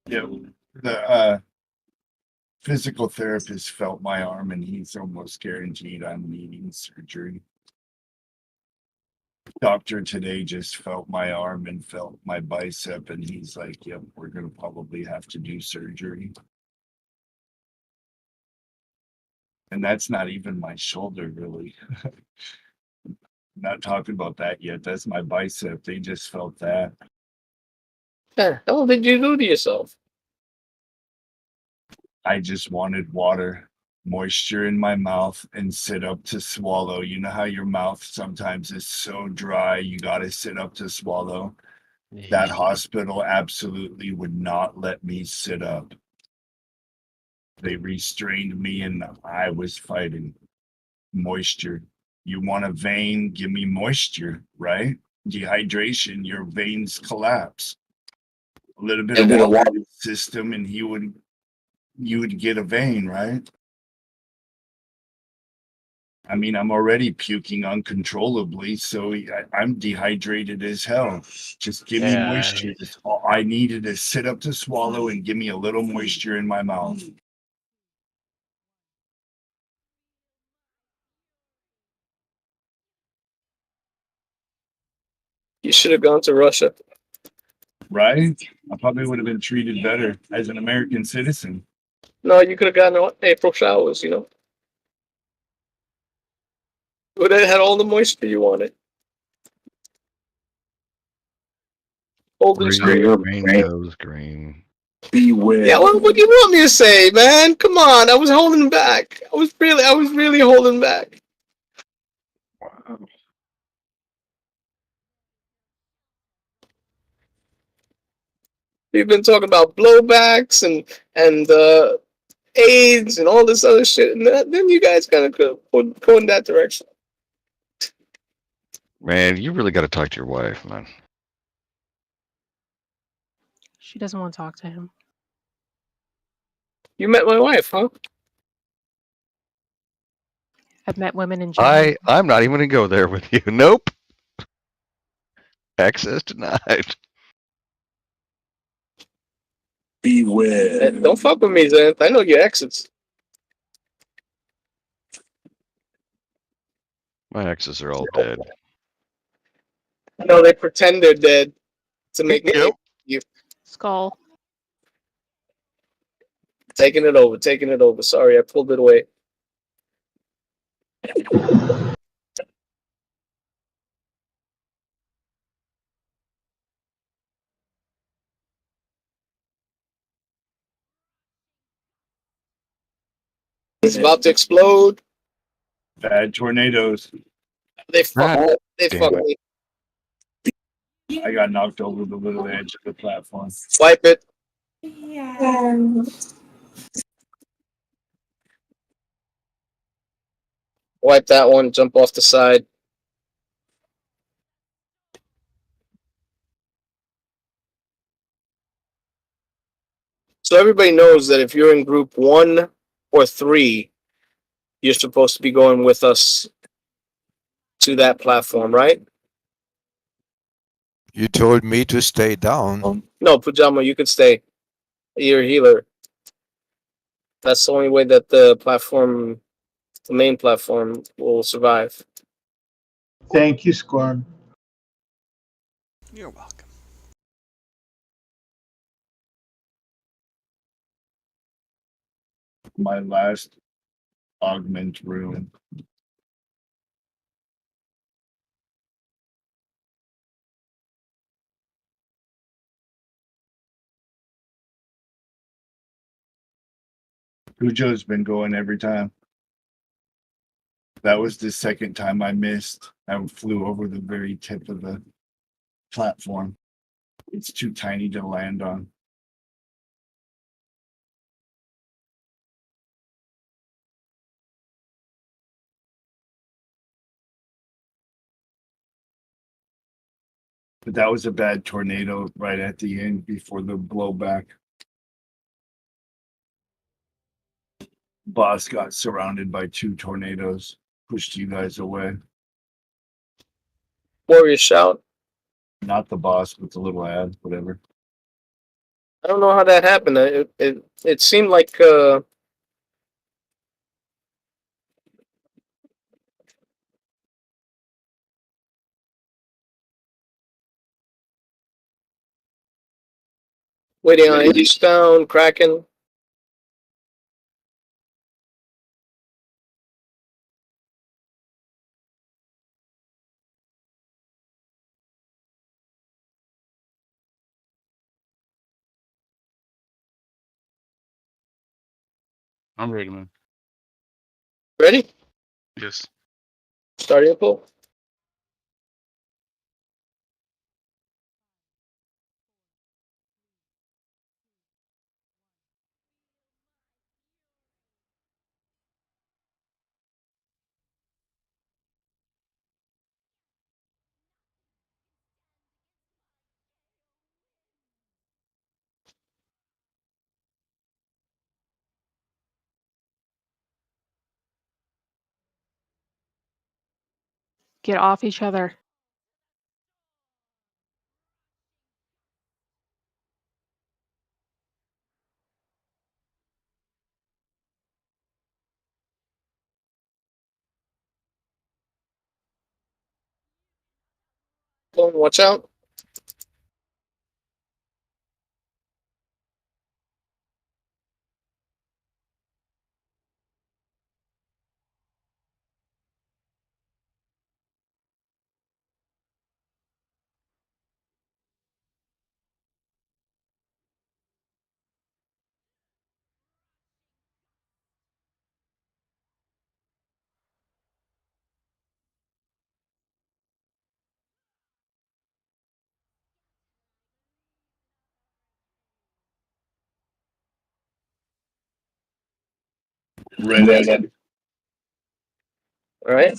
Yeah, the physical therapist felt my arm, and he's almost guaranteed I'm needing surgery. Doctor today just felt my arm and felt my bicep, and he's like, "Yep, we're gonna probably have to do surgery." And that's not even my shoulder, really. Not talking about that yet. That's my bicep. They just felt that. What the hell did you do to yourself? I just wanted water. moisture in my mouth, and sit up to swallow. You know how your mouth sometimes is so dry, you got to sit up to swallow. That hospital absolutely would not let me sit up. They restrained me and I was fighting. Moisture. You want a vein? Give me moisture, right? Dehydration, your veins collapse. A little bit of water in the system and you would get a vein, right? I mean, I'm already puking uncontrollably, so I'm dehydrated as hell. Just give me moisture. That's all I needed to sit up to swallow and give me a little moisture in my mouth. You should have gone to Russia. Right? I probably would have been treated better as an American citizen. No, you could have gotten April showers, you know. Would have had all the moisture you wanted. Golden screen. Rainbows green. Beware. Yeah, what do you want me to say, man? Come on, I was holding back. I was really holding back. Wow. We've been talking about blowbacks and AIDS and all this other shit, and then you guys kind of go in that direction. Man, you really got to talk to your wife, man. She doesn't want to talk to him. You met my wife, huh? I've met women in general. I'm not even gonna go there with you. Nope. Access denied. Beware. Don't fuck with me, Xanth. I know your exes. My exes are all dead. I know they pretend they're dead to make me you. Skull. Taking it over. Sorry, I pulled it away. It's about to explode. Bad tornadoes. They fucked me. I got knocked over the little edge of the platform. Swipe it. Yeah. Wipe that one. Jump off the side. So everybody knows that if you're in group 1 or 3, you're supposed to be going with us to that platform, right? You told me to stay down. No, Pajama, you could stay. You're a healer. That's the only way that the main platform, will survive. Thank you, Squad. You're welcome. My last augment room. Cujo's been going every time. That was the second time I missed. I flew over the very tip of the platform. It's too tiny to land on. But that was a bad tornado right at the end before the blowback. Boss got surrounded by 2 tornadoes, pushed you guys away. Warrior shout. Not the boss, but the little ad, whatever. I don't know how that happened. It seemed like waiting on Eastbound, Kraken. I'm ready, man. Ready? Yes. Starting to pull. Get off each other. Watch out. Red X. All right.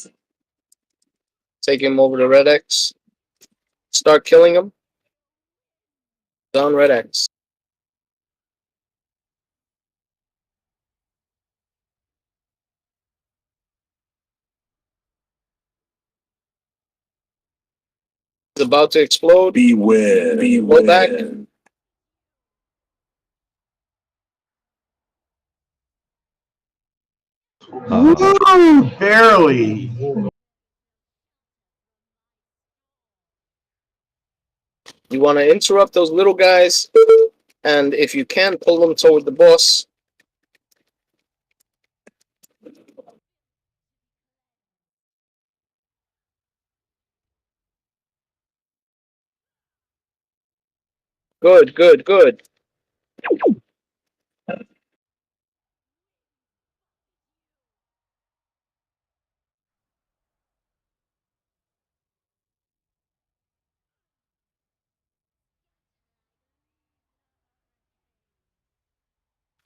Take him over to Red X. Start killing him. Down Red X. It's about to explode. Beware. Go back. Woo! Barely. You want to interrupt those little guys, and if you can, pull them toward the boss. Good, good, good.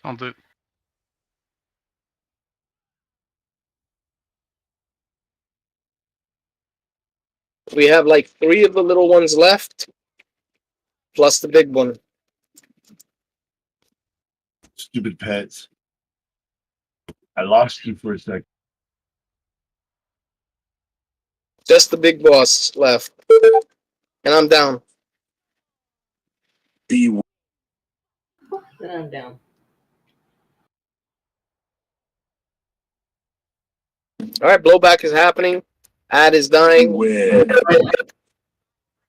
I'll do it. We have like 3 of the little ones left, plus the big one. Stupid pets. I lost you for a second. Just the big boss left. And I'm down. Beware. Then I'm down. Alright, blowback is happening. Ad is dying. Beware.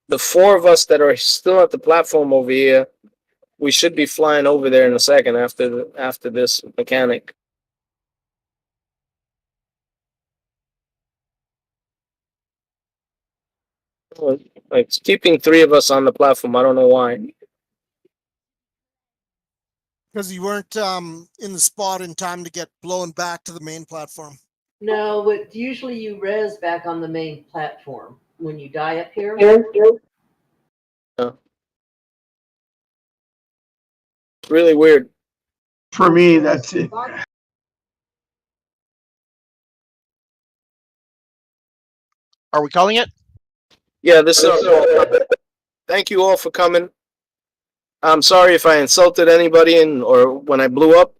The 4 of us that are still at the platform over here, we should be flying over there in a second after this mechanic. Like, it's keeping 3 of us on the platform. I don't know why. Because you weren't in the spot in time to get blown back to the main platform. No, but usually you res back on the main platform when you die up here. Yeah. It's really weird. For me, that's it. Are we calling it? Yeah, this is. Thank you all for coming. I'm sorry if I insulted anybody or when I blew up.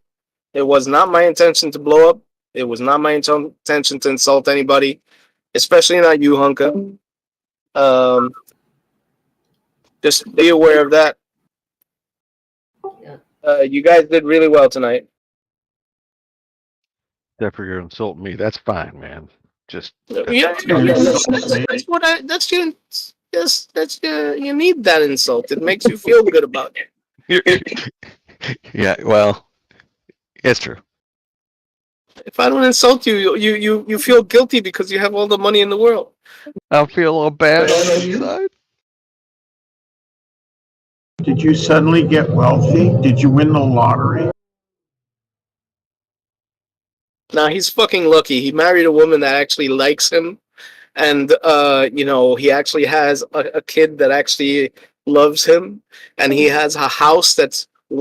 It was not my intention to blow up. It was not my intention to insult anybody, especially not you, Hunka. Just be aware of that. You guys did really well tonight. Except for you're insulting me. That's fine, man. Just Yeah, that's what I. That's your. Yes, that's your. You need that insult. It makes you feel good about it. yeah. Well, it's true. If I don't insult you, you feel guilty because you have all the money in the world. I feel all bad on the inside. Did you suddenly get wealthy? Did you win the lottery? Now he's fucking lucky. He married a woman that actually likes him, and you know, he actually has a kid that actually loves him, and he has a house that's